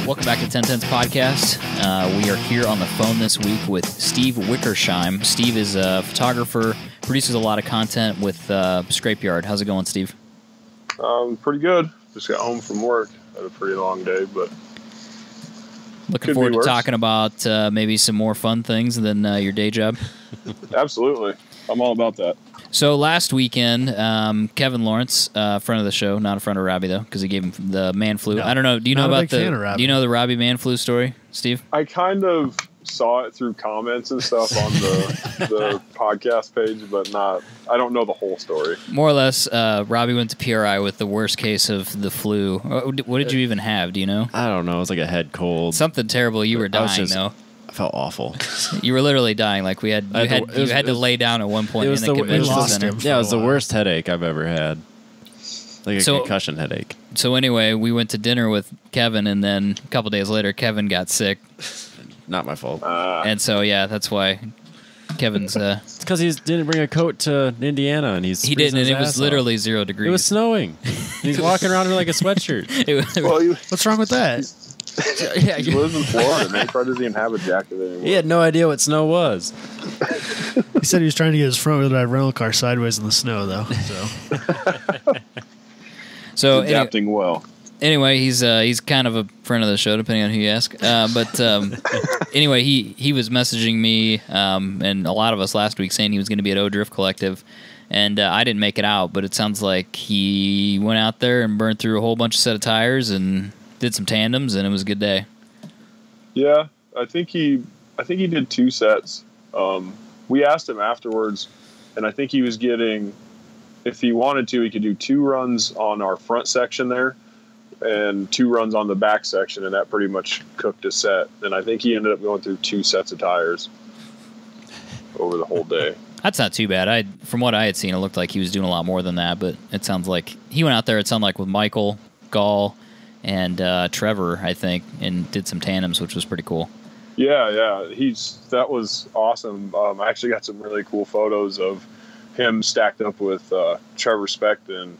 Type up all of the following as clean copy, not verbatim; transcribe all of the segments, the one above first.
Welcome back to 1010's podcast. We are here on the phone this week with Steve Wickersheim. Steve is a photographer, produces a lot of content with Scrapeyard. How's it going, Steve? Pretty good. Just got home from work. Had a pretty long day, but looking forward to talking about maybe some more fun things than your day job. Absolutely. I'm all about that. So last weekend, Kevin Lawrence, friend of the show, not a friend of Robbie though, because he gave him the man flu. No, I don't know. Do you know about the Robbie man flu story, Steve? I kind of saw it through comments and stuff on the podcast page, but I don't know the whole story. More or less, Robbie went to PRI with the worst case of the flu. What did you even have? Do you know? I don't know. It was like a head cold. Something terrible. You were dying though. I felt awful. You were literally dying. Like you had to lay down at one point in the convention center. Yeah, it was the worst headache I've ever had. Like a concussion headache. So anyway, we went to dinner with Kevin, and then a couple days later, Kevin got sick. Not my fault. And so yeah, that's why Kevin's. It's because he didn't bring a coat to Indiana, and he didn't. And it was literally 0 degrees. It was snowing. He's walking around in like a sweatshirt. What's wrong with that? He lives in Florida, man. He probably doesn't even have a jacket anymore. He had no idea what snow was. He said he was trying to get his front-wheel drive rental car sideways in the snow, though. So adapting well. Anyway, he's kind of a friend of the show, depending on who you ask. But anyway, he was messaging me and a lot of us last week saying he was going to be at O Drift Collective, and I didn't make it out. But it sounds like he went out there and burned through a whole bunch of set of tires and did some tandems, and it was a good day. Yeah, I think he did 2 sets. We asked him afterwards, and I think he was getting, if he wanted to, he could do 2 runs on our front section there and 2 runs on the back section, and that pretty much cooked his set. And I think he ended up going through 2 sets of tires over the whole day. That's not too bad. From what I had seen, it looked like he was doing a lot more than that, but it sounds like he went out there, it sounded like, with Michael, Gall, and Trevor, I think, and did some tandems, which was pretty cool. Yeah, that was awesome. I actually got some really cool photos of him stacked up with Trevor Specht and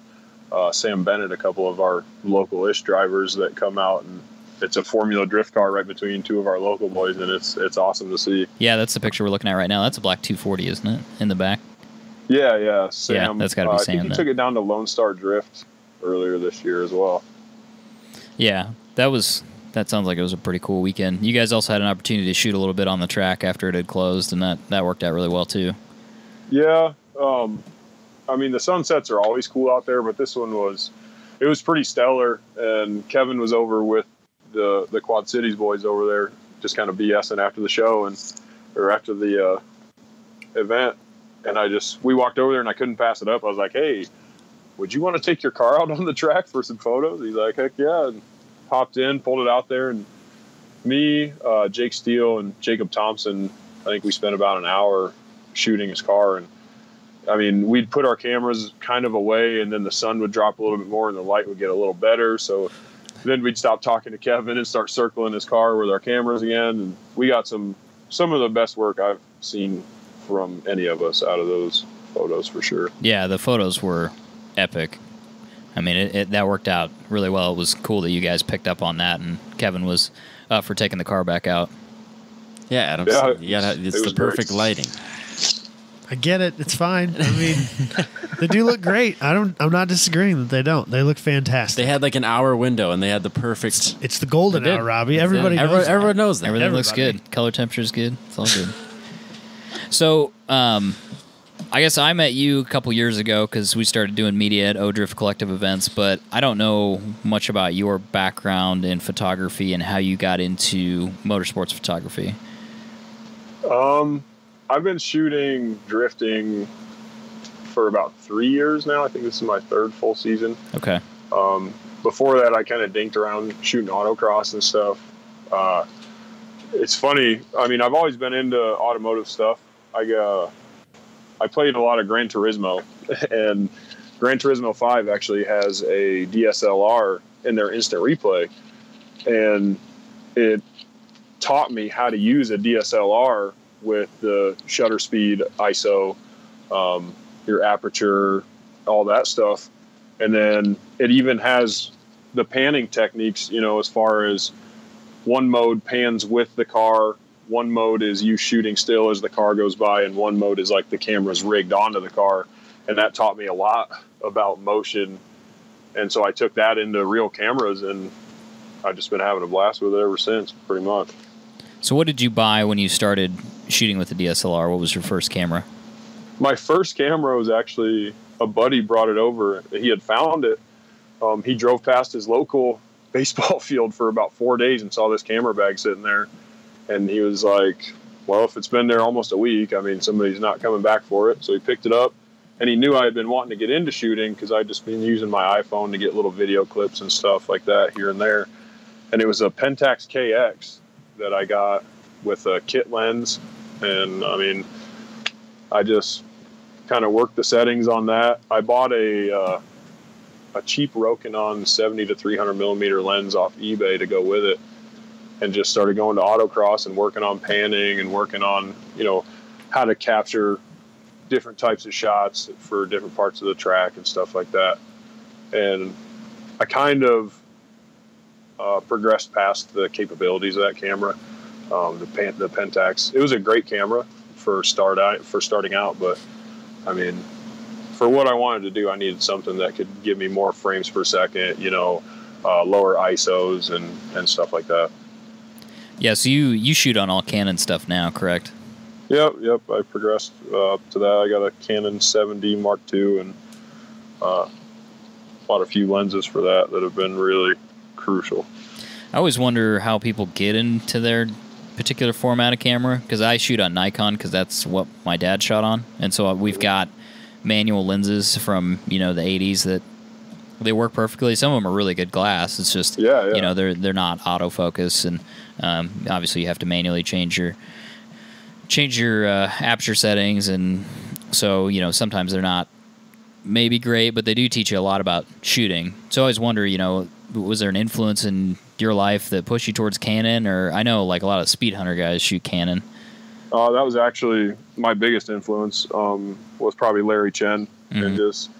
Sam Bennett, a couple of our local-ish drivers that come out, and it's a Formula drift car right between 2 of our local boys, and it's awesome to see. Yeah, that's the picture we're looking at right now. That's a black 240, isn't it, in the back? Yeah, Sam. Yeah, that's got to be Sam. I think he took it down to Lone Star Drift earlier this year as well. Yeah, that sounds like it was a pretty cool weekend. You guys also had an opportunity to shoot a little bit on the track after it had closed, and that worked out really well too. Yeah, I mean, the sunsets are always cool out there, but this one was pretty stellar. And Kevin was over with the Quad Cities boys over there, just kind of BSing after the show or after the event. And we walked over there, and I couldn't pass it up. I was like, "Hey, would you want to take your car out on the track for some photos?" He's like, "Heck yeah." And hopped in, pulled it out there, and me, Jake Steele, and Jacob Thompson, I think we spent about an hour shooting his car. And I mean, we'd put our cameras kind of away, and then the sun would drop a little bit more and the light would get a little better. So then we'd stop talking to Kevin and start circling his car with our cameras again. And we got some of the best work I've seen from any of us out of those photos for sure. Yeah, the photos were epic. I mean, that worked out really well. It was cool that you guys picked up on that, and Kevin was up for taking the car back out. Yeah, Adam. Yeah, it's the perfect lighting. I get it. It's fine. I mean, they do look great. I'm not disagreeing that they don't. They look fantastic. They had like an hour window, and they had the perfect. It's the golden hour, Robbie. Everybody knows that. Everyone knows that. Everything looks good. Color temperature's good. It's all good. So, I guess I met you a couple years ago because we started doing media at O Drift Collective events, but I don't know much about your background in photography and how you got into motorsports photography. I've been shooting drifting for about 3 years now. I think this is my 3rd full season. Okay. Before that, I kind of dinked around shooting autocross and stuff. It's funny. I mean, I've always been into automotive stuff. I played a lot of Gran Turismo, and Gran Turismo 5 actually has a DSLR in their instant replay, and it taught me how to use a DSLR with the shutter speed, ISO, your aperture, all that stuff. And then it even has the panning techniques, as far as one mode pans with the car, one mode is you shooting still as the car goes by, and one mode is like the camera's rigged onto the car. And that taught me a lot about motion. And so I took that into real cameras, and I've just been having a blast with it ever since, pretty much. So what did you buy when you started shooting with the DSLR? What was your first camera? My first camera was actually a buddy brought it over. He had found it. He drove past his local baseball field for about 4 days and saw this camera bag sitting there. And he was like, well, if it's been there almost a week, I mean, somebody's not coming back for it. So he picked it up, and he knew I had been wanting to get into shooting because I'd just been using my iPhone to get little video clips and stuff like that here and there. And it was a Pentax KX that I got with a kit lens. And I mean, I just kind of worked the settings on that. I bought a cheap Rokinon 70 to 300 millimeter lens off eBay to go with it, and just started going to autocross and working on panning and working on, you know, how to capture different types of shots for different parts of the track and stuff like that. And I kind of progressed past the capabilities of that camera, the Pentax. It was a great camera for starting out, but I mean, for what I wanted to do, I needed something that could give me more frames per second, you know, lower ISOs and stuff like that. Yeah, so you shoot on all Canon stuff now, correct? Yep. I progressed up to that. I got a Canon 7D Mark II and bought a few lenses for that have been really crucial. I always wonder how people get into their particular format of camera, because I shoot on Nikon because that's what my dad shot on, and so we've got manual lenses from, you know, the 80s that they work perfectly. Some of them are really good glass. It's just, you know, they're not autofocus, and obviously you have to manually change your aperture settings, and so, you know, sometimes they're not maybe great, but they do teach you a lot about shooting. So I always wonder, you know, was there an influence in your life that pushed you towards Canon? Or I know like a lot of speed hunter guys shoot Canon. That was actually my biggest influence, was probably Larry Chen, and just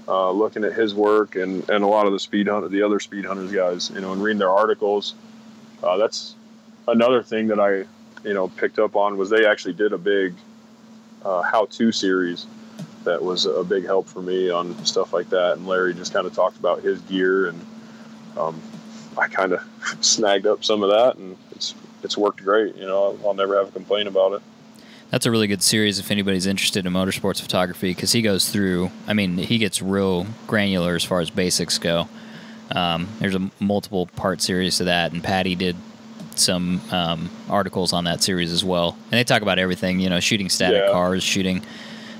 looking at his work and a lot of the other speed hunters guys, you know, and reading their articles. That's another thing that I, you know, picked up on, was they actually did a big how-to series that was a big help for me on stuff like that. And Larry just kind of talked about his gear, and I kind of snagged up some of that, and it's worked great. You know, I'll never have a complaint about it. That's a really good series if anybody's interested in motorsports photography, because he goes through, I mean, he gets real granular as far as basics go. There's a multiple part series to that, and Patty did some articles on that series as well. And they talk about everything, you know, shooting static cars, shooting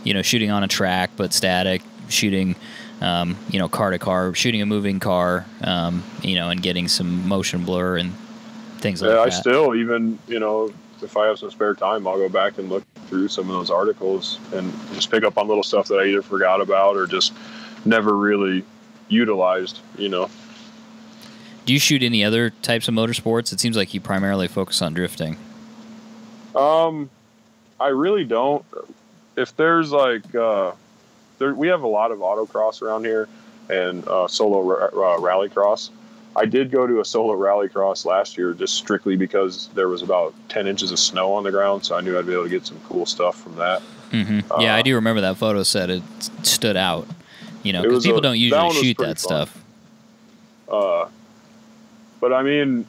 on a track but static, shooting, you know, car to car, shooting a moving car, you know, and getting some motion blur and things like that. I still, even, you know, if I have some spare time, I'll go back and look through some of those articles and just pick up on little stuff that I either forgot about or just never really utilized, you know. Do you shoot any other types of motorsports? It seems like you primarily focus on drifting. I really don't. If there's like, we have a lot of autocross around here and solo rallycross. I did go to a solo rallycross last year just strictly because there was about 10 inches of snow on the ground, so I knew I'd be able to get some cool stuff from that. Yeah, I do remember that photo set. It stood out, you know, because people don't usually shoot that stuff. But I mean,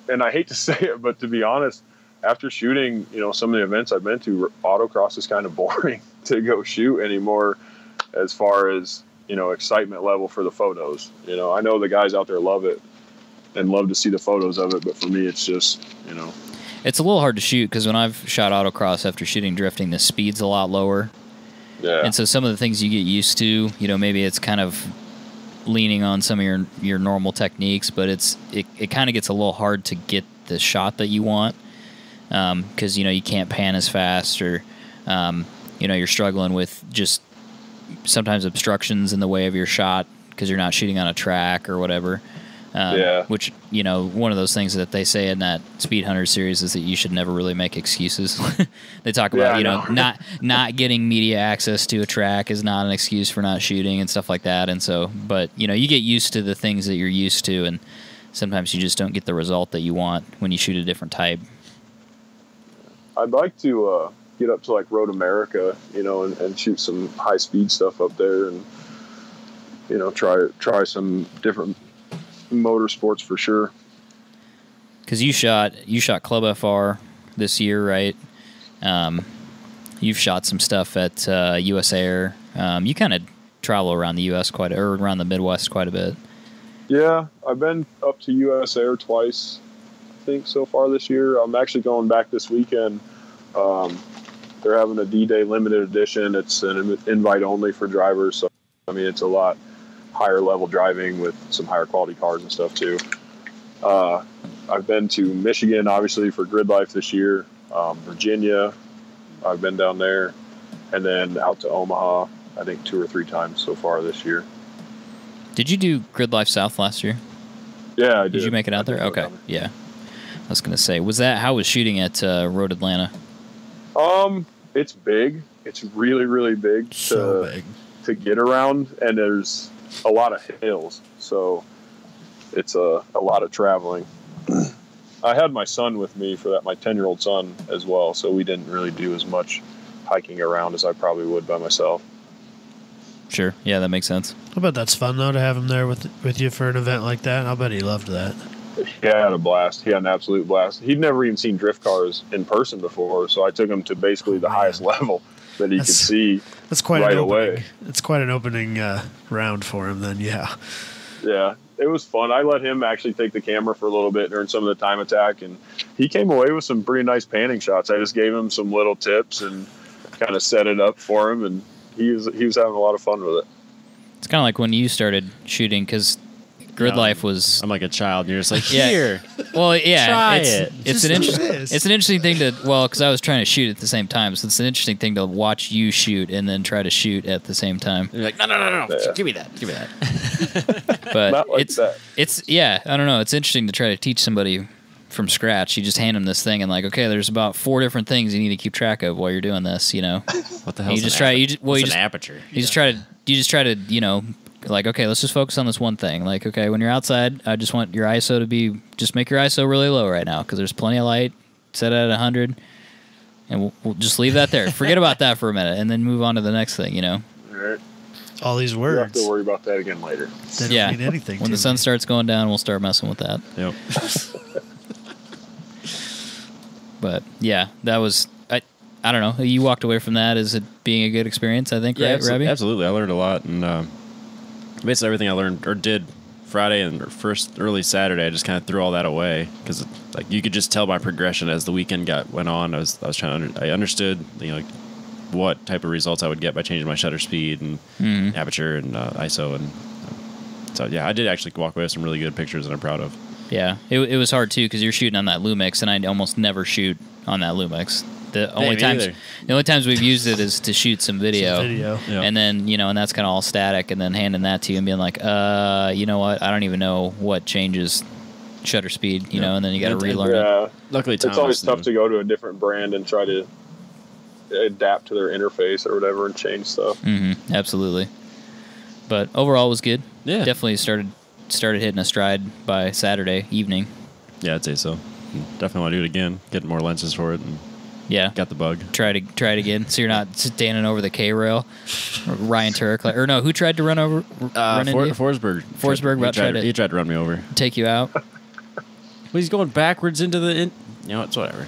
and I hate to say it, but to be honest, after shooting, you know, some of the events I've been to, autocross is kind of boring to go shoot anymore as far as, you know, excitement level for the photos. You know, I know the guys out there love it and love to see the photos of it, but for me, it's just, you know. It's a little hard to shoot because when I've shot autocross after shooting drifting, the speed's a lot lower. Yeah. And so some of the things you get used to, you know, maybe it's kind of leaning on some of your normal techniques, but it kind of gets a little hard to get the shot that you want because, you know, you can't pan as fast, or, you know, you're struggling with just sometimes obstructions in the way of your shot because you're not shooting on a track or whatever. Which, you know, one of those things that they say in that Speed Hunter series is that you should never really make excuses. They talk about, you know, not getting media access to a track is not an excuse for not shooting and stuff like that. And so, but, you know, you get used to the things that you're used to. And sometimes you just don't get the result that you want when you shoot a different type. I'd like to get up to like Road America, and shoot some high speed stuff up there, and try some different motorsports for sure. Because you shot Club FR this year, right? You've shot some stuff at US Air. You kind of travel around the U.S. or around the Midwest quite a bit. Yeah, I've been up to US Air twice, I think, so far this year. I'm actually going back this weekend. They're having a D-Day limited edition. It's an invite only for drivers. So, I mean, it's a lot higher level driving with some higher quality cars and stuff too. I've been to Michigan, obviously, for Grid Life this year. Virginia, I've been down there. And then out to Omaha, I think 2 or 3 times so far this year. Did you do Grid Life South last year? Yeah, I did. Did you make it out there? Okay, yeah. I was going to say, how was shooting at Road Atlanta? It's big. It's really, really big. So big. To get around, and there's a lot of hills, so it's a lot of traveling. I had my son with me for that, my 10-year-old son as well, so we didn't really do as much hiking around as I probably would by myself. Sure. Yeah, that makes sense. I bet that's fun, though, to have him there with you for an event like that. I'll bet he loved that. He had a blast. He had an absolute blast. He'd never even seen drift cars in person before, so I took him to basically the highest level that he could see. That's quite right an opening. away. It's quite an opening round for him. Then, yeah. Yeah, it was fun. I let him actually take the camera for a little bit during some of the time attack, and he came away with some pretty nice panning shots. I just gave him some little tips and kind of set it up for him, and he was having a lot of fun with it. It's kind of like when you started shooting, because Grid Life was... I'm like a child, and you're just like, yeah. here. Well, yeah. Try it's an interesting thing to... Well, because I was trying to shoot at the same time, so it's an interesting thing to watch you shoot and then try to shoot at the same time. You're like, no. Yeah. Give me that. But Not like that. Yeah, I don't know. It's interesting to try to teach somebody from scratch. You just hand them this thing and like, okay, there's about 4 different things you need to keep track of while you're doing this, What the hell is an aperture? You just try to, like, okay, let's just focus on this one thing. Like, okay, when you're outside, I just want your ISO to be, just make your ISO really low right now because there's plenty of light. Set it at 100, and we'll just leave that there. Forget about that for a minute, and then move on to the next thing, All right. All these words. You have to worry about that again later. They don't mean anything when the sun starts going down, we'll start messing with that. Yep. But, yeah, that was... I don't know. You walked away from that as it being a good experience, I think, right, Robbie? Absolutely. I learned a lot, and basically everything I learned or did Friday and first early Saturday, I just kind of threw all that away because like you could just tell my progression as the weekend went on. I was trying to I understood what type of results I would get by changing my shutter speed and aperture and ISO, and so yeah, I did actually walk away with some really good pictures that I'm proud of. Yeah, it was hard too because you're shooting on that Lumix, and I almost never shoot on that Lumix. The only times we've used it is to shoot some video. Yep. And then and that's kind of all static, and then handing that to you and being like, you know what? I don't even know what changes shutter speed, and then you got to relearn it. Yeah, luckily, it's always tough to go to a different brand and try to adapt to their interface or whatever and change stuff. Mm-hmm. Absolutely. But overall, it was good. Yeah, definitely started hitting a stride by Saturday evening. Yeah, I'd say so. Definitely want to do it again. Get more lenses for it. And yeah, got the bug. Try it again. So you're not standing over the K rail. Ryan Turek, or no? Who tried to run into you? Forsberg. Forsberg he tried to run me over. Take you out. Well, he's going backwards into the. It's whatever.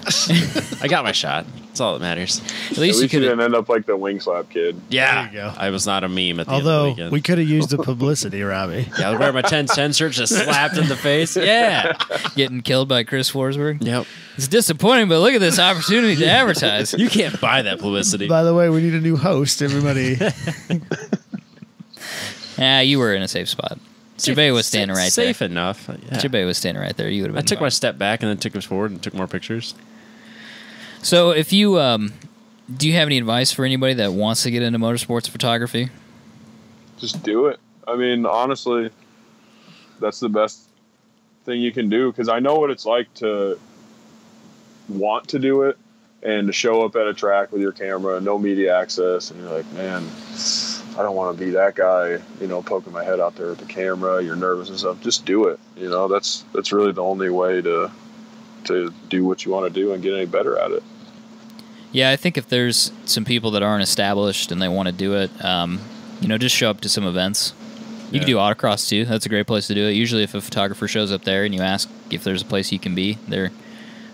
I got my shot. That's all that matters. At least you didn't end up like the wing slap kid. Yeah, there you go. I was not a meme at the end of the Although weekend. we could have used the publicity, Robbie. Yeah, I was wearing my 10-10 shirt, just slapped in the face. Yeah, getting killed by Chris Forsberg. Yep. It's disappointing, but look at this opportunity to advertise. You can't buy that publicity. By the way, we need a new host, everybody. You were in a safe spot. Jabay was standing right there. Safe enough. Yeah. Jabay was standing right there. You would have been. I took fine. my step back and then took us forward and took more pictures. So, if you do you have any advice for anybody that wants to get into motorsports photography? Just do it. I mean, honestly, that's the best thing you can do because I know what it's like to want to do it and to show up at a track with your camera, no media access, and you're like, man, I don't want to be that guy, poking my head out there at the camera. You're nervous and stuff. Just do it. That's really the only way to do what you want to do and get any better at it. Yeah, I think if there's some people that aren't established and they want to do it, just show up to some events. You can do autocross too. That's a great place to do it. Usually if a photographer shows up there and you ask if there's a place you can be, they're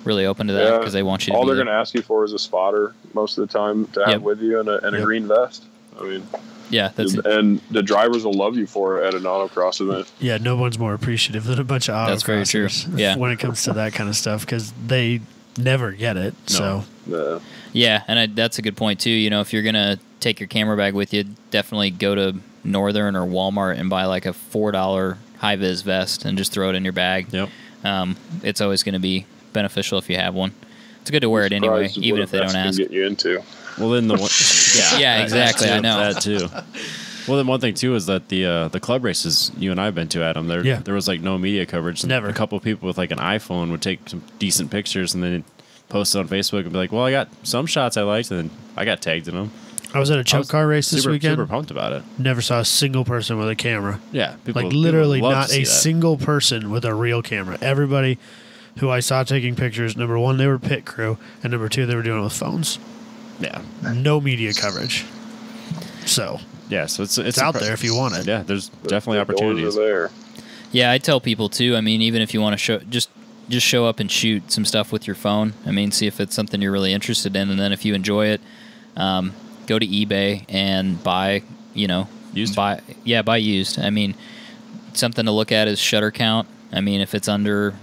really open to that because they want you to be all they're there. going to ask you for is a spotter most of the time to have with you and a green vest. I mean, yeah, and the drivers will love you for it at an autocross event. Yeah, no one's more appreciative than a bunch of autocrossers. That's very true. Yeah, when it comes to that kind of stuff, because they never get it. No. So yeah, and that's a good point too. If you're gonna take your camera bag with you, definitely go to Northern or Walmart and buy like a $4 high vis vest and just throw it in your bag. Yep. It's always going to be beneficial if you have one. It's good to wear it anyway, even if they don't ask. Get you into. Well, then the one, yeah, exactly. I know that too. Well, then one thing too is that the club races you and I have been to, Adam, there was like no media coverage. Never. A couple of people with like an iPhone would take some decent pictures and then post it on Facebook and be like, "Well, I got some shots I liked," and then I got tagged in them. I was at a ChampCar race this weekend. Super pumped about it. Never saw a single person with a camera. Yeah, people, like literally people not a single person with a real camera. Everybody who I saw taking pictures, number one, they were pit crew, and number two, they were doing it with phones. Yeah, no media coverage. So yeah, so it's out there if you want it. Yeah, there's definitely opportunities there. Yeah, I tell people too. I mean, even if you want to show just show up and shoot some stuff with your phone. I mean, see if it's something you're really interested in, and then if you enjoy it, go to eBay and buy. Used. Buy used. I mean, something to look at is shutter count. I mean, if it's under,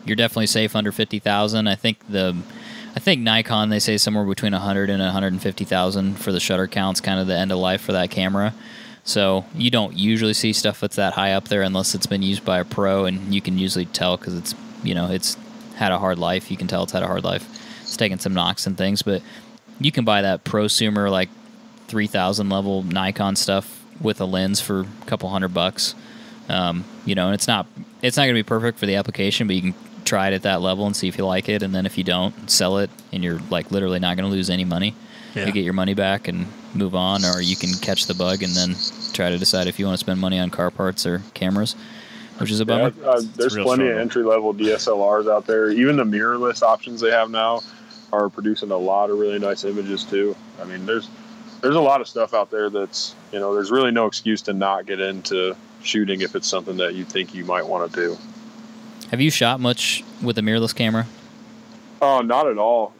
you're definitely safe under 50,000. I think Nikon, they say somewhere between 100 and 150,000 for the shutter count's kind of the end of life for that camera. So you don't usually see stuff that's that high up there unless it's been used by a pro, and you can usually tell because it's it's had a hard life. You can tell it's had a hard life. It's taken some knocks and things, but you can buy that prosumer like 3,000 level Nikon stuff with a lens for a couple $100. And it's not going to be perfect for the application, but you can try it at that level and see if you like it, and then if you don't, sell it, and you're like literally not going to lose any money. You get your money back and move on, or you can catch the bug and then try to decide if you want to spend money on car parts or cameras, which is a bummer. There's plenty of entry-level DSLRs out there. Even the mirrorless options they have now are producing a lot of really nice images too. I mean, there's a lot of stuff out there that's, there's really no excuse to not get into shooting if it's something that you think you might want to do. Have you shot much with a mirrorless camera? Oh, not at all.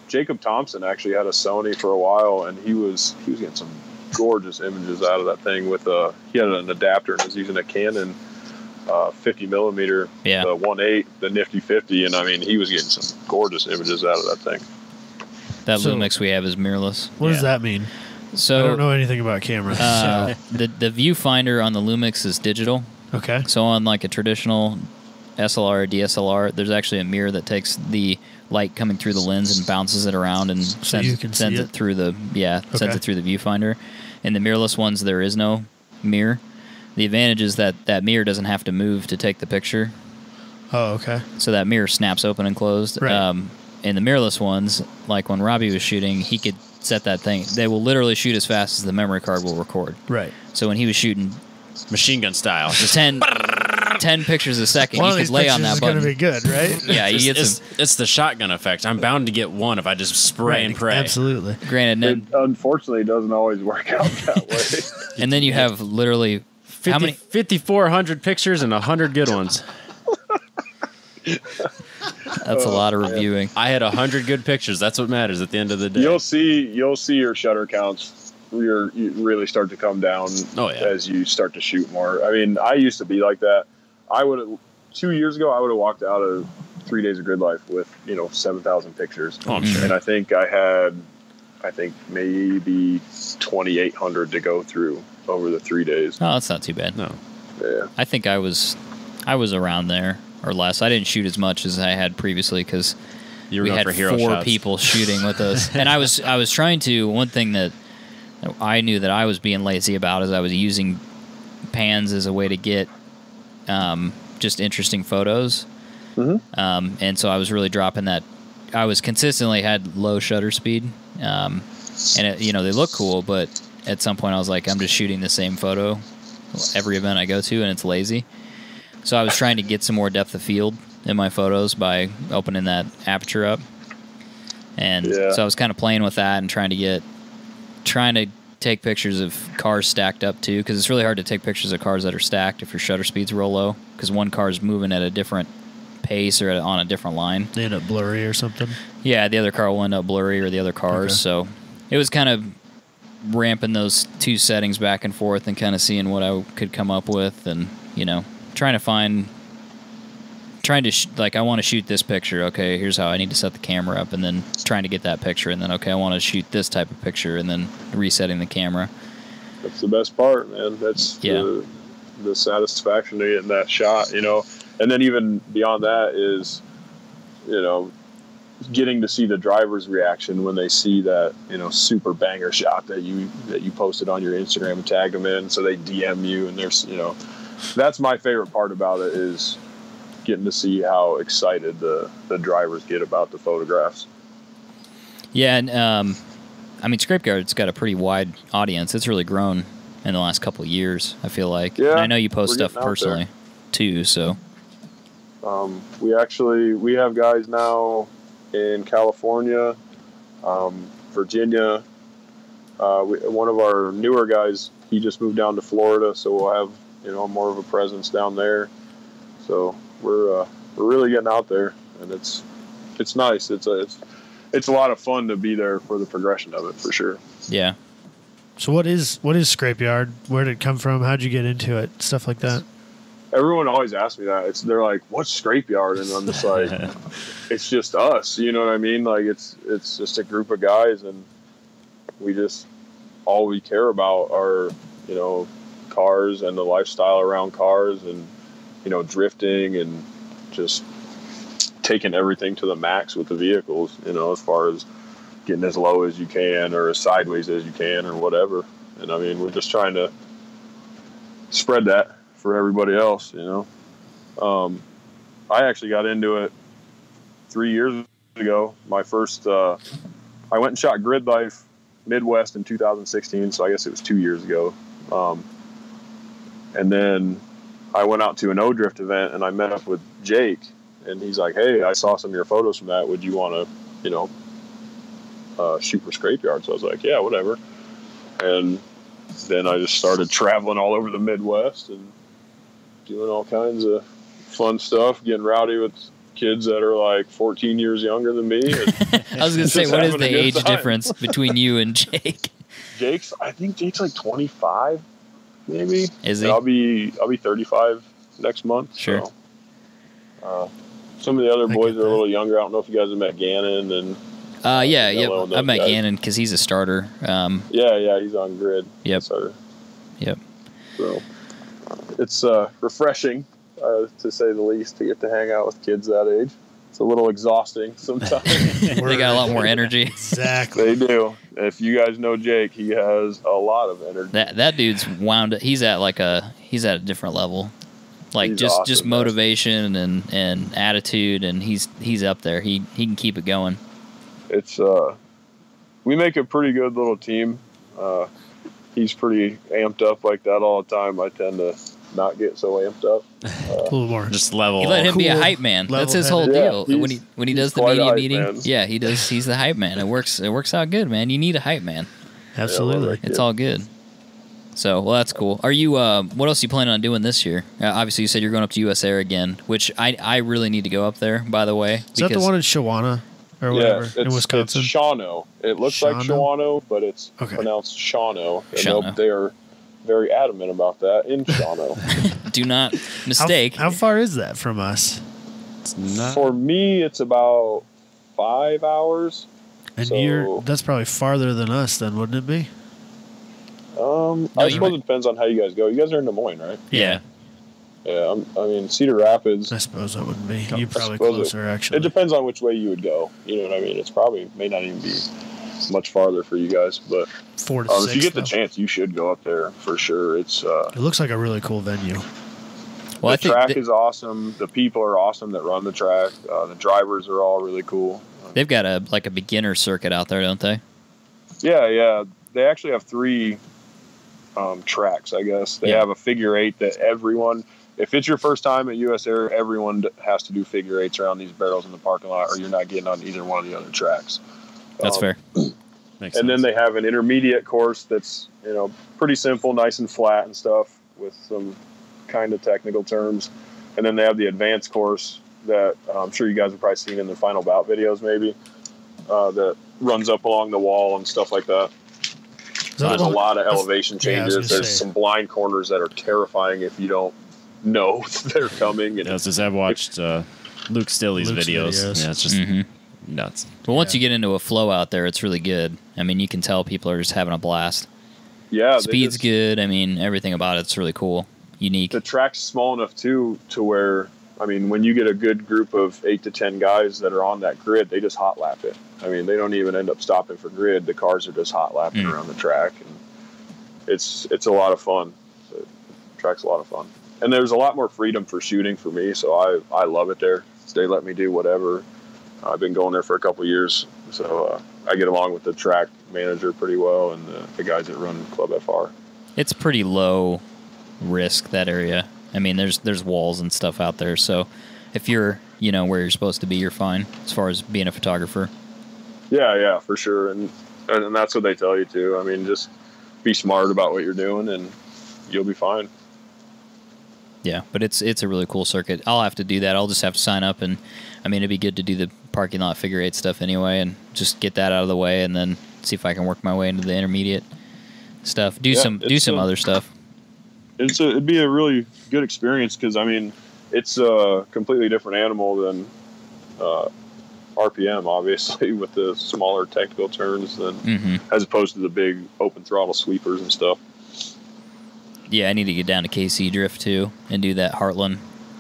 Jacob Thompson actually had a Sony for a while, and he was getting some gorgeous images out of that thing he had an adapter and was using a Canon 50 millimeter, the 1.8, the Nifty 50, and I mean, he was getting some gorgeous images out of that thing. That Lumix we have is mirrorless. What does that mean? So I don't know anything about cameras. The viewfinder on the Lumix is digital. Okay. So on like a traditional SLR or DSLR, there's actually a mirror that takes the light coming through the lens and bounces it around and sends it through the sends it through the viewfinder. In the mirrorless ones, there is no mirror. The advantage is that mirror doesn't have to move to take the picture. Oh, okay. So that mirror snaps open and closed. Right. In the mirrorless ones, like when Robbie was shooting, he could set that thing. They will literally shoot as fast as the memory card will record. Right. So when he was shooting machine gun style, just 10 pictures a second, you could lay on that button. It's going to be good, right? Yeah, it's the shotgun effect. I'm bound to get one if I just spray and pray. Absolutely. Granted, it unfortunately doesn't always work out that way. And then you have literally 5,400 pictures and 100 good ones. That's a lot of reviewing. I had 100 good pictures. That's what matters at the end of the day. You'll see your shutter counts you really start to come down as you start to shoot more. I mean, I used to be like that. 2 years ago, I would have walked out of 3 days of grid life with 7,000 pictures. Oh, I'm sure. And I think I had maybe 2,800 to go through over the 3 days. Oh, that's not too bad. No. Yeah. I think I was around there or less. I didn't shoot as much as I had previously because we had 4 people shooting with us. And I was trying to, one thing that I knew that I was being lazy about is I was using pans as a way to get just interesting photos. Mm-hmm. And so I was really dropping that. I was consistently had low shutter speed. And they look cool, but at some point I was like, I'm just shooting the same photo every event I go to, and it's lazy. So I was trying to get some more depth of field in my photos by opening that aperture up. And so I was kind of playing with that and trying to take pictures of cars stacked up too, because it's really hard to take pictures of cars that are stacked if your shutter speeds real low, because one car is moving at a different pace or on a different line. They end up blurry or something. Yeah, the other car will end up blurry, or the other cars. Okay. So it was kind of ramping those two settings back and forth and kind of seeing what I could come up with, and trying to I want to shoot this picture. Okay, here's how I need to set the camera up, and then trying to get that picture, and then okay, I want to shoot this type of picture, and then resetting the camera. That's the best part, man. That's the satisfaction to get that shot, And then even beyond that is, getting to see the driver's reaction when they see that, super banger shot that you posted on your Instagram and tagged them in, so they DM you, and there's, that's my favorite part about it, is getting to see how excited the drivers get about the photographs. Yeah, and Scrapeyard's got a pretty wide audience. It's really grown in the last couple of years, I feel like. Yeah, and I know you post stuff personally too, so. We have guys now in California, Virginia. One of our newer guys, he just moved down to Florida, so we'll have more of a presence down there. So we're really getting out there, and it's nice. It's a lot of fun to be there for the progression of it, for sure. Yeah. So what is Scrapeyard? Where did it come from? How'd you get into it? Stuff like that. Everyone always asks me that. They're like, "What's Scrapeyard?" And I'm just like, "It's just us." You know what I mean? Like it's just a group of guys, and all we care about are cars and the lifestyle around cars, and drifting, and just taking everything to the max with the vehicles. As far as getting as low as you can or as sideways as you can or whatever. And I mean, we're just trying to spread that for everybody else, I actually got into it 3 years ago. My first, I went and shot Grid Life Midwest in 2016, so I guess it was 2 years ago. And then I went out to an O-Drift event, and I met up with Jake, and he's like, "Hey, I saw some of your photos from that. Would you want to, shoot for Scrapeyard?" So I was like, "Yeah, whatever." And then I just started traveling all over the Midwest and doing all kinds of fun stuff, getting rowdy with kids that are like 14 years younger than me. I was going to say, what is the age difference between you and Jake? I think Jake's like 25, maybe. Is he? I'll be 35 next month. Sure. So, some of the other boys are a little younger. I don't know if you guys have met Gannon and. Yeah. I met Gannon because he's a starter. Yeah, he's on Grid. Yep. Starter. Yep. So it's refreshing, to say the least, to get to hang out with kids that age. It's a little exhausting sometimes. They got a lot more energy. Exactly. They do. If you guys know Jake, he has a lot of energy. That dude's wound up. He's at a different level. Like he's just awesome, motivation and attitude, and he's up there. He can keep it going. It's we make a pretty good little team. He's pretty amped up like that all the time. I tend to not get so amped up. A little more, just level. You let him be a hype man. That's his whole deal. When he does the media meeting, man. Yeah, he does. He's the hype man. It works out good, man. You need a hype man. Absolutely, it's all good. So, well, that's cool. Are you? What else are you planning on doing this year? Obviously, you said you're going up to US Air again, which I really need to go up there. By the way, is that the one in Shawana? Or whatever, in Wisconsin? It's Shawano. It looks like Shawano, but it's pronounced Shawano. And they are very adamant about that in Shawano. Do not mistake. How far is that from us? For me, it's about 5 hours. And that's probably farther than us then, wouldn't it be? I suppose it depends on how you guys go. You guys are in Des Moines, right? Yeah. Yeah, I mean, Cedar Rapids. I suppose that wouldn't be. You're probably closer, actually. It depends on which way you would go. You know what I mean? It's probably may not even be much farther for you guys, but 4 to 6, if you get the chance, you should go up there for sure. It's it looks like a really cool venue. Well, the track is awesome. The people are awesome that run the track. The drivers are all really cool. They've got a beginner circuit out there, don't they? Yeah. They actually have 3 tracks, I guess. They Yeah. have a figure eight that everyone, if it's your first time at US Air, everyone has to do figure eights around these barrels in the parking lot, or you're not getting on either one of the other tracks. That's fair. Makes And then sense. they have an intermediate course that's, pretty simple, nice and flat and stuff with some kind of technical terms. And then they have the advanced course that I'm sure you guys have probably seen in the Final Bout videos maybe, that runs up along the wall and stuff like that. that There's the a one- lot of that's- elevation yeah, I was changes. gonna There's say. some blind corners that are terrifying if you don't know they're coming. And Yeah, since I've watched Luke Stilley's Luke's videos. Yeah, it's just Mhm. nuts. Well, once Yeah. you get into a flow out there, it's really good. I mean, you can tell people are just having a blast. yeah, they Speed's just- good. I mean, everything about it's really cool, unique. The track's small enough too to where, when you get a good group of 8 to 10 guys that are on that grid, they just hot lap it. They don't even end up stopping for grid. The cars are just hot lapping around the track, and it's a lot of fun. The track's a lot of fun, and there's a lot more freedom for shooting for me. So I love it there. They let me do whatever. I've been going there for a couple of years, so I get along with the track manager pretty well, and the guys that run Club FR. It's pretty low risk, that area. I mean, there's walls and stuff out there, so if you're where you're supposed to be, you're fine as far as being a photographer. Yeah, for sure, and that's what they tell you too. Just be smart about what you're doing, and you'll be fine. Yeah, but it's a really cool circuit. I'll have to do that. I'll just have to sign up, and it'd be good to do the parking lot figure eight stuff anyway, and just get that out of the way, and then see if I can work my way into the intermediate stuff. Do some other stuff. It'd be a really good experience because it's a completely different animal than RPM, obviously, with the smaller technical turns than as opposed to the big open throttle sweepers and stuff. Yeah, I need to get down to KC Drift too and do that Heartland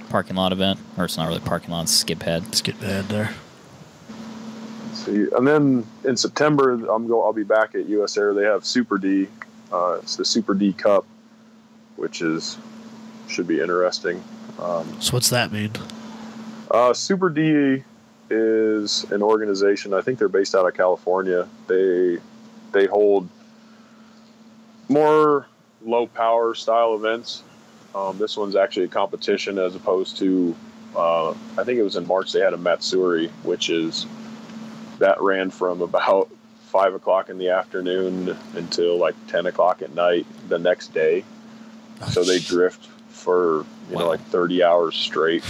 parking lot event, or it's not really parking lot, it's skid pad. Let's get bad there. See, and then in September, I'll be back at US Air. They have Super D. It's the Super D Cup, which should be interesting. So what's that mean? Super D is an organization. I think they're based out of California. They hold more low power style events. This one's actually a competition as opposed to I think it was in March they had a Matsuri, that ran from about 5 o'clock in the afternoon until like 10 o'clock at night the next day. So they drift for like 30 hours straight.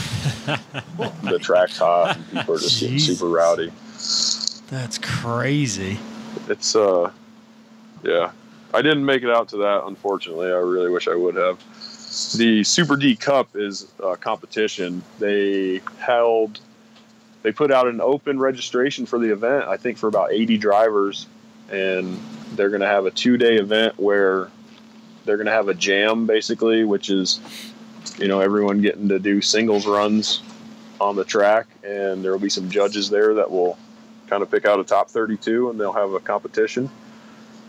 The track's hot and people are just getting super rowdy. That's crazy. It's yeah. I didn't make it out to that, unfortunately. I really wish I would have. The Super D Cup is a competition. They put out an open registration for the event, I think for about 80 drivers, and they're going to have a 2-day event where they're going to have a jam, basically, which is, everyone getting to do singles runs on the track, and there will be some judges there that will kind of pick out a top 32, and they'll have a competition.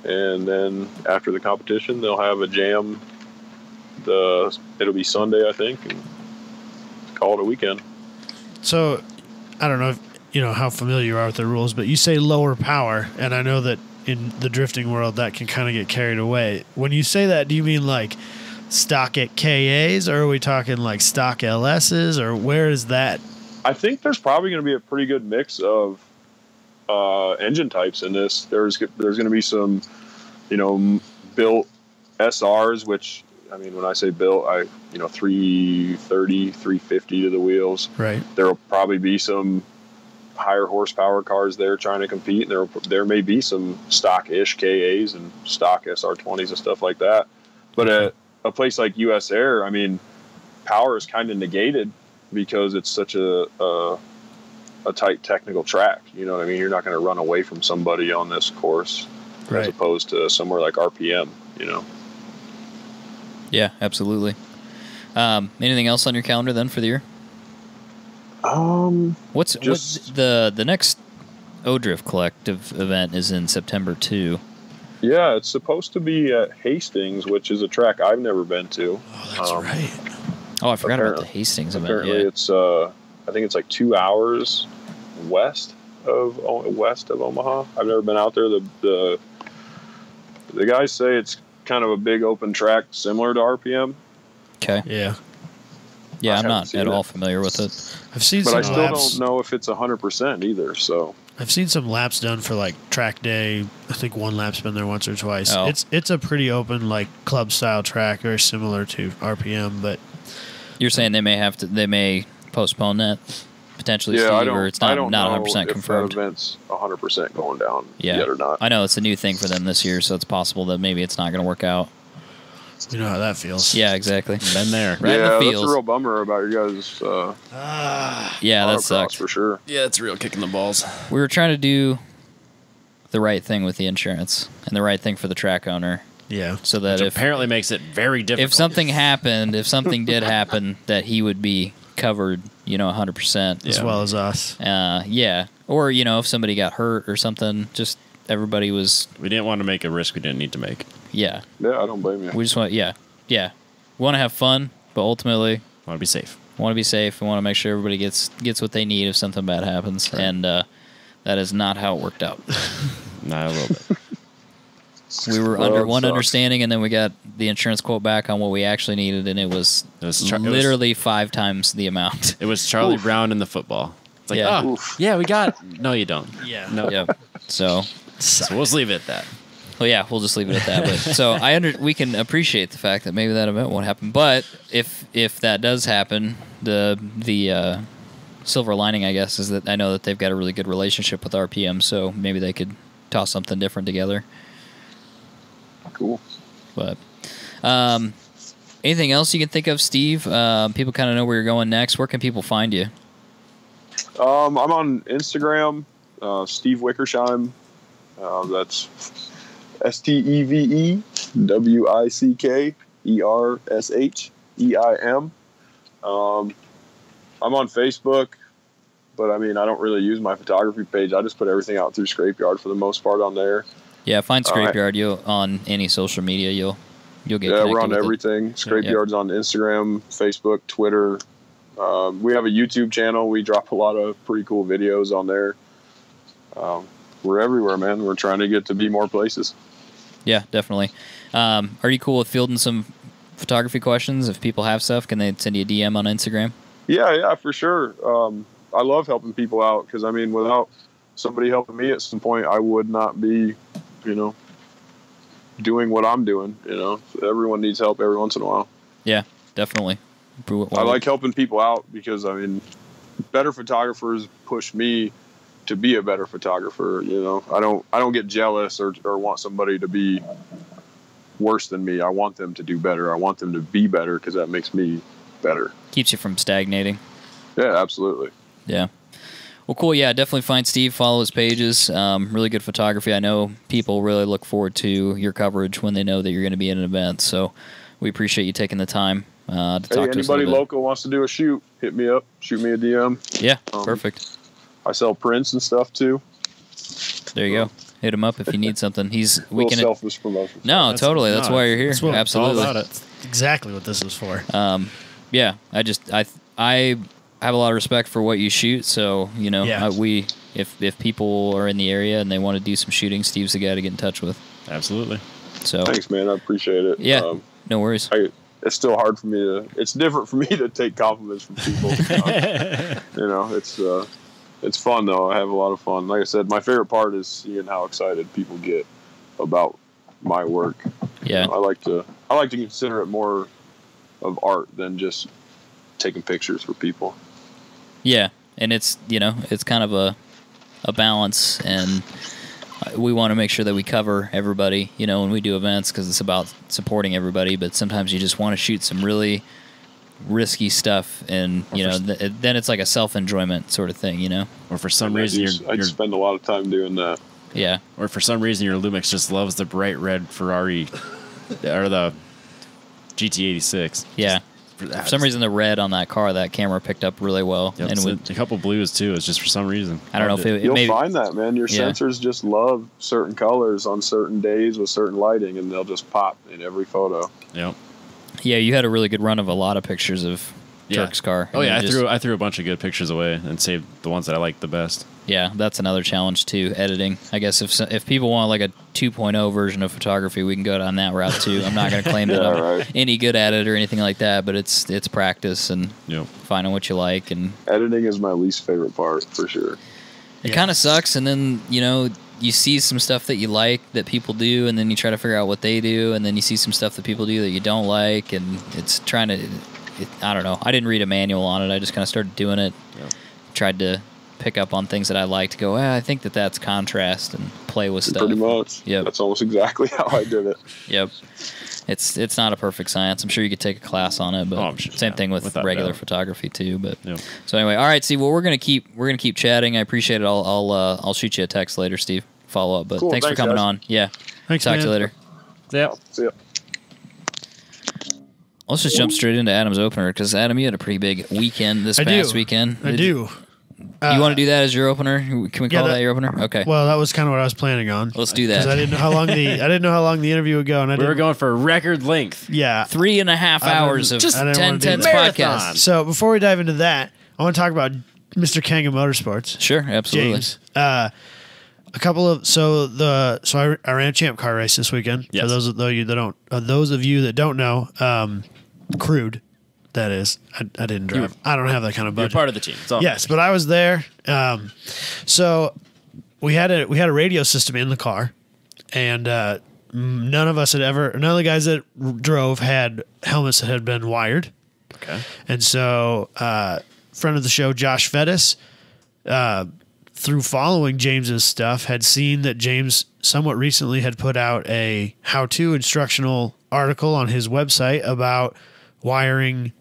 And then after the competition, they'll have a jam. It'll be Sunday, I think, and call it a weekend. So, I don't know if how familiar you are with the rules, but you say lower power, and I know that in the drifting world that can kind of get carried away. When you say that, do you mean like stock at KAs, or are we talking like stock LSs, or where is that? I think there's probably going to be a pretty good mix of engine types in this. There's going to be some, built SRs, which, when I say built, 330, 350 to the wheels. Right. There will probably be some higher horsepower cars there trying to compete. There may be some stock-ish KAs and stock SR20s and stuff like that. But at a place like US Air, power is kind of negated because it's such a tight technical track. You know what I mean? You're not going to run away from somebody on this course as opposed to somewhere like RPM, Yeah, absolutely. Anything else on your calendar then for the year? What's the next O-Drift Collective event is in September too. Yeah, it's supposed to be at Hastings, which is a track I've never been to. Oh, that's right. Oh, I forgot about the Hastings event. Apparently, Yeah. it's I think it's like 2 hours west of Omaha. I've never been out there. The guys say it's kind of a big open track similar to RPM. Okay. Yeah. Yeah, I I'm haven't not seen at it. all familiar with it. I've seen But some I still laps. don't know if it's 100% either. So I've seen some laps done for like track day. I think one lap's been there once or twice. Oh. It's a pretty open like club style track, very similar to RPM, but You're saying they may postpone that potentially, yeah, Steve, I don't. or it's I not don't not know 100% if confirmed. the event's 100% going down Yeah, yet or not. I know it's a new thing for them this year, so it's possible that maybe it's not going to work out. you know how that feels. Yeah, exactly. Been there. Right in the yeah, that's feels. a real bummer about your guys' Yeah, that autocross sucks. for sure. Yeah, it's real kicking the balls. We were trying to do the right thing with the insurance and the right thing for the track owner, Yeah. so that Which if apparently makes it very difficult. if something happened, if something did happen, that he would be covered, 100%. As well as us. Yeah. Or, if somebody got hurt or something, just everybody was, we didn't want to make a risk we didn't need to make. yeah. Yeah, I don't blame you. We just want, yeah. We want to have fun, but ultimately Want to be safe. want to be safe. We want to make sure everybody gets what they need if something bad happens. Right. And that is not how it worked out. Not a little bit. We were Well, under it one sucks. understanding, and then we got the insurance quote back on what we actually needed, and it was, It was literally 5 times the amount. It was Charlie Oof. Brown in the football. It's like, Yeah. oh, Oof. yeah, we got it. No, you don't. Yeah. No. Yeah. So, So we'll just leave it at that. well, yeah, we'll just leave it at that. But so we can appreciate the fact that maybe that event won't happen. But if that does happen, the silver lining, I guess, is that I know that they've got a really good relationship with RPM, so maybe they could toss something different together. Cool. But anything else you can think of, Steve? People kind of know where you're going next. Where can people find you? I'm on Instagram, Steve Wickersheim. That's SteveWickersheim. I'm on Facebook, but I mean, I don't really use my photography page. I just put everything out through Scrapeyard for the most part on there. Yeah, find All right. Scrapeyard. You'll on any social media. You'll get Yeah, we're connected on with it. everything. Scrapeyard's on Instagram, Facebook, Twitter. We have a YouTube channel. We drop a lot of pretty cool videos on there. We're everywhere, man. We're trying to get to be more places. Yeah, definitely. Are you cool with fielding some photography questions? If people have stuff, can they send you a DM on Instagram? Yeah, for sure. I love helping people out because, I mean, without somebody helping me at some point, I would not be, doing what I'm doing. Everyone needs help every once in a while. Yeah, definitely. I like helping people out because, I mean, better photographers push me to be a better photographer. I don't get jealous or want somebody to be worse than me. I want them to do better. I want them to be better because that makes me better. Keeps you from stagnating. Yeah, absolutely. Yeah. Well, cool. Yeah, definitely find Steve. Follow his pages. Really good photography. I know people really look forward to your coverage when they know that you're going to be at an event. So we appreciate you taking the time to talk to us a Anybody little bit. local wants to do a shoot, hit me up. Shoot me a DM. Yeah, Um, perfect. I sell prints and stuff too. There you go. Hit him up if you need something. We Little can. selfish promotion. No, totally. That's why you're here. That's what it's all Absolutely. about. It's exactly what this is for. Yeah, I have a lot of respect for what you shoot. So Yeah. if people are in the area and they want to do some shooting, Steve's the guy to get in touch with. Absolutely. So Thanks, man. I appreciate it. yeah, no worries. It's still hard for me it's different for me to take compliments from people. It's fun though. I have a lot of fun. Like I said, my favorite part is seeing how excited people get about my work. Yeah, I like to consider it more of art than just taking pictures for people. yeah, and it's it's kind of a balance, and we want to make sure that we cover everybody. When we do events, because it's about supporting everybody. But sometimes you just want to shoot some really risky stuff, and then it's like a self-enjoyment sort of thing. Or for some reason I spend a lot of time doing that. Yeah. Or for some reason your Lumix just loves the bright red Ferrari or the GT86. Yeah. For some reason, the red on that car, that camera picked up really well. Yep, And so a couple blues too. It's just for some reason. I don't know if it You'll maybe, find that, man. Your Yeah. sensors just love certain colors on certain days with certain lighting, and they'll just pop in every photo. Yep. Yeah, you had a really good run of a lot of pictures of Turk's car. Oh And yeah, you I threw a bunch of good pictures away and saved the ones that I liked the best. Yeah, that's another challenge too. Editing. I guess if people want like a 2.0 version of photography, we can go down that route too. I'm not going to claim that I'm any good at it or anything like that, but it's practice and finding what you like. And editing is my least favorite part for sure. It kind of sucks, and then you see some stuff that you like that people do, and then you try to figure out what they do, and then you see some stuff that people do that you don't like, and it's trying to. I don't know. I didn't read a manual on it. I just kind of started doing it. Yeah. Tried to pick up on things that I like to go, I think that's contrast and play with stuff. Pretty much. Yep. That's almost exactly how I did it. Yep. It's not a perfect science. I'm sure you could take a class on it, but same thing with regular photography too. But so anyway, all right, Steve. Well, we're gonna keep chatting. I appreciate it. I'll shoot you a text later, Steve. Follow up. But cool, thanks for coming guys. on. Yeah. Thanks. Talk to you later. Yeah. See ya. Let's just jump straight into Adam's opener because Adam, you had a pretty big weekend this past weekend. I do. You want to do that as your opener? Can we call that your opener? Okay. Well, that was kind of what I was planning on. Let's do that. Because I didn't know how long the interview would go, and we were going for record length. Yeah, 3.5 hours of 10 Tenths podcast. So before we dive into that, I want to talk about Mr. Kanga Motorsports. Sure, absolutely. James. I ran a ChampCar race this weekend. Yes. For those of you that don't know, crude. That is, I didn't drive. I don't have that kind of budget. You're part of the team. Yes, but I was there. So we had a radio system in the car, and none of the guys that drove had helmets that had been wired. Okay. And so, friend of the show, Josh Fettis, through following James's stuff, had seen that James somewhat recently had put out a how-to instructional article on his website about wiring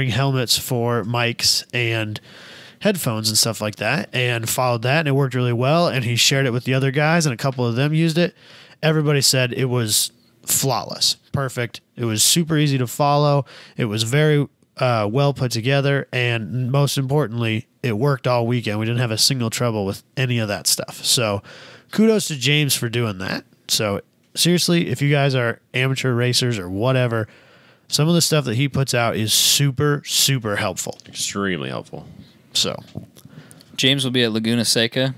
helmets for mics and headphones and stuff like that, and followed that, and it worked really well, and he shared it with the other guys, and a couple of them used it. Everybody said it was flawless, perfect. It was super easy to follow. It was very well put together, and most importantly, it worked all weekend. We didn't have a single trouble with any of that stuff. So kudos to James for doing that. So seriously, if you guys are amateur racers or whatever, some of the stuff that he puts out is super, super helpful. Extremely helpful. So James will be at Laguna Seca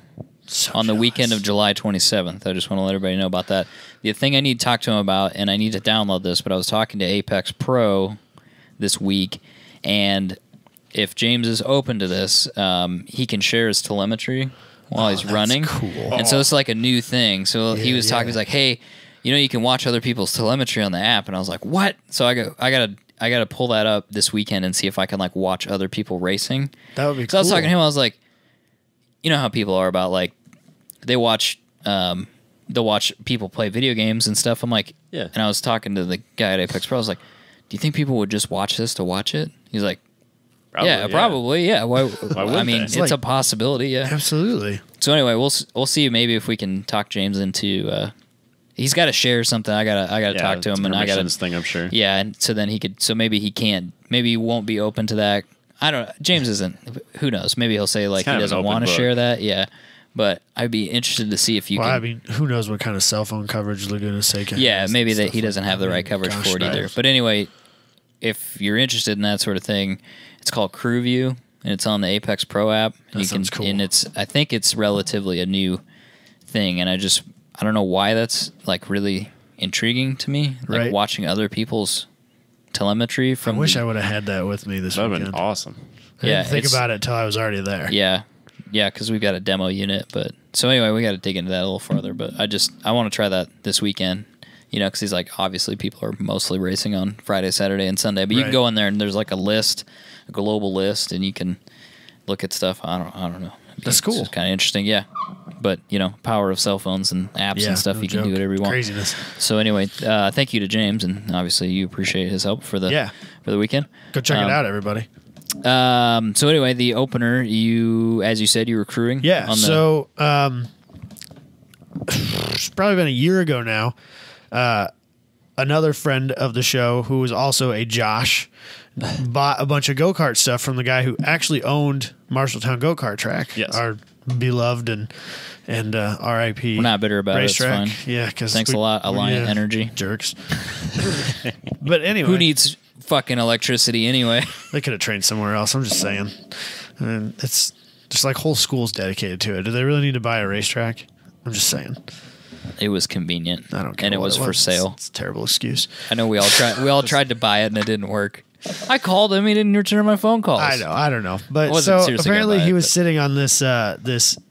on the weekend of July 27th. I just want to let everybody know about that. The thing I need to talk to him about, and I need to download this, but I was talking to Apex Pro this week, and if James is open to this, he can share his telemetry while he's running. Cool. And so it's like a new thing. So he was talking, he's like, hey, you can watch other people's telemetry on the app, and I was like, what? So I gotta pull that up this weekend and see if I can like watch other people racing. That would be cool. So I was talking to him, I was like, you know how people are about like they'll watch people play video games and stuff. I'm like, yeah. And I was talking to the guy at Apex Pro. I was like, do you think people would just watch this to watch it? He's like, probably. Why I mean, it's like a possibility. Yeah, absolutely. So anyway, we'll see maybe if we can talk James into. He's got to share something. I gotta talk to him, and I gotta thing. I'm sure. Yeah, and so then he could. So maybe he can't. Maybe he won't be open to that. I don't know. James isn't. Who knows? Maybe he'll say like he doesn't want to share that. Yeah, but I'd be interested to see if you can. I mean, who knows what kind of cell phone coverage Laguna Seca has. Yeah, maybe that he doesn't have the right coverage for it either. But anyway, if you're interested in that sort of thing, it's called Crew View, and it's on the Apex Pro app. That sounds cool. And I think it's relatively a new thing, and I don't know why that's like really intriguing to me. Like watching other people's telemetry from. I wish I would have had that with me this weekend. That would have been awesome. I didn't think about it until I was already there. Yeah, because we've got a demo unit. But so anyway, we got to dig into that a little further. But I want to try that this weekend. Because he's like, obviously people are mostly racing on Friday, Saturday, and Sunday. But you can go in there and there's like a global list, and you can look at stuff. I don't know. That's cool. It's kind of interesting, yeah. But power of cell phones and apps and stuff, you can do whatever you want. Craziness. So anyway, thank you to James, and obviously you appreciate his help for the weekend. Go check it out, everybody. So anyway, the opener, as you said, you were crewing. Yeah. It's probably been a year ago now. Another friend of the show, who was also a Josh, bought a bunch of go-kart stuff from the guy who actually owned Marshalltown Go-Kart Track. Yes. Our beloved and R.I.P. We're not bitter about racetrack. It. It's fine. Yeah, because thanks a lot, Alliant Energy jerks. But anyway, who needs fucking electricity anyway. They could have trained somewhere else. I'm just saying. And it's just like whole schools dedicated to it. Do they really need to buy a racetrack? I'm just saying. It was convenient. I don't care. And it was for sale. It's a terrible excuse. I know we all tried to buy it and it didn't work. I called him. He didn't return my phone calls. I know. I don't know. But wasn't so seriously apparently gonna buy he it, was but- sitting on this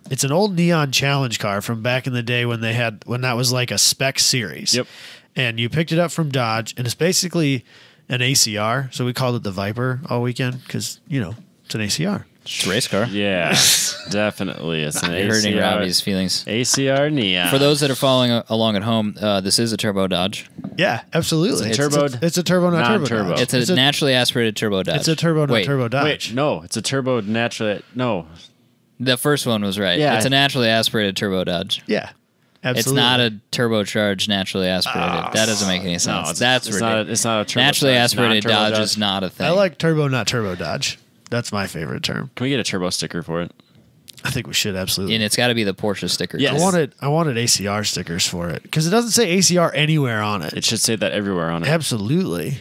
it's an old neon challenge car from back in the day when that was like a spec series. Yep. And you picked it up from Dodge, and it's basically an ACR. So we called it the Viper all weekend because, it's an ACR. It's a race car. Yeah, definitely. It's an You're hurting ACR, Robbie's feelings. ACR Neon. For those that are following along at home, this is a turbo Dodge. Yeah, absolutely. It's a turbo- It's a turbo, not turbo. non-turbo. Dodge. It's a naturally aspirated turbo Dodge. It's a turbo, not Wait, turbo Dodge. Wait, no, it's a turbo naturally. No, The first one was right. Yeah. It's a naturally aspirated turbo Dodge. Yeah, absolutely. It's not a turbocharged naturally aspirated. That doesn't make any sense. it's ridiculous. not. It's not a turbo. Naturally Dodge. aspirated Non-turbo Dodge is not a thing. I like turbo, not turbo Dodge. That's my favorite term. Can we get a turbo sticker for it? I think we should absolutely. And it's got to be the Porsche sticker. Yes. I wanted ACR stickers for it because it doesn't say ACR anywhere on it. It should say that everywhere on it. Absolutely.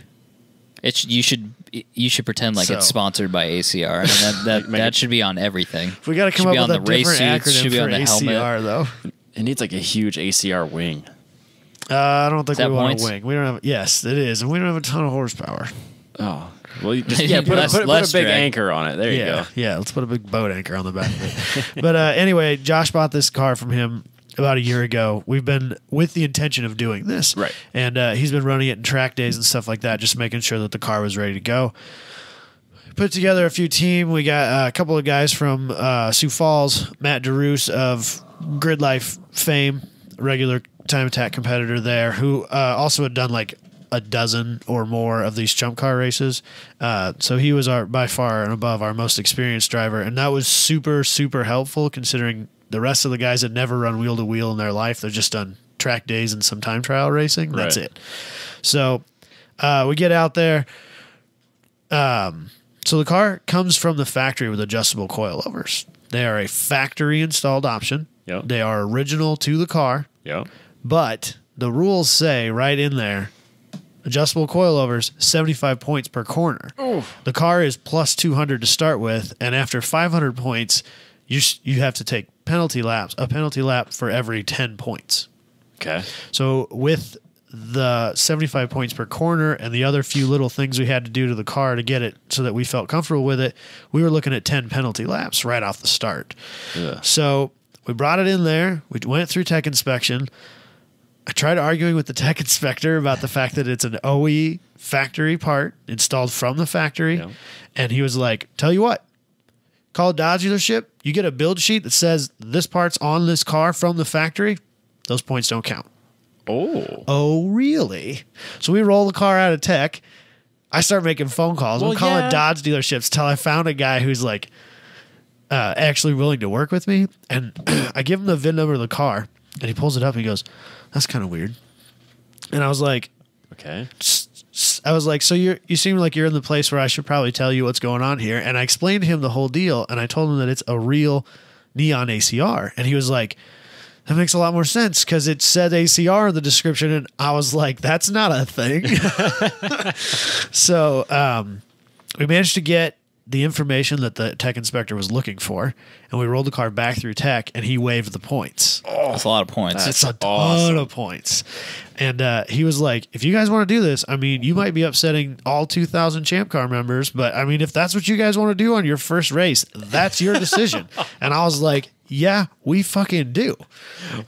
You should pretend like So- it's sponsored by ACR. I mean, that should be on everything. We got to come Should up be with on a the race different suits, acronym should be for on the helmet. ACR though. It needs like a huge ACR wing. I don't think Is that we want points? a wing. We don't have. Yes, it is, and we don't have a ton of horsepower. Oh, well, you just Less put a big drag. anchor on it. There you Yeah, go. yeah. Let's put a big boat anchor on the back of it. But anyway, Josh bought this car from him about a year ago. We've been with the intention of doing this, Right. And he's been running it in track days and stuff like that, just making sure that the car was ready to go. Put together a few team. We got a couple of guys from Sioux Falls, Matt DeRoos of Grid Life fame, regular time attack competitor there, who also had done like a dozen or more of these ChampCar races. So he was by far and above our most experienced driver. And that was super, super helpful considering the rest of the guys that never run wheel to wheel in their life. They've just done track days and some time trial racing. That's Right. it. So we get out there. So the car comes from the factory with adjustable coilovers. They are a factory installed option. Yep. They are original to the car, Yep. but the rules say right in there, adjustable coilovers, 75 points per corner. The car is plus 200 to start with, and after 500 points, you have to take a penalty lap for every 10 points. Okay. So with the 75 points per corner and the other few little things we had to do to the car to get it so that we felt comfortable with it, we were looking at 10 penalty laps right off the start. Yeah. So we brought it in there. We went through tech inspection. I tried arguing with the tech inspector about the fact that it's an OE factory part installed from the factory. Yeah. And he was like, tell you what, call a Dodge dealership. You get a build sheet that says this part's on this car from the factory. Those points don't count. Oh, really? So we roll the car out of tech. I start making phone calls. I'm calling Dodge dealerships till I found a guy who's like actually willing to work with me. And I give him the VIN number of the car, and he pulls it up and he goes, that's kind of weird. And I was like, Okay. so you seem like you're in the place where I should probably tell you what's going on here. And I explained to him the whole deal, and I told him that it's a real neon ACR. And he was like, that makes a lot more sense because it said ACR in the description. And I was like, that's not a thing. So we managed to get the information that the tech inspector was looking for, and we rolled the car back through tech, and he waived the points. That's a lot of points. It's a ton of points. And he was like, if you guys want to do this, I mean, you might be upsetting all 2,000 ChampCar members, but I mean, if that's what you guys want to do on your first race, that's your decision. And I was like, yeah, we fucking do.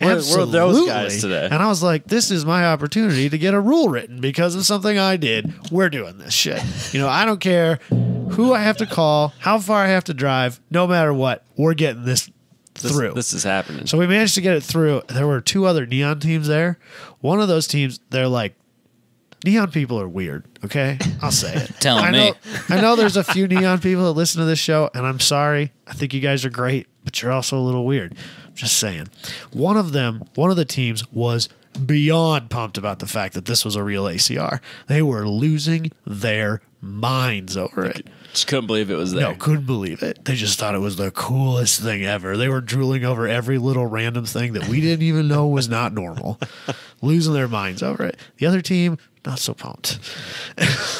We're Absolutely. those guys today. And I was like, this is my opportunity to get a rule written because of something I did. We're doing this shit. I don't care who I have to call, how far I have to drive, no matter what, we're getting this through. This is happening. So we managed to get it through. There were 2 other neon teams there. One of those teams, they're like, neon people are weird. Okay, I'll say it. Telling me. I know there's a few neon people that listen to this show, and I'm sorry. I think you guys are great, but you're also a little weird. I'm just saying. One of the teams was beyond pumped about the fact that this was a real ACR. They were losing their minds over it. Just couldn't believe it was there. No, couldn't believe it. They just thought it was the coolest thing ever. They were drooling over every little random thing that we didn't even know was not normal. Losing their minds over it. The other team, not so pumped.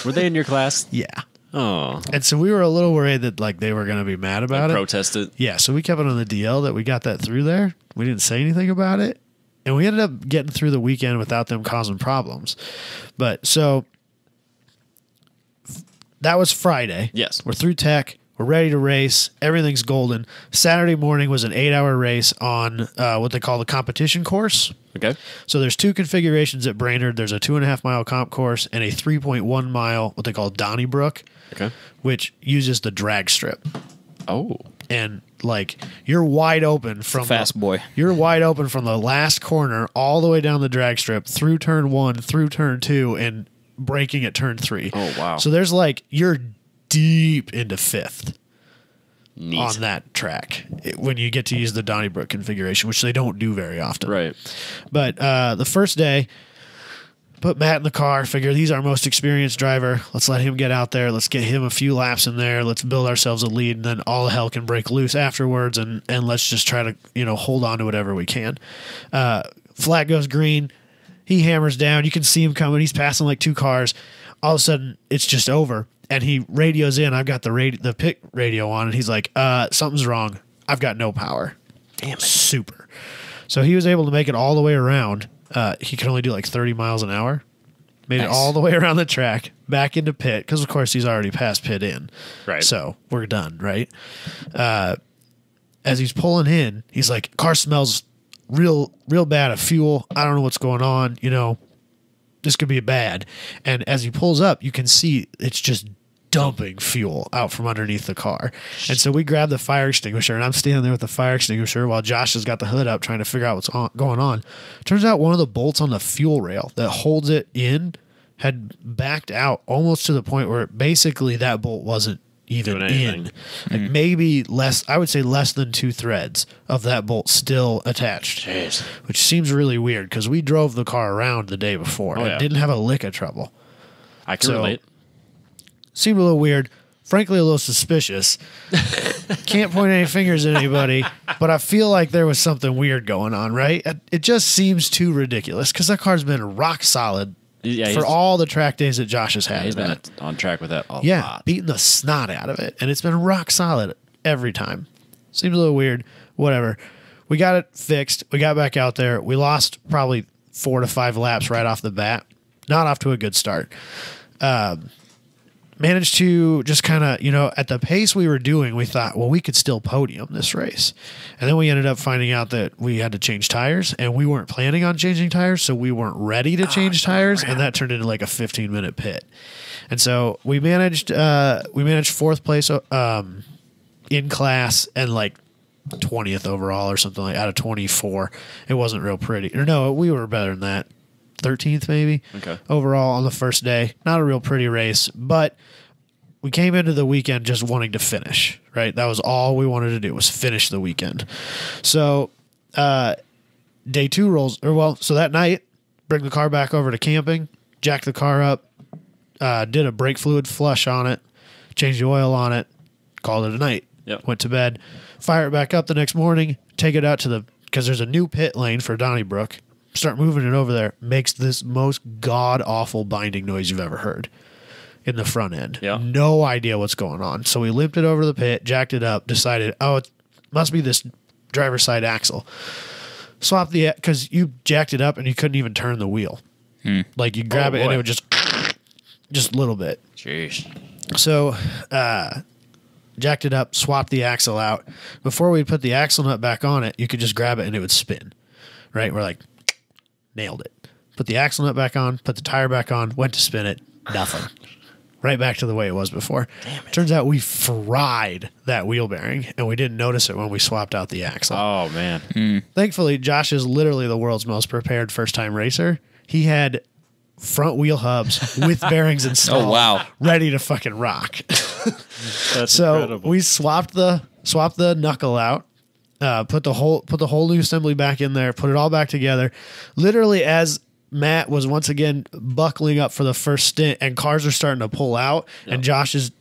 Were they in your class? Yeah. Oh. And so we were a little worried that like they were going to be mad about it. Protest it? Yeah, so we kept it on the DL that we got that through there. We didn't say anything about it. And we ended up getting through the weekend without them causing problems. But so that was Friday. Yes. We're through tech. We're ready to race. Everything's golden. Saturday morning was an 8-hour race on what they call the competition course. Okay. So there's 2 configurations at Brainerd. There's a 2.5-mile comp course and a 3.1 mile, what they call Donnybrook, Okay. which uses the drag strip. Oh. And like you're wide open from Fast boy. You're wide open from the last corner all the way down the drag strip through turn 1, through turn 2, and braking at turn 3. Oh, wow. So there's like you're deep into 5th. Neat. On that track when you get to use the Donnybrook configuration, which they don't do very often. Right. But the first day, put Matt in the car, figure he's our most experienced driver. Let's let him get out there. Let's get him a few laps in there. Let's build ourselves a lead, and then all hell can break loose afterwards, and let's just try to, hold on to whatever we can. Flag goes green. He hammers down. You can see him coming. He's passing like 2 cars. All of a sudden, it's just over. And he radios in. I've got the pit radio on, and he's like, something's wrong. I've got no power. Damn it. Super. So he was able to make it all the way around. He could only do like 30 miles an hour. Made it all the way around the track, back into pit, because, of course, he's already past pit in. Right. So we're done, right? As he's pulling in, he's like, car smells real bad of fuel. I don't know what's going on. This could be bad. And as he pulls up, you can see it's just dumping fuel out from underneath the car. And so we grab the fire extinguisher, and I'm standing there with the fire extinguisher while Josh has got the hood up trying to figure out what's going on. Turns out one of the bolts on the fuel rail that holds it in had backed out almost to the point where basically that bolt wasn't even in. Like maybe less, I would say less than 2 threads of that bolt still attached. Jeez. Which seems really weird because we drove the car around the day before and didn't have a lick of trouble. I can relate. Seemed a little weird. Frankly, a little suspicious. Can't point any fingers at anybody, but I feel like there was something weird going on, right? It just seems too ridiculous because that car's been rock solid for all the track days that Josh has had. He's been on track with that a lot. Beating the snot out of it, and it's been rock solid every time. Seems a little weird. Whatever. We got it fixed. We got back out there. We lost probably 4 to 5 laps right off the bat. Not off to a good start. Managed to just kind of, at the pace we were doing, we thought, well, we could still podium this race. And then we ended up finding out that we had to change tires, and we weren't planning on changing tires, so we weren't ready to change tires, and that turned into like a 15-minute pit. And so we managed 4th place in class and like 20th overall or something like out of 24. It wasn't real pretty. Or no, we were better than that. 13th maybe overall on the first day. Not a real pretty race, but we came into the weekend just wanting to finish, right? That was all we wanted to do was finish the weekend. So day 2 rolls, so that night, bring the car back over to camping, jack the car up, did a brake fluid flush on it, changed the oil on it, called it a night. Went to bed, fire it back up the next morning, take it out to because there's a new pit lane for Donnybrook. Start moving it over there, makes this most god-awful binding noise you've ever heard in the front end. No idea what's going on. So we limped it over the pit, jacked it up, decided, it must be this driver's side axle. Swapped because you jacked it up and you couldn't even turn the wheel. Like you grab it and it would just a little bit. Jeez. So jacked it up, swapped the axle out. Before we put the axle nut back on it, you could just grab it and it would spin. Right? We're like, nailed it. Put the axle nut back on, put the tire back on, went to spin it, nothing. Right back to the way it was before. Damn it. Turns out we fried that wheel bearing, and we didn't notice it when we swapped out the axle. Oh, man. Thankfully, Josh is literally the world's most prepared first-time racer. He had front wheel hubs with bearings installed, ready to fucking rock. That's so incredible. we swapped the knuckle out, put the whole new assembly back in there, put it all back together. Literally, as Matt was once again buckling up for the first stint, and cars are starting to pull out, and Josh is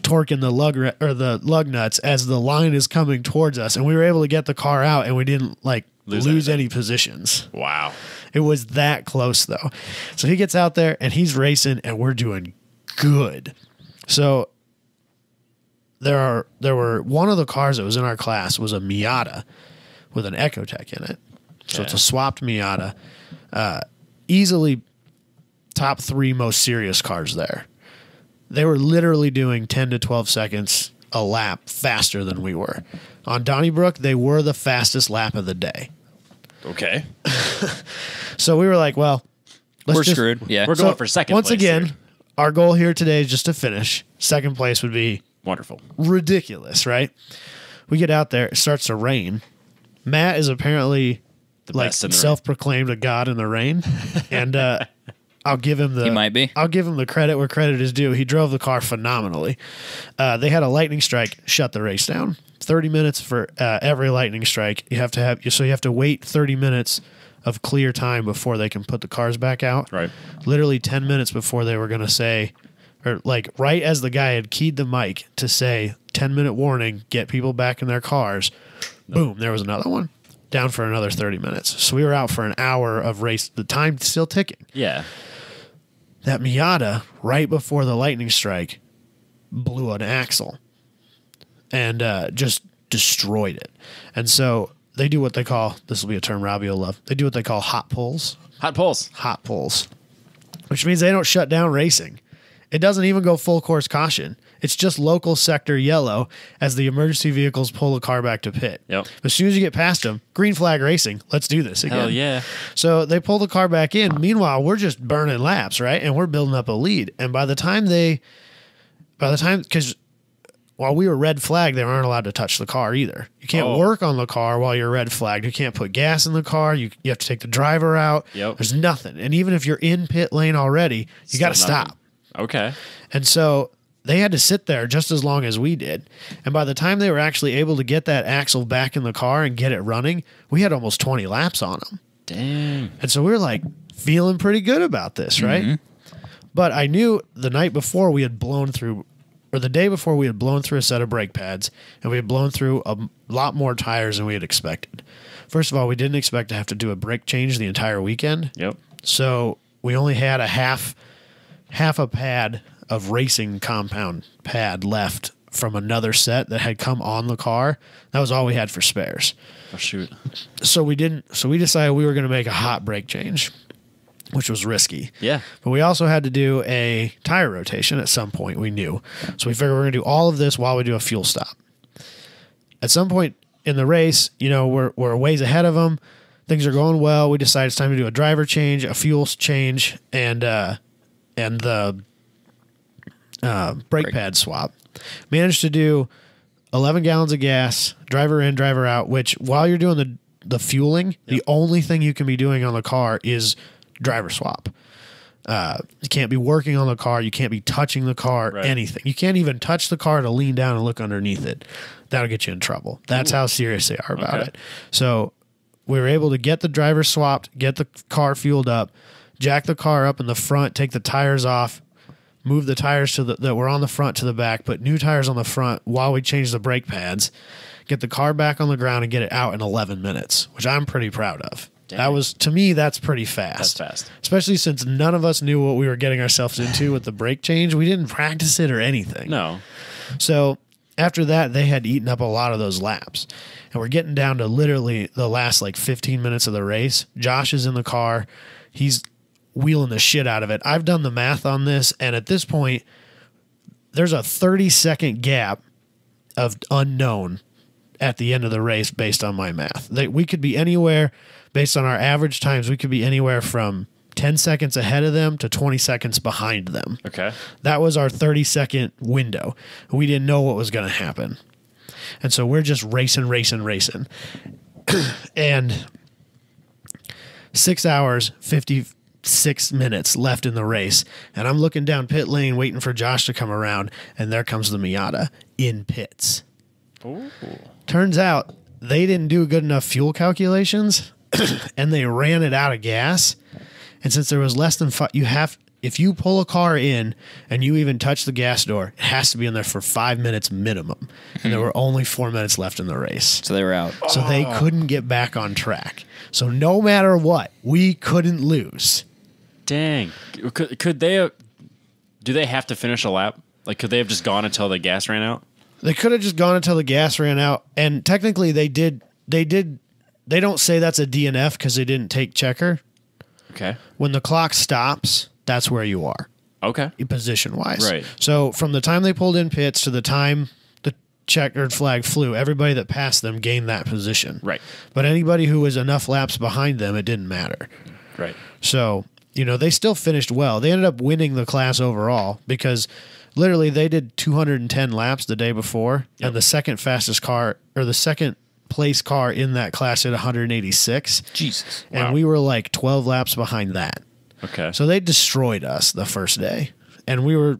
torquing the lug nuts as the line is coming towards us, and we were able to get the car out, and we didn't lose any positions. Wow. It was that close though. So he gets out there and he's racing, and we're doing good. So there were one of the cars that was in our class was a Miata with an Ecotec in it. So it's a swapped Miata. Easily top 3 most serious cars there. They were literally doing 10 to 12 seconds a lap faster than we were. On Donnybrook, they were the fastest lap of the day. Okay. So we were like, well, we're screwed. Yeah. We're going for second once place again, here. our goal here today is just to finish. Second place would be Wonderful. ridiculous, right? We get out there, it starts to rain. Matt is apparently The best in the self-proclaimed a god in the rain, and I'll give him He might be. I'll give him the credit where credit is due. He drove the car phenomenally. They had a lightning strike shut the race down. 30 minutes for every lightning strike. You have to wait 30 minutes of clear time before they can put the cars back out. Right. Literally 10 minutes before they were going to say, or right as the guy had keyed the mic to say 10-minute warning, get people back in their cars. Boom, there was another one. Down for another 30 minutes. So we were out for an hour of race. The time's still ticking. Yeah. That Miata, right before the lightning strike, blew an axle and just destroyed it. And so they do what they call, this will be a term Robbie will love, they do what they call hot pulls. Hot pulls. Hot pulls. Which means they don't shut down racing. It doesn't even go full course caution. It's just local sector yellow as the emergency vehicles pull the car back to pit. Yep. As soon as you get past them, green flag racing. Let's do this again. Hell yeah. So they pull the car back in. Meanwhile, we're just burning laps, right? And we're building up a lead. And by the time, because while we were red flagged, they weren't allowed to touch the car either. You can't work on the car while you're red flagged. You can't put gas in the car. You have to take the driver out. Yep. There's nothing. And even if you're in pit lane already, you got to stop. Okay. And so they had to sit there just as long as we did. And by the time they were actually able to get that axle back in the car and get it running, we had almost 20 laps on them. Damn. And so we were feeling pretty good about this, right? Mm-hmm. But I knew the night before we had blown through, or the day before we had blown through a set of brake pads, and we had blown through a lot more tires than we had expected. First of all, we didn't expect to have to do a brake change the entire weekend. Yep. So we only had a half a pad of racing compound pad left from another set that had come on the car. That was all we had for spares. Oh, shoot. So we decided we were going to make a hot brake change, which was risky. Yeah. But we also had to do a tire rotation at some point, we knew. So we figured we're going to do all of this while we do a fuel stop. At some point in the race, we're a ways ahead of them. Things are going well. We decided it's time to do a driver change, a fuel change, and the brake pad swap. Managed to do 11 gallons of gas, driver in, driver out, which while you're doing the fueling, the only thing you can be doing on the car is driver swap. You can't be working on the car. You can't be touching the car, anything. You can't even touch the car to lean down and look underneath it. That'll get you in trouble. That's how serious they are about it. So we were able to get the driver swapped, get the car fueled up, jack the car up in the front, take the tires off, move the tires that were on the front to the back, put new tires on the front while we change the brake pads, get the car back on the ground and get it out in 11 minutes, which I'm pretty proud of. Dang. That was, to me, that's pretty fast. That's fast. Especially since none of us knew what we were getting ourselves into with the brake change. We didn't practice it or anything. No. So after that, they had eaten up a lot of those laps. And we're getting down to literally the last 15 minutes of the race. Josh is in the car. He's wheeling the shit out of it. I've done the math on this, and at this point, there's a 30-second gap of unknown at the end of the race based on my math. We could be anywhere, based on our average times, we could be anywhere from 10 seconds ahead of them to 20 seconds behind them. Okay. That was our 30-second window. We didn't know what was going to happen. And so we're just racing. And 6 hours, 56 minutes left in the race, and I'm looking down pit lane waiting for Josh to come around, and there comes the Miata in pits. Ooh. Turns out they didn't do good enough fuel calculations, and they ran it out of gas. And since there was less than if you pull a car in and you even touch the gas door, it has to be in there for 5 minutes minimum. And there were only 4 minutes left in the race. So they were out. So they couldn't get back on track. So no matter what, we couldn't lose. Dang. Could they? Do they have to finish a lap? Like, could they have just gone until the gas ran out? They could have just gone until the gas ran out. And technically they did. They don't say that's a DNF because they didn't take checker. Okay. When the clock stops, that's where you are. Okay. Position-wise. Right. So from the time they pulled in pits to the time the checkered flag flew, everybody that passed them gained that position. Right. But anybody who was enough laps behind them, it didn't matter. Right. So, they still finished well. They ended up winning the class overall because literally they did 210 laps the day before, and the second fastest car, or the second place car in that class, at 186. Jesus. And Wow. we were like 12 laps behind that. Okay. So they destroyed us the first day. And we were,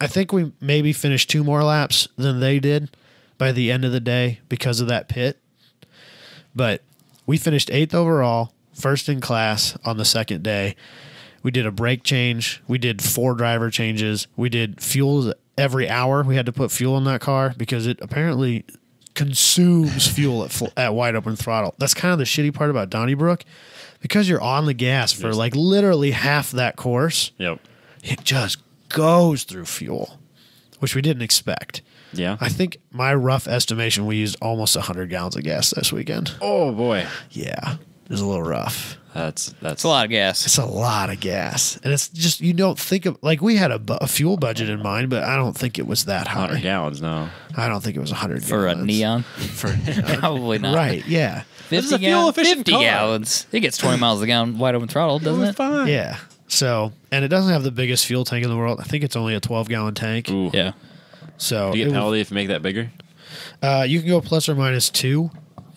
I think we maybe finished 2 more laps than they did by the end of the day because of that pit. But we finished 8th overall, first in class on the second day. We did a brake change. We did 4 driver changes. We did fuel every hour. We had to put fuel in that car because it apparently consumes fuel at wide open throttle. That's kind of the shitty part about Donnybrook. Because you're on the gas for like literally half that course, Yep. it just goes through fuel, which we didn't expect. Yeah. I think my rough estimation, we used almost 100 gallons of gas this weekend. Oh boy. Yeah, it was a little rough. That's It's a lot of gas. It's a lot of gas. And it's just, you don't think of, like, we had a fuel budget in mind, but I don't think it was that high. 100 gallons, no. I don't think it was 100 For gallons. a neon? Probably not. Right, yeah. 50 a fuel-efficient 50 car. gallons. It gets 20 miles a gallon wide open throttle, doesn't it? Fine. Yeah. So, and it doesn't have the biggest fuel tank in the world. I think it's only a 12-gallon tank. Ooh. Yeah. So Do you it get was- penalty if you make that bigger? you can go plus or minus 2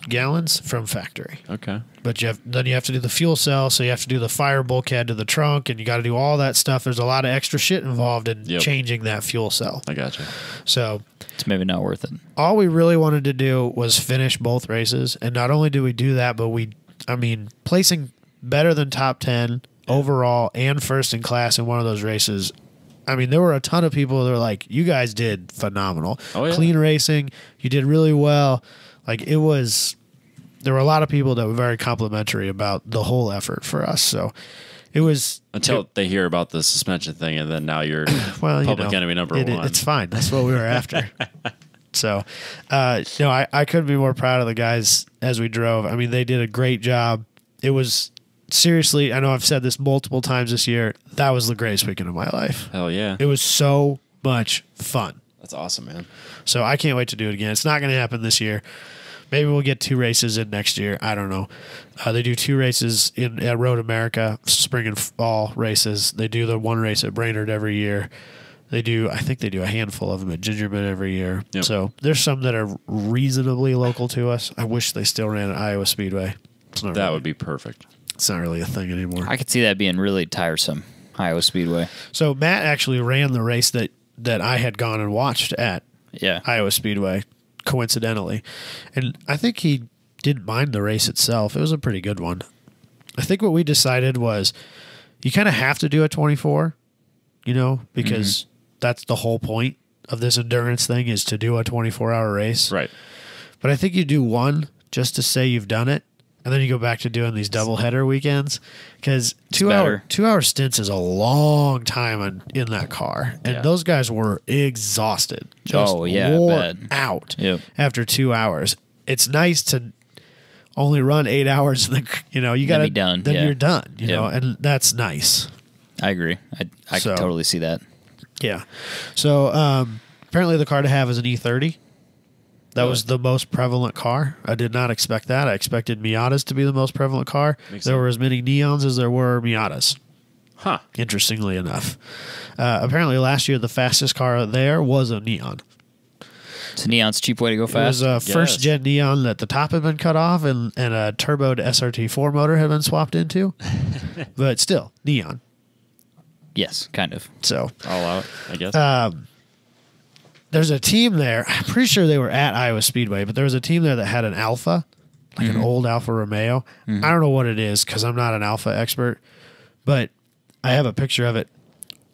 gallons from factory. Okay. But then you have to do the fuel cell, so you have to do the fire bulkhead to the trunk, and you got to do all that stuff. There's a lot of extra shit involved in changing that fuel cell. I gotcha. So It's maybe not worth it. all we really wanted to do was finish both races, and not only did we do that, but placing better than top 10 overall and first in class in one of those races. I mean, there were a ton of people that were like, you guys did phenomenal. Oh, yeah. Clean racing. You did really well. Like, there were a lot of people that were very complimentary about the whole effort for us. So it was. Until they hear about the suspension thing, and then now you're Well, public enemy number one. It's fine. That's what we were after. So, I couldn't be more proud of the guys as we drove. I mean, they did a great job. It was seriously, I know I've said this multiple times this year, that was the greatest weekend of my life. Hell yeah. It was so much fun. That's awesome, man. So I can't wait to do it again. It's not going to happen this year. Maybe we'll get 2 races in next year. I don't know. They do 2 races at Road America, spring and fall races. They do the 1 race at Brainerd every year. I think they do a handful of them at Gingerbread every year. Yep. So there's some that are reasonably local to us. I wish they still ran at Iowa Speedway. That would be perfect. It's not really a thing anymore. I could see that being really tiresome, Iowa Speedway. So Matt actually ran the race that I had gone and watched at Yeah. Iowa Speedway, coincidentally. And I think he didn't mind the race itself. It was a pretty good one. I think what we decided was you kind of have to do a 24, because that's the whole point of this endurance thing is to do a 24-hour race. Right. But I think you do one just to say you've done it, and then you go back to doing these doubleheader weekends because 2-hour stints is a long time in that car, and those guys were exhausted, just wore out after 2 hours. It's nice to only run 8 hours, you got to be done. Then you're done, know, and that's nice. I agree. I can totally see that. Yeah. So apparently the car to have is an E30. That was the most prevalent car. I did not expect that. I expected Miatas to be the most prevalent car. There were as many Neons as there were Miatas. Huh. Interestingly enough. Apparently last year the fastest car there was a Neon. So Neon's a cheap way to go fast? It was a first-gen Neon that the top had been cut off and a turboed SRT4 motor had been swapped into. But still, Neon. Yes, kind of. So All out, I guess. there's a team there. I'm pretty sure they were at Iowa Speedway, but there was a team there that had an Alpha, like an old Alfa Romeo. I don't know what it is because I'm not an Alpha expert, but I have a picture of it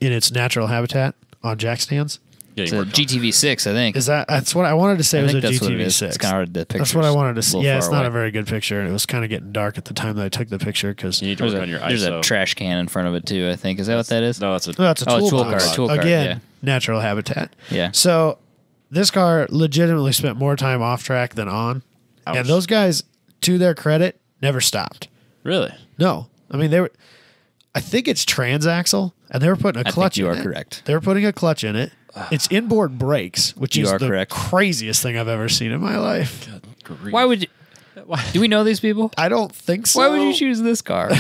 in its natural habitat on jack stands. Yeah, It's a GTV6, I think. That's what I wanted to say. I It was think a that's what it is. GTV6. It's kind of hard to picture. That's what I wanted to a see. little Yeah, it's far not away. a very good picture, and it was kind of getting dark at the time that I took the picture because You need to work on your There's ISO. a trash can in front of it too, I think. Is that what that is? No, that's a. that's a Oh, tool, tool box. cart, tool cart, Again, yeah. natural habitat. Yeah. So this car legitimately spent more time off track than on, Ouch. and those guys, to their credit, never stopped. Really? No, I mean they were. I think it's transaxle, and they were putting a clutch. you in are it. correct. They were putting a clutch in it. It's inboard brakes, which You is are the correct. craziest thing I've ever seen in my life. Why would you? Do we know these people? I don't think so. Why would you choose this car?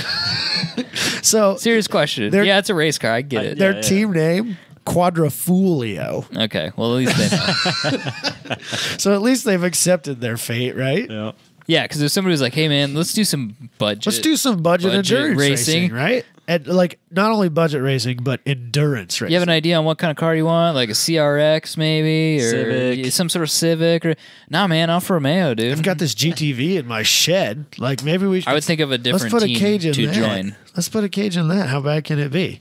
So Serious question. They're- Yeah, it's a race car. I get it. their team name Quadrifolio. Okay. Well, at least they know. So at least they've accepted their fate, right? Yeah. Yeah, because if somebody was like, "Hey, man, let's do some budget. Let's do some budget endurance racing, right? And like not only budget racing, but endurance racing. You have an idea on what kind of car you want, like a CRX maybe, or Civic. some sort of Civic, or nah, man, Alfa Romeo, dude. I've got this GTV in my shed. Like maybe we should. I would think of a let's different put a team cage in to that. join. Let's put a cage in that. How bad can it be?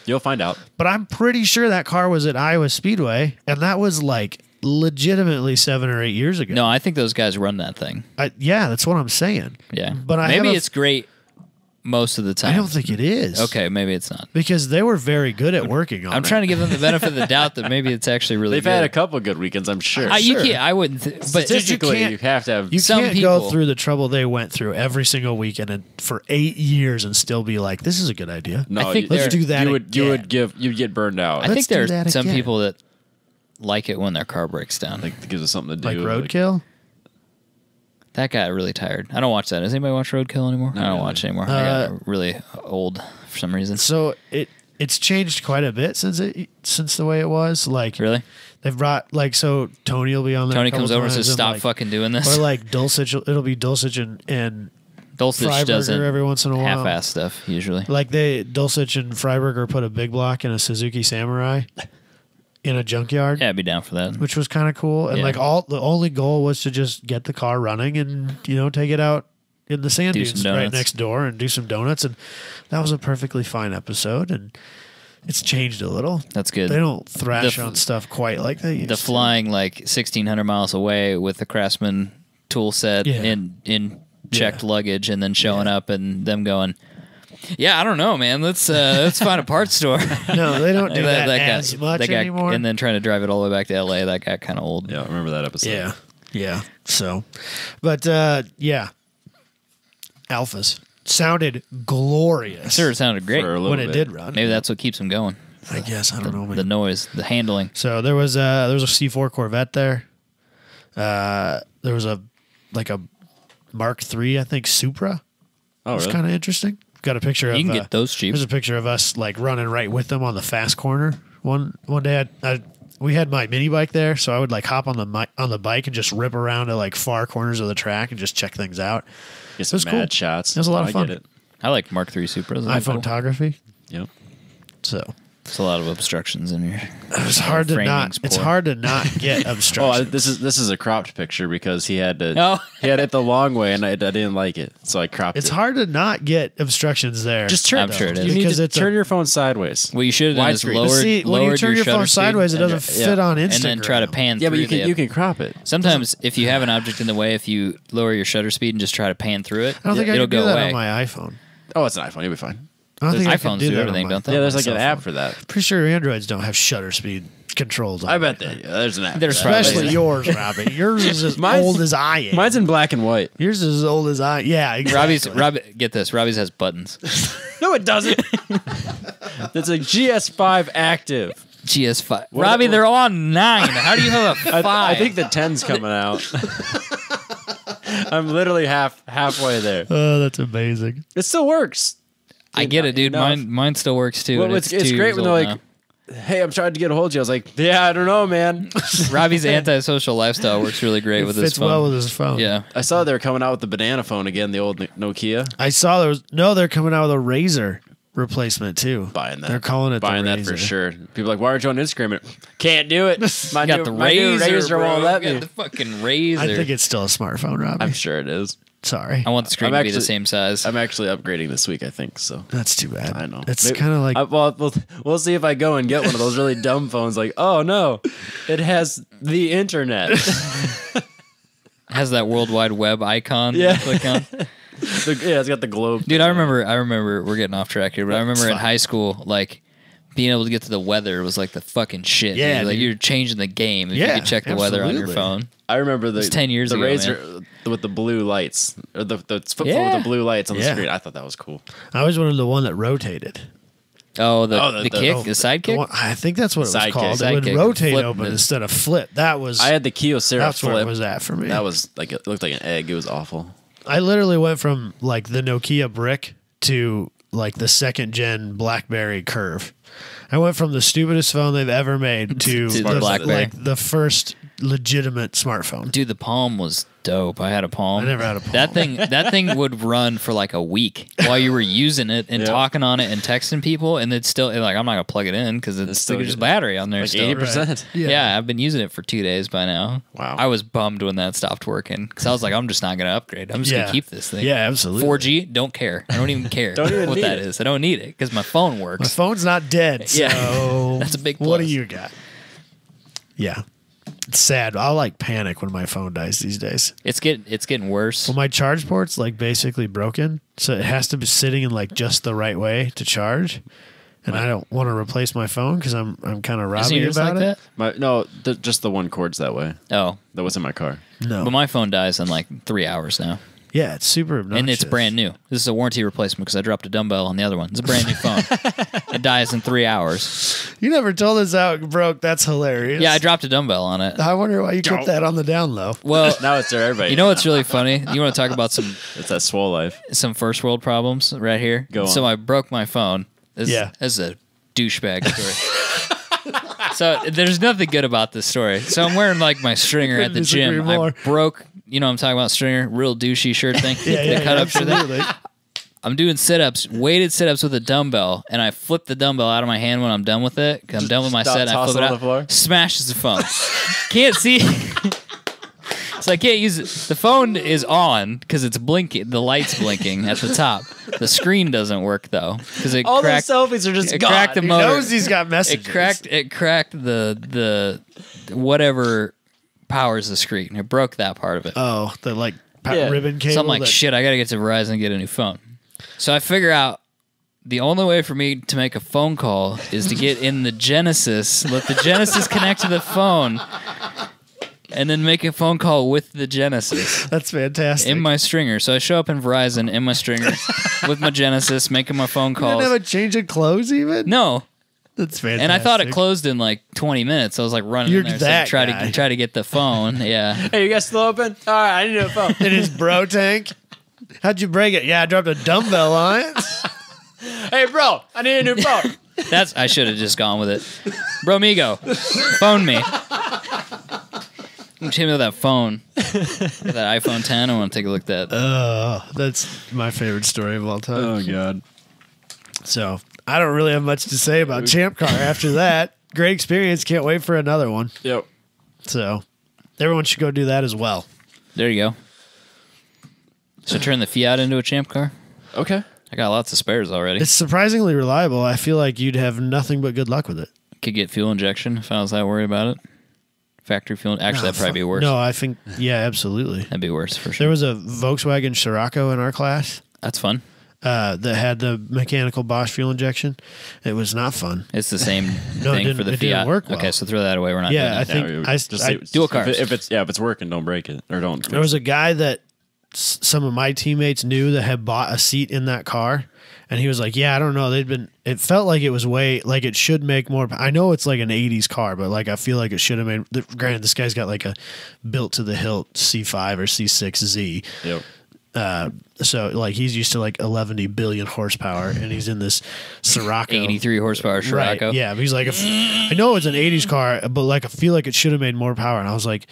You'll find out. But I'm pretty sure that car was at Iowa Speedway, and that was like legitimately 7 or 8 years ago. No, I think those guys run that thing. Yeah, that's what I'm saying. Yeah, But I maybe have a- it's great most of the time. I don't think it is. Okay, maybe it's not. Because they were very good at working on it. I'm trying to give them the benefit of the doubt that maybe it's actually really They've good. had a couple good weekends, I'm sure. You Sure. can't, I wouldn't. But Statistically, can't- you have to have. You some can't people- go through the trouble they went through every single weekend and for 8 years and still be like, this is a good idea. no, I think you, let's do that You again. would get burned out. I Let's think do there are that some again. people that like it when their car breaks down. Like it gives us something to do. Like roadkill? That got really tired. I don't watch that. Does anybody watch Roadkill anymore? I don't really. watch it anymore. I got really old for some reason. So it's changed quite a bit since the way it was. Like Really? they've brought so Tony will be on there. Tony a couple comes over and times says, "Stop like, fucking doing this." Or like Dulcich, it'll be Dulcich and Dulcich Freiberger doesn't every once in a while. half-ass stuff usually. Like Dulcich and Freiberger put a big block in a Suzuki Samurai in a junkyard. Yeah, I'd be down for that. Which was kind of cool. And Yeah. the only goal was to just get the car running and, take it out in the sand Do dunes some right donuts. next door and do some donuts. And that was a perfectly fine episode. And it's changed a little. That's good. They don't thrash The f- on stuff quite like they used The flying like 1,600 miles away with the Craftsman tool set Yeah. in checked Yeah. luggage and then showing up and them going, "Yeah, I don't know, man. Let's find a parts store." to. No, they don't do that, as much that got, anymore. and then trying to drive it all the way back to LA, that got kind of old. Yeah, I remember that episode. Yeah. Yeah. So, but yeah. Alphas sounded glorious. Sure, it sounded great. For a little when it bit. did run. Maybe that's what keeps them going. I guess. I don't know. Man. The noise, the handling. So there was a C4 Corvette there. There was a Mark III, I think, Supra. Oh, It was really? kind of interesting. Got a picture of You can get those cheap. There's a picture of us like running right with them on the fast corner. One day we had my mini bike there, so I would like hop on the bike and just rip around to like far corners of the track and just check things out. Get some was mad cool. shots. It was a lot of I fun. Get it. I like Mark III Supras. They're cool. iPhotography. Yep. So It's a lot of obstructions in here. it's hard to not. Framing's It's poor. hard to not get Oh, obstruction. this is a cropped picture because he had to. Oh. He had it the long way, and I didn't like it, so I cropped It's it. hard to not get obstructions there. Just turn. I'm sure it is. You need Because to it's a- turn your phone sideways. What you should have done is Widescreen. lowered, See, when you lowered turn your phone shutter speed sideways, it and- doesn't fit on Instagram. and then try to pan Yeah, through but the- you can crop it. Sometimes if you have an object in the way, if you lower your shutter speed and just try to pan through it, I don't think I it'll can do go that away. on my iPhone. Oh, it's an iPhone. You'll be fine. I don't think I can iPhones do do that on everything, my- don't they? Yeah, there's like my an cell app phone. for that. Pretty sure Androids don't have shutter speed controls on I it. bet there's an app. There's for that. Especially yours, Robbie. Yours is as Mine's- old as I am. Mine's in black and white. Yours is as old as I. Yeah, exactly. Get this. Robbie's has buttons. No, it doesn't. It's a GS5 active. GS5. Robbie, they're on 9. How do you have a 5? I think the 10's coming out. I'm literally halfway there. Oh, that's amazing. It still works. I get it, dude. Enough. Mine still works too. Well, and it's 2 great years when they're old like, "Hey, I'm trying to get a hold of you." I was like, "Yeah, I don't know, man." now. Robbie's antisocial lifestyle works really great It with his fits phone. well with his phone. Yeah. I saw they were coming out with the banana phone again, the old Nokia. I saw they're coming out with a Razor. replacement too. Buying that. They're calling it buying the that Razor. for sure. People are like, why aren't you on Instagram? Can't do it. My got the Razor, bro. won't let Got me. the fucking Razor. I think it's still a smartphone, Robbie. I'm sure it is. Sorry. I want the screen to be the same size. I'm actually upgrading this week, I think. So That's too bad. I know. It's kind of like we'll see if I go and get one of those really dumb phones. Like, oh no, it has the internet. Has that World Wide Web icon. Yeah. You click on. It's got the globe. Dude, I remember. We're getting off track here, but I remember in high school, like being able to get to the weather was like the fucking shit. Yeah, dude. Like dude. you're changing the game if you could check the weather on your absolutely. phone. I remember the 10 years the ago, Razor with the blue lights, or the flip phone Yeah. with the blue lights on the Yeah. screen. I thought that was cool. I always wanted the one that rotated. Oh, the kick, Oh, the sidekick. one- I think that's what it was Sidekick. called. It would Sidekick. rotate Flip open the- instead of flip. That was. I had the Kyocera that's where flip. it was at for me. That was like it looked like an egg. It was awful. I literally went from like the Nokia brick to like the second gen BlackBerry Curve. I went from the stupidest phone they've ever made to To the the, BlackBerry. like the first legitimate smartphone. Dude, the Palm was dope. I had a Palm. I never had a Palm. That thing would run for like a week while you were using it and Yeah. talking on it and texting people, and it's still like I'm not gonna plug it in because it's still still just battery on there. Like still. 80%. Yeah, I've been using it for 2 days by now. Wow. I was bummed when that stopped working because I was like, I'm just not gonna upgrade. I'm just Yeah. gonna keep this thing. Yeah, absolutely. 4G, don't care. I don't even care Don't even what need that it. is. I don't need it because my phone My works. phone's not dead. So Yeah. That's a big What do plus. you got? Yeah. It's sad. I'll like panic when my phone dies these days. It's getting worse. Well, my charge port's like basically broken, so it has to be sitting in like just the right way to charge. And I don't want to replace my phone because I'm kind of Isn't robbing yours about like it. that? Just the one cord's that way. Oh, That was in my car. No, but my phone dies in like 3 hours now. yeah, it's super obnoxious. And it's brand new. This is a warranty replacement because I dropped a dumbbell on the other one. It's a brand new phone. It dies in 3 hours. You never told us how it broke. That's hilarious. Yeah, I dropped a dumbbell on it. I wonder why you kept that on the down low. Well, Now it's there. Everybody. you know what's really funny? You want to talk about It's that swole life. some first world problems right here? Go on. So I broke my phone. This Yeah. is a douchebag story. So there's nothing good about this story. So I'm wearing like my stringer at the Couldn't disagree gym. more. I broke, you know what I'm talking about, stringer, real douchey shirt thing. Yeah, the cut up shirt thing. absolutely. I'm doing sit-ups, weighted sit-ups with a dumbbell, and I flip the dumbbell out of my hand when I'm done with it. 'Cause I'm done with my Just set, and I toss flip it it on out. the floor? Smashes the phone. Can't see. So I can't use it. The phone is on because it's blinking. The light's blinking at the top. The screen doesn't work though because it All cracked. those selfies are just It gone. cracked the He motor. knows he's got It messages. cracked the whatever powers the screen. It broke that part of it. Oh, the like Yeah. ribbon cable. So I'm like, that- shit, I gotta get to Verizon and get a new phone. So I figure out the only way for me to make a phone call is to get in the Genesis, let the Genesis connect to the phone, and then make a phone call with the Genesis That's fantastic. in my stringer. So I show up in Verizon in my stringer with my Genesis, making my phone you didn't calls. have a change of clothes even? No. That's fantastic. And I thought it closed in like 20 minutes. I was like running You're in there that to try guy. to try to get the phone. Yeah. Hey, you guys still open? All right, I need a phone. In his bro tank. How'd you break it? Yeah, I dropped a dumbbell on it. Hey, bro, I need a new phone. I should have just gone with it. Bromigo, phone me. Hit me with that phone. That iPhone 10. I want to take a look at that. That's my favorite story of all time. Oh God. So I don't really have much to say about ChampCar after that. Great experience. Can't wait for another one. Yep. So everyone should go do that as well. There you go. So turn the Fiat into a Champ car? Okay. I got lots of spares already. It's surprisingly reliable. I feel like you'd have nothing but good luck with it. Could get fuel injection if I was that worried about it. Factory fuel. Actually, that'd probably be worse. No, I think, yeah, absolutely. That'd be worse for There sure. was a Volkswagen Scirocco in our class That's fun. that had the mechanical Bosch fuel injection. It was not fun. It's the same No, it thing didn't- for the it Fiat. didn't work well. Okay, so throw that away. We're not Yeah, doing I that. think Just Dual cars. If it's working, don't break it or don't. there was a guy that some of my teammates knew that had bought a seat in that car, and he was like, "Yeah, I don't know. It felt like it was like it should make more. I know it's like an '80s car, but like I feel like it should have made. Granted, this guy's got like a built to the hilt C5 or C6Z." Yep. So like he's used to like 11 billion horsepower, and he's in this Scirocco, 83 horsepower Scirocco. Right, yeah, but he's like, I know it's an '80s car, but like I feel like it should have made more power. And I was like,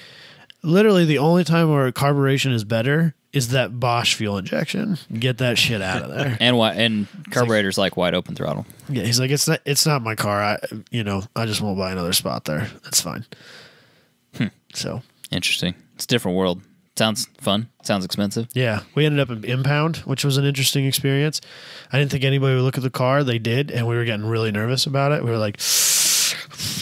literally the only time where carburation is better is that Bosch fuel injection. Get that shit out of there. And carburetor's like wide open throttle. Yeah, he's like, it's not my car. I just won't buy another spot there. That's fine. So interesting. It's a different world. Sounds fun. Sounds expensive. yeah, we ended up in impound, which was an interesting experience. I didn't think anybody would look at the car. They did, and we were getting really nervous about it. We were like,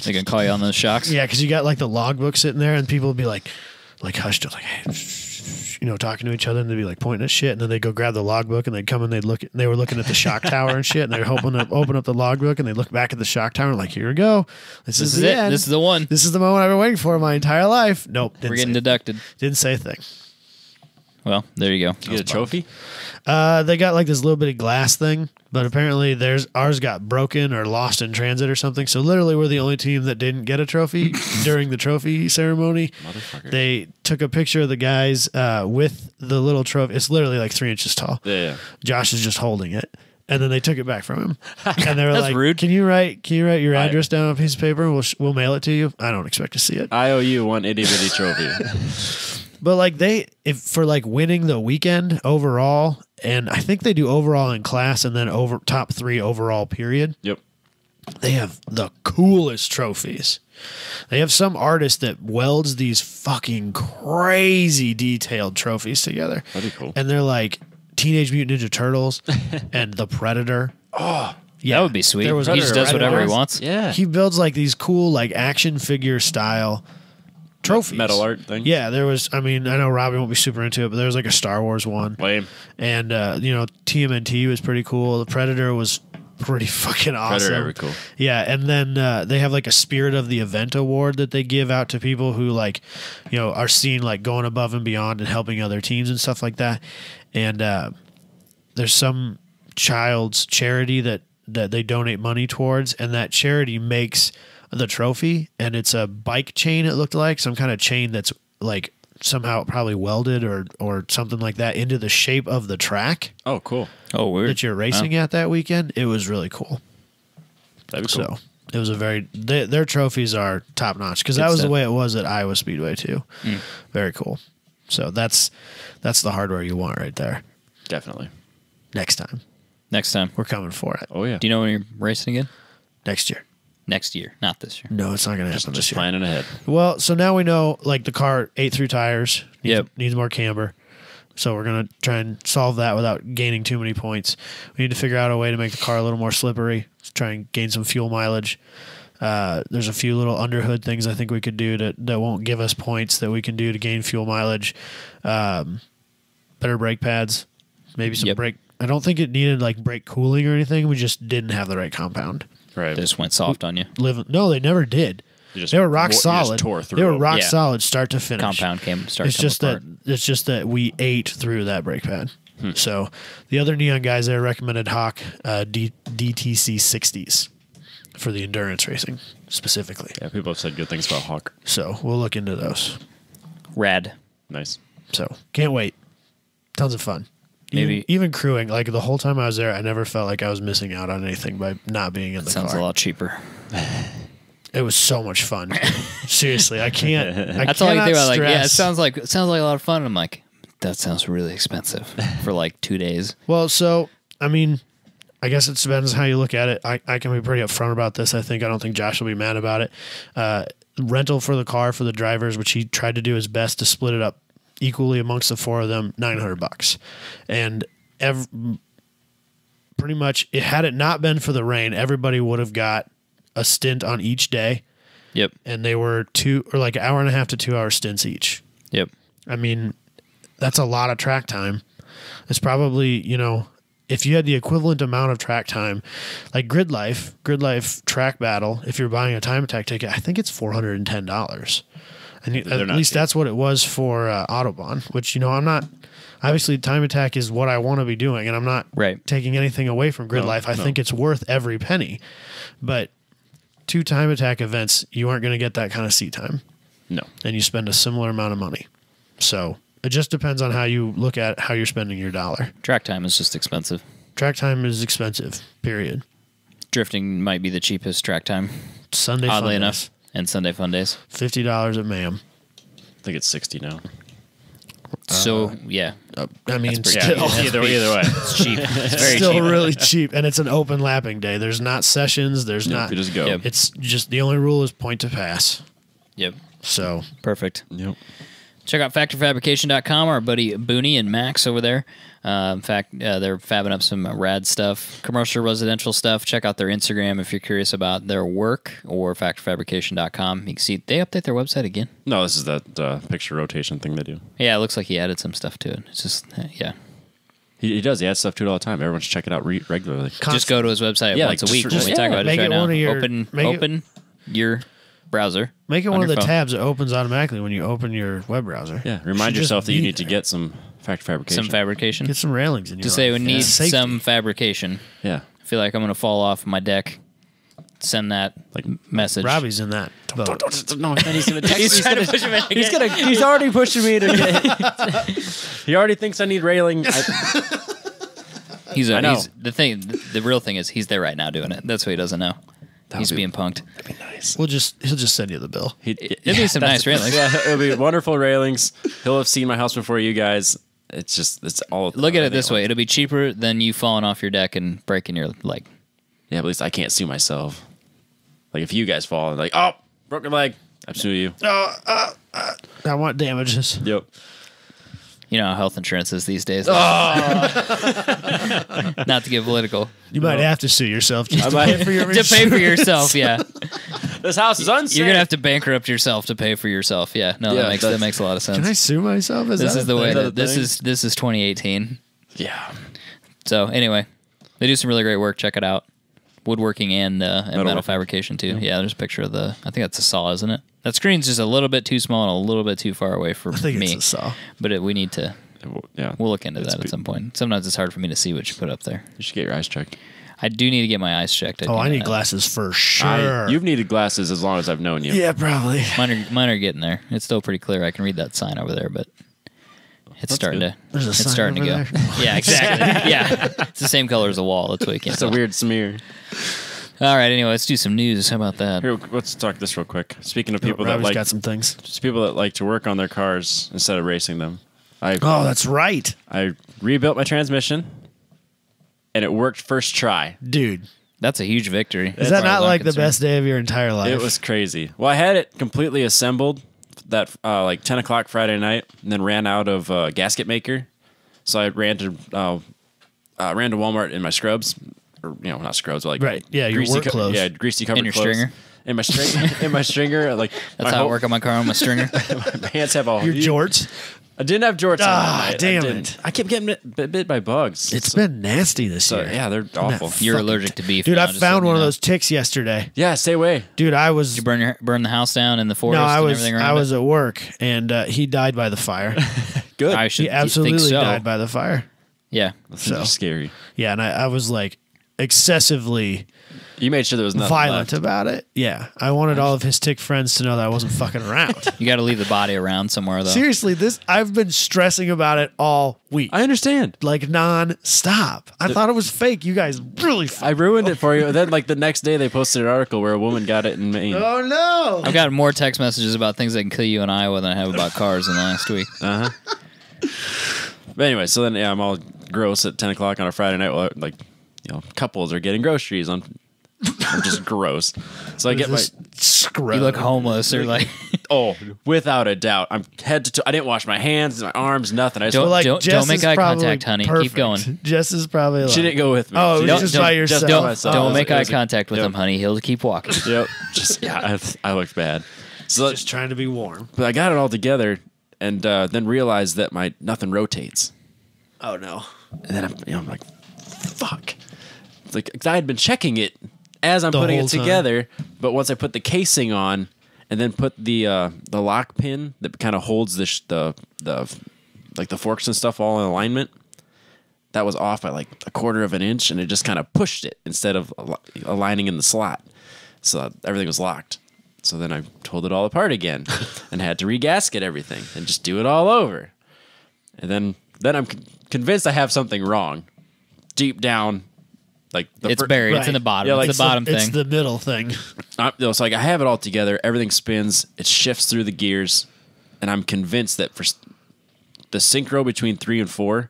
They can call you on those shocks. yeah, because you got like the logbook sitting there, and people would be like hushed, like, hey, talking to each other, and they'd be like pointing at shit, and then they'd go grab the logbook, and they'd come and they were looking at the shock tower and shit, and they'd open up the logbook, and they'd look back at the shock tower, and like, here we go. This is it. end. This is the one. This is the moment I've been waiting for my entire life. Nope. We're getting deducted. Didn't say a thing. Well, there you go. Did you get a trophy? They got like this little bitty glass thing, but apparently ours got broken or lost in transit or something. So literally, we're the only team that didn't get a trophy during the trophy ceremony. Motherfucker. They took a picture of the guys with the little trophy. It's literally like 3 inches tall. Yeah. Josh is just holding it, and then they took it back from him. And they were That's like, rude. Can you write your address down on a piece of paper? And we'll mail it to you. I don't expect to see it. I owe you one itty bitty trophy. But like for winning the weekend overall, and I think they do overall in class and then over top 3 overall period. Yep. They have the coolest trophies. They have some artist that welds these fucking crazy detailed trophies together. That'd be cool. And they're like Teenage Mutant Ninja Turtles and the Predator. Oh, yeah. That would be sweet. There was He just does whatever he Predator. wants. Yeah. He builds like these cool like action figure style trophies. Metal art thing. Yeah, there was. I mean, I know Robbie won't be super into it, but there was like a Star Wars one. Lame. And TMNT was pretty cool. The Predator was pretty fucking awesome. Predator, very cool. Yeah, and then they have like a Spirit of the Event award that they give out to people who are seen like going above and beyond and helping other teams and stuff like that. And there's some child's charity that they donate money towards, and that charity makes the trophy, and it's a bike chain. It looked like some kind of chain that's like somehow probably welded or something like that into the shape of the track Oh, cool. Oh, weird. that you're racing at that weekend. It was really cool. That'd be cool. So it was their trophies are top notch, because that was stuff. the way it was at Iowa Speedway too. Very cool. So that's the hardware you want right there. Definitely. Next time Next time. we're coming for it. Oh, yeah. Do you know when you're racing again? Next year. Next year, not this year. No, it's not going to happen this Just year. planning ahead. Well, so now we know like the car 8 through tires needs more camber. So we're going to try and solve that without gaining too many points. We need to figure out a way to make the car a little more slippery, try and gain some fuel mileage. There's a few little underhood things I think we could do that won't give us points that we can do to gain fuel mileage. Better brake pads, maybe some brake. I don't think it needed like brake cooling or anything. We just didn't have the right compound. Right. They just went soft on you. No, they never did. They were rock solid. Tore through they were them. rock Yeah. solid start to finish. Compound It's just that we ate through that brake pad. So the other neon guys there recommended Hawk DTC 60s for the endurance racing specifically. Yeah, people have said good things about Hawk. So we'll look into those. Rad. Nice. So can't wait. Tons of fun. Maybe- even crewing, like the whole time I was there, I never felt like I was missing out on anything by not being in the Sounds car. a lot cheaper. It was so much fun. Seriously, I can't. That's all you think about. Like, yeah, it stress- sounds like a lot of fun. I'm like, that sounds really expensive for like 2 days. Well, so I mean, I guess it depends how you look at it. I can be pretty upfront about this. I don't think Josh will be mad about it. Rental for the car for the drivers, which he tried to do his best to split it up equally amongst the 4 of them, $900, and pretty much had it not been for the rain, everybody would have got a stint on each day. Yep. And they were 1.5 hour to 2 hour stints each. Yep. I mean, that's a lot of track time. It's probably, if you had the equivalent amount of track time, like Grid Life Track Battle, if you're buying a Time Attack ticket, I think it's $410. And at least that's what it was for Autobahn, which, I'm not, obviously Time Attack is what I want to be doing, and I'm not taking anything away from Grid Life. I think it's worth every penny. But 2 Time Attack events, you aren't going to get that kind of seat time. No. And you spend a similar amount of money. So it just depends on how you look at how you're spending your dollar. Track time is just expensive. Track time is expensive, period. Drifting might be the cheapest track time. Sunday Oddly fun enough. days, And Sunday fun days. $50 at MAM. I think it's 60 now. So yeah, I mean, pretty still, Either way. it's cheap. It's very still cheap. really cheap, and it's an open lapping day. There's not sessions. There's not. You just go. Yep. It's just the only rule is point to pass. Yep, So perfect. Yep. Check out factorfabrication.com. Our buddy Booney and Max over there. In fact, they're fabbing up some rad stuff, commercial, residential stuff. Check out their Instagram if you're curious about their work, or factorfabrication.com. You can see they update their website again. No, this is that picture rotation thing they do. Yeah, it looks like he added some stuff to it. It's just, yeah. He does. He adds stuff to it all the time. Everyone should check it out regularly. Just go to his website Yeah, once like a week. just- We talk about make it right it now. one of your- Open your browser. make it on one of your the phone. tabs that opens automatically when you open your web browser. Yeah. Remind Should yourself just that you be need to there. get some factory fabrication. Some fabrication. Get some railings in your Just say we life. need Safety. some fabrication. Yeah. I feel like I'm going to fall off my deck. Send that message. Robbie's in that boat. No, then he's gonna text He's trying to push him in again. He's already pushing me to get. He already thinks I need railing. He's I know. the real thing is he's there right now doing it. That's what he doesn't know. He's being punked. That'd be nice. He'll just send you the bill. It'd be some nice railings. Yeah, it'll be wonderful railings. He'll have seen my house before you guys. It's all. Look at it this way. It'll be cheaper than you falling off your deck and breaking your leg. Yeah, but at least I can't sue myself. Like if you guys fall and like, oh, broken leg, I sue you. I want damages. Yep. You know how health insurance is these days. Oh. Not to get political. You might have to sue yourself just I to might- pay for your To pay for yourself, yeah. This house is unsafe. You're gonna have to bankrupt yourself to pay for yourself. Yeah, no, Yeah, that makes a lot of sense. Can I sue myself? This is the way. Is that a That, this thing? is 2018. Yeah. So anyway, they do some really great work. Check it out. Woodworking and metal fabrication too. Yeah, there's a picture of I think that's a saw, isn't it? That screen's just a little bit too small and a little bit too far away for I think me. it's a saw. But we need to. Yeah. We'll look into that at some point. Sometimes it's hard for me to see what you put up there. You should get your eyes checked. I do need to get my eyes checked. Oh, I need that. glasses for sure. You've needed glasses as long as I've known you. Yeah, probably. Mine are getting there. It's still pretty clear. I can read that sign over there, but it's starting good. to. There's a It's sign starting to over go. there. Yeah, exactly. Yeah, it's the same color as the wall. That's why you can't. It's a tell. weird smear. All right. Anyway, let's do some news. How about that? Here, let's talk this real quick. Speaking of people that Robbie's like got some things. just people that like to work on their cars instead of racing them. Oh, that's right, I rebuilt my transmission, and it worked first try. dude. That's a huge victory. Is that not like the best day of your entire life? It was crazy. Well, I had it completely assembled that like 10 o'clock Friday night, and then ran out of gasket maker. So I ran to Walmart in my scrubs, or not scrubs, but like Right. Yeah, your work clothes. Yeah, greasy covered In your clothes. stringer? In my stringer. In my stringer. Like That's how I work on my car on my stringer. My pants have all your jorts. I didn't have jorts. Ah, on that night. damn I didn't. it. I kept getting bit by bugs. It's been nasty this so year. yeah, they're awful. You're Fucking allergic to beef. Dude, now, I just found letting one you of know. those ticks yesterday. Yeah, stay away. Dude, I was You burn the house down in the forest. no, I and was everything around at work, and he died by the fire. Good. I should He absolutely think so. died by the fire. Yeah. That's so. scary. Yeah, and I was like excessively You made sure there was nothing violent left. about it. Yeah, I wanted all of his tick friends to know that I wasn't fucking around. You got to leave the body around somewhere though. Seriously, I've been stressing about it all week, I understand. like non-stop. I thought it was fake. You guys really. I ruined it for you. And then, like the next day, they posted an article where a woman got it in Maine. Oh no! I've got more text messages about things that can kill you in Iowa than I have about cars in the last week. But anyway, so then I'm all gross at 10 o'clock on a Friday night. While, couples are getting groceries. I'm just gross. So I get my scrub. You look homeless or like without a doubt. I'm head to toe. I didn't wash my hands, my arms, nothing. I just Don't- Like, don't Jess make is eye probably contact, honey. Keep perfect. going. Jess is probably like, she didn't go with me. Oh, it was She- just by yourself. by myself. don't It make was eye a- contact with yep. him, honey. He'll keep walking. Yep. Just I looked bad. So just trying to be warm. but I got it all together, and then realized that nothing rotates. Oh no! And then I'm like, fuck. It's like 'cause I had been checking it as I'm The putting whole it time. together, but once I put the casing on and then put the lock pin that kind of holds the forks and stuff all in alignment, that was off by like a quarter of an inch, and it just kind of pushed it instead of aligning in the slot. So everything was locked. So then I pulled it all apart again and had to regasket everything and just do it all over. And then I'm convinced I have something wrong deep down. Like It's buried. It's in the Right. bottom. Yeah, like it's the bottom It's thing. the middle thing. So like I have it all together. Everything spins. It shifts through the gears, and I'm convinced that for the synchro between 3 and 4,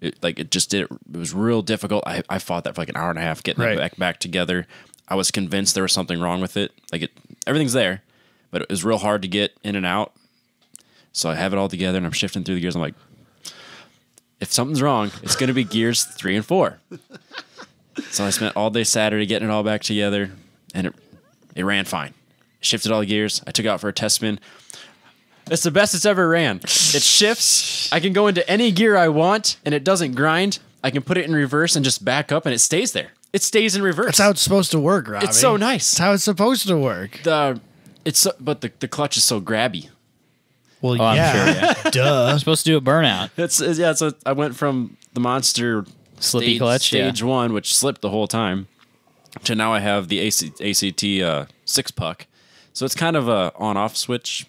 it was real difficult. I fought that for like an hour and a half getting it back together. I was convinced there was something wrong with it. Everything's there, but it was real hard to get in and out. So I have it all together, and I'm shifting through the gears. I'm like, if something's wrong, it's going to be gears 3 and 4. So I spent all day Saturday getting it all back together, and it ran fine. Shifted all the gears. I took it out for a test spin. It's the best it's ever ran. It shifts. I can go into any gear I want, and it doesn't grind. I can put it in reverse and just back up, and it stays there. It stays in reverse. That's how it's supposed to work, Robbie. It's so nice. That's how it's supposed to work. But the clutch is so grabby. Well, I'm yeah. sure, Duh. I'm supposed to do a burnout. So I went from the Monster Slippy clutch, stage 1, which slipped the whole time, to now I have the ACT 6-puck. So it's kind of a on-off switch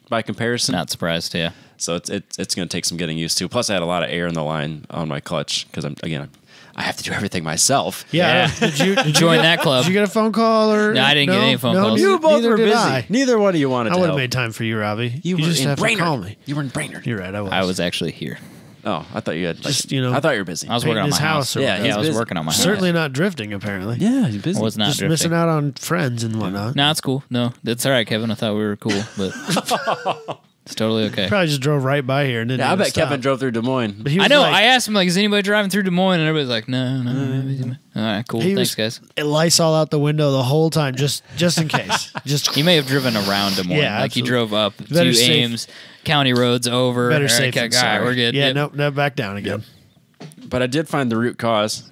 by comparison. Not surprised, yeah. So it's going to take some getting used to. Plus, I had a lot of air in the line on my clutch because I have to do everything myself. Yeah. Did you Join that club. Did you get a phone call or? No, I didn't get any phone calls. You both neither were did busy. I. Neither one of you wanted to I would help. have made time for you, Robbie. You You were just in have to Brainerd. call me. You were in Brainerd. You're right. I was actually here. Oh, I thought you had. Just, I thought you were busy. I was working on his my house. house. Or Yeah, whatever. he's I was busy. working on my house. Certainly not drifting. Apparently. Yeah, he's busy. I was not Just drifting. missing out on friends and whatnot. No, it's cool. No, that's all right, Kevin. I thought we were cool, but it's totally okay. Probably just drove right by here and didn't. Yeah, I even bet stop. Kevin drove through Des Moines. But he was I know. like- I asked him, like, is anybody driving through Des Moines? And everybody's like, no. All right, cool. He Thanks, was- guys. It Lysol out the window the whole time, just in case. Just He may have driven around Des Moines. Yeah, like, he absolutely. drove up Better to safe- Ames, county roads over. better All right, safe than all right, sorry. we're good. Yeah, Yep. nope, no, back down again. But I did find the root cause.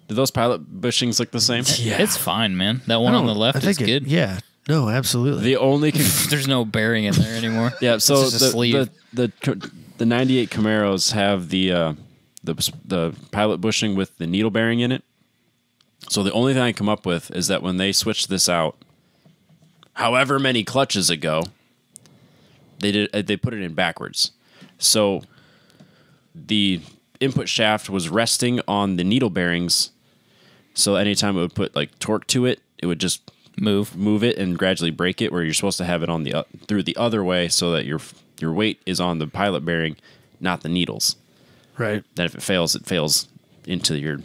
Do those pilot bushings look the same? Yeah, It's fine, man. That one on the left is good. Yeah, no, absolutely. The only There's no bearing in there anymore. yeah. So It's just a sleeve. the 98 Camaros have the pilot bushing with the needle bearing in it. So the only thing I come up with is that when they switched this out, however many clutches ago, they put it in backwards. So the input shaft was resting on the needle bearings. So anytime it would put like torque to it, it would just move it and gradually break it. Where you're supposed to have it on through the other way, so that your weight is on the pilot bearing, not the needles. Right. Then if it fails into your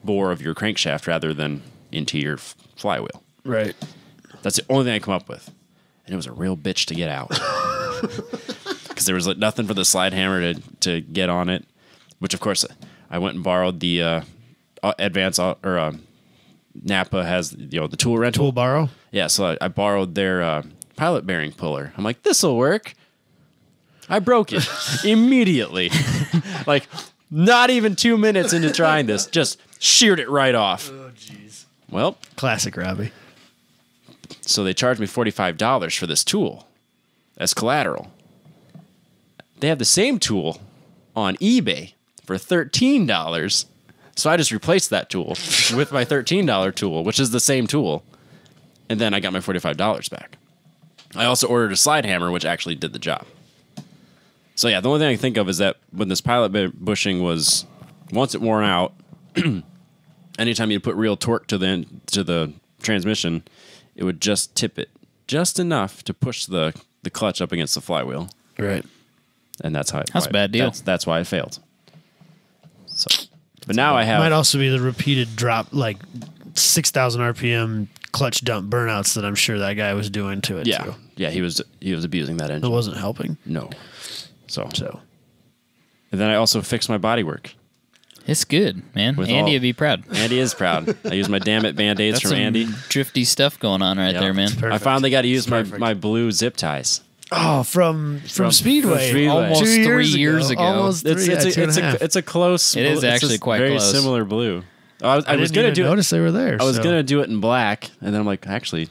bore of your crankshaft rather than into your flywheel. Right. That's the only thing I come up with, and it was a real bitch to get out because there was like nothing for the slide hammer to get on it. Which of course I went and borrowed the Advance or Napa has the tool rental. Tool borrow. Yeah, so I borrowed their pilot bearing puller. I'm like, this'll work. I broke it immediately. Like, not even 2 minutes into trying this, just sheared it right off. Oh, jeez. Well, Classic Robbie. so they charged me $45 for this tool as collateral. They have the same tool on eBay for $13. So I just replaced that tool with my $13 tool, which is the same tool. And then I got my $45 back. I also ordered a slide hammer, which actually did the job. So yeah, the only thing I can think of is that when this pilot bushing was, once it wore out, anytime you put real torque to the transmission, it would just tip it just enough to push the clutch up against the flywheel. Right. And that's how. That's a bad deal. That's why it failed. So, but now I have. Might also be the repeated drop, like 6,000 RPM clutch dump burnouts that I'm sure that guy was doing to it. too. Yeah. He was abusing that It engine. wasn't helping. No. So. So And then I also fixed my bodywork. It's good, man. With Andy all- would be proud. Andy is proud. I used my damn it Band-Aids That's from some Andy. drifty stuff going on right Yep. there, man. Perfect. I finally got to use Perfect. my blue zip ties. Oh, from Speedway. Speedway. Almost 2 3 years ago. Almost three, It's a close. It is it's actually a quite very close. similar blue. I was I gonna didn't do it. notice they were there. I was so. gonna do it in black, and then I'm like, actually,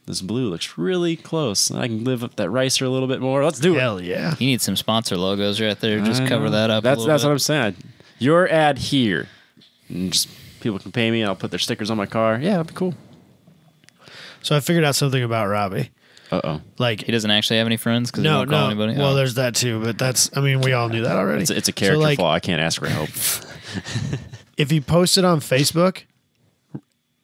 this blue looks really close. I can live up that ricer a little bit more. Let's do it. Hell yeah. You need some sponsor logos right there. Just I cover know. that up. That's a little what bit. I'm saying. Your ad here, and just people can pay me, and I'll put their stickers on my car. Yeah, that'd be cool. So I figured out something about Robbie. Uh-oh. Like, He doesn't actually have any friends because he no, won't call no. anybody. Well, Oh. there's that too, but we all knew that already. It's a character So, like, flaw. I can't ask for help. if he posted on Facebook,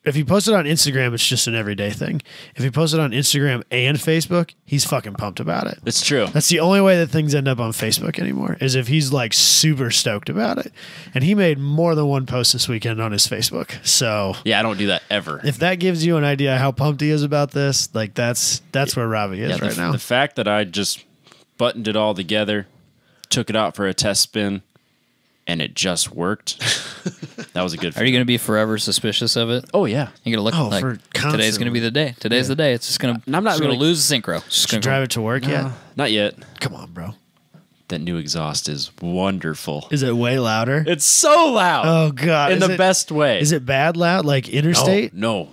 if he posts it on Instagram, it's just an everyday thing. If he posts it on Instagram and Facebook, he's fucking pumped about it. It's true. That's the only way that things end up on Facebook anymore, is if he's like super stoked about it. And he made more than one post this weekend on his Facebook. So Yeah, I don't do that ever. if that gives you an idea how pumped he is about this, like that's where Robbie is right now. The fact that I just buttoned it all together, took it out for a test spin, and it just worked. That was a good Are you going to be forever suspicious of it? Oh, yeah. You're going to look like today's going to be the day. Today's the day. It's just going to I'm not really lose the synchro. It's just Did you gonna drive it to work yet? Not yet. Come on, bro. That new exhaust is wonderful. Is it way louder? It's so loud. Oh, God. In the best way. Is it bad loud, like interstate? No.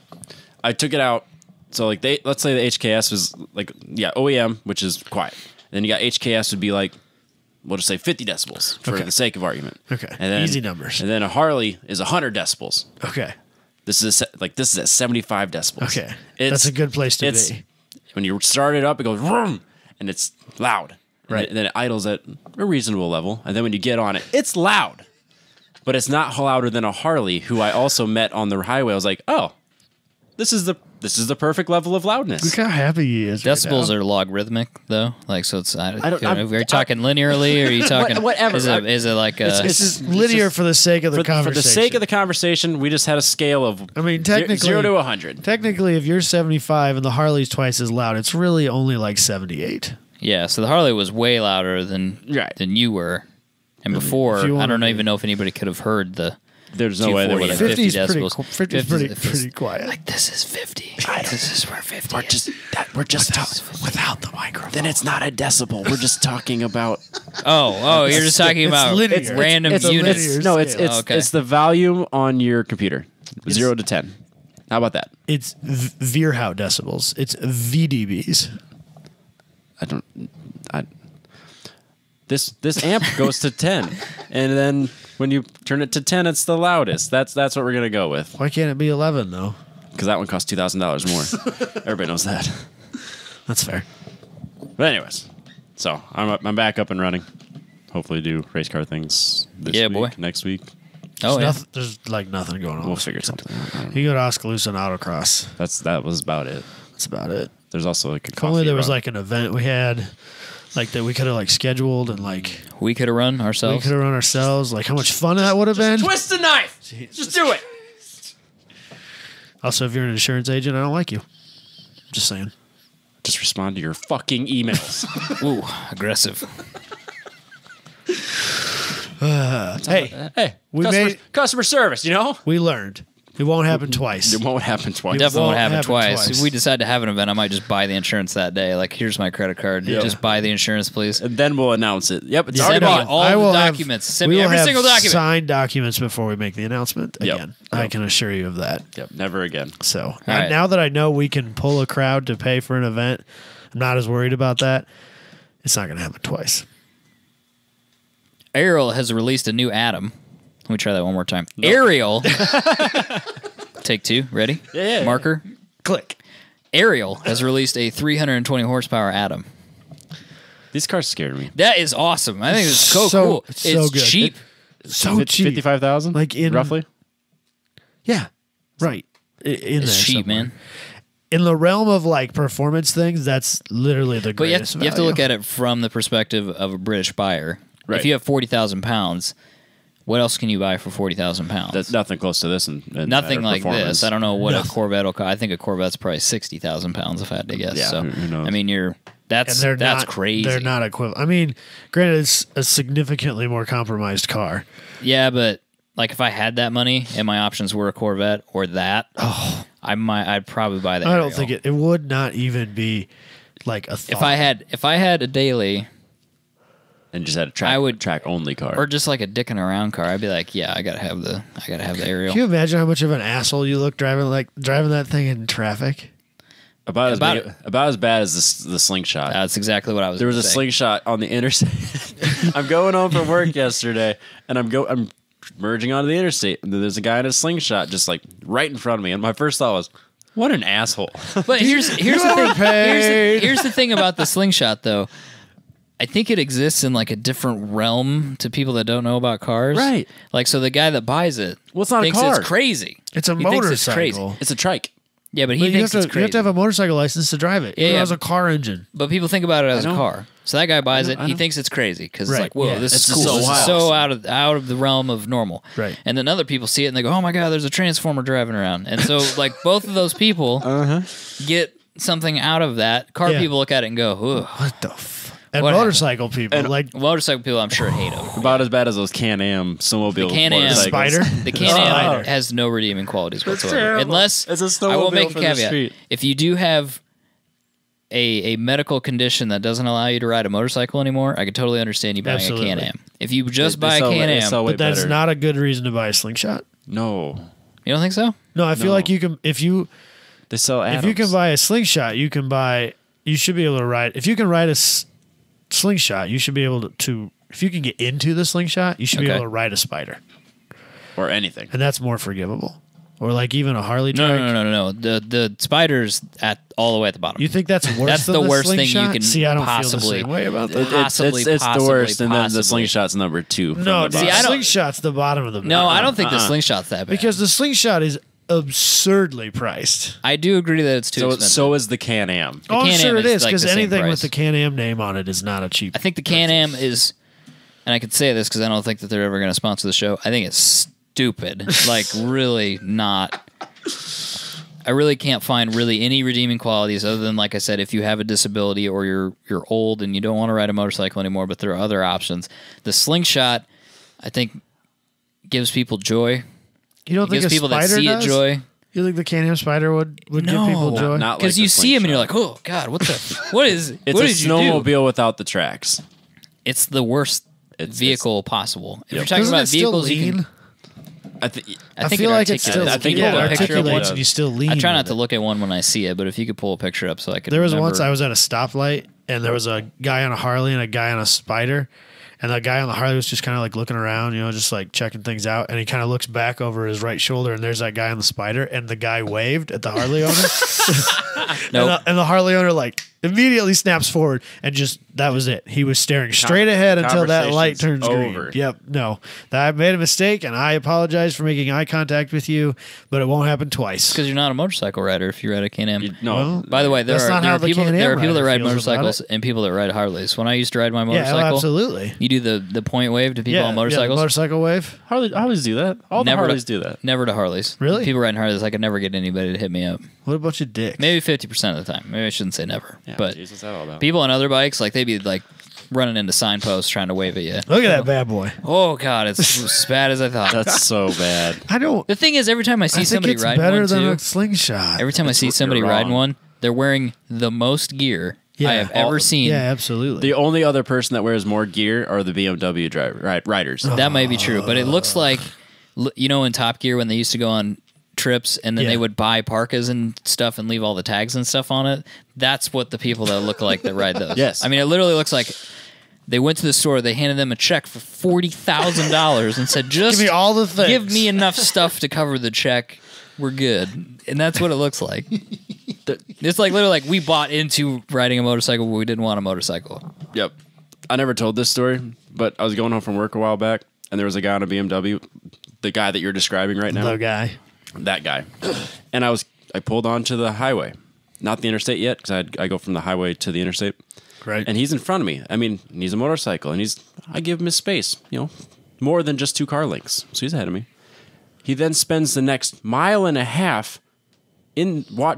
I took it out. So, like, let's say the HKS was, like, OEM, which is quiet. Then you got HKS would be, like, we'll just say 50 decibels for the sake of argument. Okay. And then, Easy numbers. And then a Harley is 100 decibels. Okay. This is at 75 decibels. Okay. That's a good place to be. When you start it up, it goes vroom, and it's loud. Right. And then it idles at a reasonable level. And then when you get on it, it's loud. But it's not louder than a Harley, who I also met on the highway. I was like, oh, this is the perfect level of loudness. Look how happy he is. Decibels right are logarithmic, though. Like, so it's. don't- Are you talking linearly, or are you talking Whatever. Is it like a? This is linear for the sake of the For conversation. the sake of the conversation, we just had a scale of I mean, technically, 0 to 100. Technically, if you're 75 and the Harley's twice as loud, it's really only like 78. Yeah, so the Harley was way louder than you were, and before I don't even know if anybody could have heard the. There's no way they 240 would and have. 50 is 50 pretty, decibels. 50 is pretty quiet. Like, this is 50. This is where 50. We're just without the microphone. Then it's not a decibel. We're just talking about. Oh, you're just talking about linear. random It's a units. linear No, it's scale. it's the volume on your computer, 0 to 10. How about that? It's Veerhout decibels. It's VDBs. This amp goes to 10, and then when you turn it to 10, it's the loudest. That's what we're gonna go with, Why can't it be 11 though? because that one costs $2,000 more. Everybody knows that. That's fair. But anyways, so I'm back up and running. Hopefully, do race car things this week, boy. next week. There's like nothing going on. We'll figure something out. You go to Oskaloosa and autocross. That was about it. That's about it. There's also like a If only coffee there was run. like an event we had, like that we could have like scheduled and like We could have run we ourselves. could have run ourselves. Like how much fun that would have been. Twist the knife. Just do it. Also, if you're an insurance agent, I don't like you. Just saying. Just respond to your fucking emails. Ooh, aggressive. Hey, we customer service. You know, we learned it won't happen twice. it won't happen twice. Definitely won't happen happen twice. twice. If we decide to have an event, I might just buy the insurance that day. Like, here's my credit card. Yeah. Just buy the insurance, please. And then we'll announce it. Yep, it's Send already me bought. all I the will documents. Send we me will every have single document. signed documents before we make the announcement Yep. again. I can assure you of that. Yep, never again. So right. now that I know we can pull a crowd to pay for an event, I'm not as worried about that. It's not going to happen twice. Ariel has released a new Atom. Let me try that one more time. Ariel. Take two. Ready? Yeah. Marker. Click. Ariel has released a 320 horsepower Atom. These cars scared me. That is awesome. I think it's so cool. It's It's so good. cheap. So cheap. 55,000, Like in roughly. Yeah, right. In It's there cheap, somewhere. man. In the realm of like performance things, that's literally the But you greatest. have to look at it from the perspective of a British buyer. Right. If you have 40,000 pounds, what else can you buy for 40,000 pounds? That's nothing close to this, and Nothing like performance. this. I don't know what Nothing. a Corvette will cost. I think a Corvette's probably 60,000 pounds if I had to guess. Yeah, so, who knows? I mean, that's crazy. They're not equivalent. I mean, granted, it's a significantly more compromised car. Yeah, but like if I had that money and my options were a Corvette or that, I'd probably buy that. I don't Ariel. think it would not even be like a thought. If I had a daily and just had a track, I would- track only car. or just like a dicking around car, I'd be like, yeah, I gotta have the Ariel. Can you imagine how much of an asshole you look driving that thing in traffic? about about as bad as the slingshot. That's exactly what I was. There was a gonna say. slingshot on the interstate. I'm going home from work yesterday, and I'm merging onto the interstate, and there's a guy in a slingshot just like right in front of me, and my first thought was, "What an asshole!" But here's the thing. Here's the thing about the slingshot though. I think it exists in like a different realm to people that don't know about cars. Right. Like, so the guy that buys it Well, it's not a thinks car. it's crazy. It's a He thinks it's crazy. motorcycle. It's a trike. Yeah, but But he thinks it's you crazy. have to have a motorcycle license to drive it. Yeah, It yeah. has a car engine. But people think about it as a know. car. So that guy buys it. I He know. thinks it's crazy because Right, it's like, whoa, yeah. this It's is just cool. so This is wild. so out of the realm of normal. Right. And then other people see it and they go, oh my god, there's a transformer driving around. And so like both of those people get something out of that. Car Yeah. people look at it and go, ooh. What the And What motorcycle people. like, Motorcycle people, I'm sure hate them. About as bad as those Can-Am snowmobile Can-Am motorcycles. Spider? The Can-Am Spider. has no redeeming qualities whatsoever. terrible. Unless It's a I will snowmobile make a for the caveat. street. If you do have a medical condition that doesn't allow you to ride a motorcycle anymore, I could totally understand you buying Absolutely. a Can-Am. If you just They buy a sell- they Can-Am, sell way but that's better. not a good reason to buy a slingshot. No. you don't think so? No, I feel No. like you can if you They sell Adams. if you can buy a slingshot, you should be able to ride. If you can ride a slingshot, you should be able to if you can get into the slingshot, you should be Okay. able to ride a Spider. Or anything. And that's more forgivable. Or like even a Harley No, trike. no. The Spider's at all the way at the bottom. You think that's worse That's than the worst thing you slingshot? can See, I don't possibly- feel the same way about that. Possibly, it's the possibly, worst, and then the possibly. slingshot's number 2. from No, the see, I box. don't- slingshot's the bottom of the No, I don't think the Uh-uh. slingshot's that bad. because the slingshot is absurdly priced. I do agree that it's too expensive. So is the Can-Am. Oh, I'm Can-Am sure it is is like because the same anything price. with the Can-Am name on it is not a cheap. I think the Can-Am is, and I could say this because I don't think that they're ever going to sponsor the show. I think it's stupid. Like, really not. I really can't find really any redeeming qualities other than, like I said, if you have a disability or you're old and you don't want to ride a motorcycle anymore, but there are other options. The slingshot, I think, gives people joy. You don't It think gives a people that Spider see does? it joy. You think the Can-Am Spider would give people joy? Not Because like you the see him and you're like, slingshot. oh, God, what the? What is? It's what a did you do? snowmobile without the tracks. It's the worst It's- vehicle possible. If Yep. you're talking Doesn't about it still vehicles, you lean? can. I think I think feel it like it's still. articulates. I think yeah, pull a it picture of articulates it. and you still lean. I try not with to it. look at one when I see it, but if you could pull a picture up so I could. There was remember. once I was at a stoplight and there was a guy on a Harley and a guy on a Spider. And the guy on the Harley was just kind of like looking around, just like checking things out. And he kind of looks back over his right shoulder, and there's that guy on the Spider. And the guy waved at the Harley owner. Nope. And the Harley owner like immediately snaps forward and just that was it. He was staring straight ahead until that light turns Conversation's green. over. Yep. No, I made a mistake, and I apologize for making eye contact with you, but it won't happen twice. because you're not a motorcycle rider if you ride a Can-Am. no. Well, By the way, there That's are, not there how are the people Can-Am there are people that rider ride feels about motorcycles it. and people that ride Harleys. When I used to ride my Yeah, motorcycle, oh, absolutely. you do the point wave to people on Yeah, motorcycles. motorcycle wave. Harleys do that. All the Never Harleys do that. Never to Harleys. Really? People riding Harleys, I could never get anybody to hit me up. What a bunch of dicks. Maybe 50% of the time. Maybe I shouldn't say never. Yeah, but geez, what's that all about? people on other bikes, like they'd be like running into signposts trying to wave at you. Look at that bad boy. Oh God, it's as bad as I thought. That's so bad. I don't. The thing is, every time I see I think somebody it's riding better one than too, a slingshot. every time I see somebody You're riding wrong. one, they're wearing the most gear I Yeah. have ever seen. Yeah, absolutely. The only other person that wears more gear are the BMW riders. That might be true, but it looks like, in Top Gear when they used to go on trips and then Yeah. they would buy parkas and stuff and leave all the tags and stuff on it. That's what the people that look like that ride those. Yes. I mean, it literally looks like they went to the store, they handed them a check for $40,000 and said, just Give me all the things. give me enough stuff to cover the check. We're good. And that's what it looks like. It's like literally like we bought into riding a motorcycle, but we didn't want a motorcycle. Yep. I never told this story, but I was going home from work a while back, and there was a guy on a BMW, the guy that you're describing right now. The guy. That guy. And I pulled onto the highway. Not the interstate yet, because I go from the highway to the interstate. Right. And he's in front of me. I mean, he's a motorcycle, and I give him his space, more than just 2 car lengths. So he's ahead of me. He then spends the next mile and a half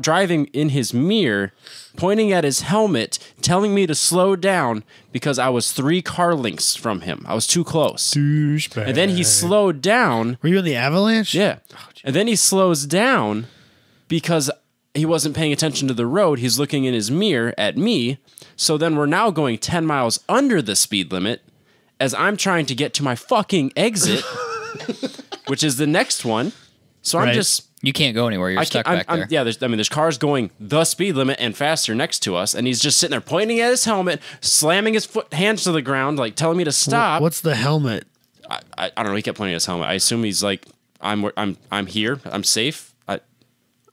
driving in his mirror, pointing at his helmet, telling me to slow down because I was 3 car lengths from him. I was too close. Douchebag. And then he slowed down. Were you in the avalanche? Yeah. And then he slows down because he wasn't paying attention to the road. He's looking in his mirror at me. So then we're now going 10 miles under the speed limit as I'm trying to get to my fucking exit, which is the next one. So I'm Right. just... You can't go anywhere. You're stuck back there. Yeah, there's cars going the speed limit and faster next to us, and he's just sitting there pointing at his helmet, slamming his hands to the ground, like telling me to stop. What's the helmet? I don't know. He kept pointing at his helmet. I assume he's like, I'm here. I'm safe.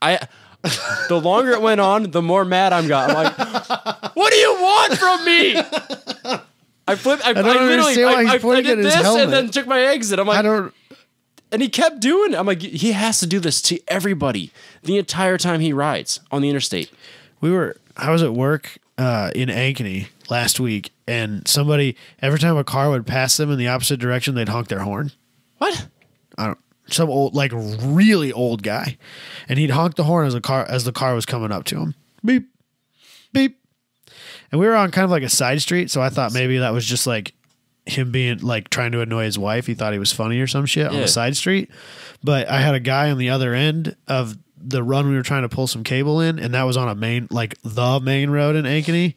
The longer it went on, the more mad I got. I'm like, what do you want from me? I don't understand why he's pointing did at his this helmet. and then took my exit. I'm like, I don't. and he kept doing it. I'm like, he has to do this to everybody the entire time he rides on the interstate. I was at work in Ankeny last week, and somebody, every time a car would pass them in the opposite direction, they'd honk their horn. What? Some old, like really old guy, and he'd honk the horn as the car was coming up to him. Beep, beep. And we were on kind of like a side street, so I thought maybe that was just like him being like trying to annoy his wife. He thought he was funny or some shit on the side street. But I had a guy on the other end of the run. We were trying to pull some cable in, and that was on a main road in Ankeny.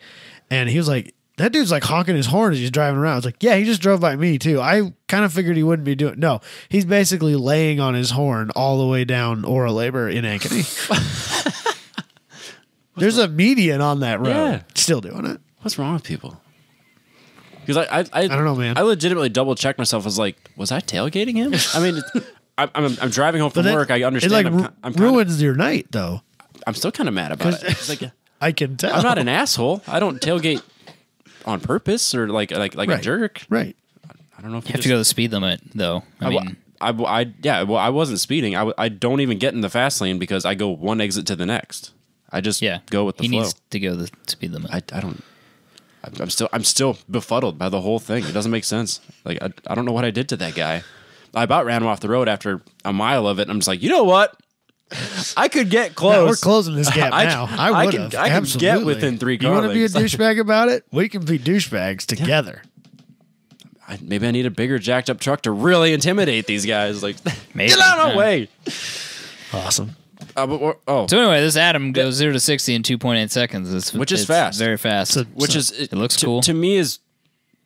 And he was like, that dude's like honking his horn as he's driving around. I was like, yeah, he just drove by me too. I kind of figured he wouldn't be doing. No, he's basically laying on his horn all the way down Ora Labor in Ankeny. There's a median on that road. Yeah. Still doing it. What's wrong with people? Because I don't know, man. I legitimately double checked myself. I was like, was I tailgating him? I mean, I'm driving home from work. I understand. It like ruins your night, though. I'm still kind of mad about it. It's like, I can tell. I'm not an asshole. I don't tailgate on purpose or like a jerk. Right. I don't know if You have to go the speed limit, though. I wasn't speeding. I don't even get in the fast lane because I go one exit to the next. I just go with the flow. He needs to go the speed limit. I don't. I'm still befuddled by the whole thing. It doesn't make sense. Like I don't know what I did to that guy. I about ran him off the road after a mile of it. And I'm just like, you know what? I could get close. No, we're closing this gap now. I would have. I can get within 3 car You want to be a lengths. douchebag about it? We can be douchebags together. Maybe I need a bigger jacked up truck to really intimidate these guys. Like, Maybe. get out of my way. Awesome. So anyway, this Adam goes 0 to 60 in 2.8 seconds. Which is it's fast. Very fast. It looks cool. To me,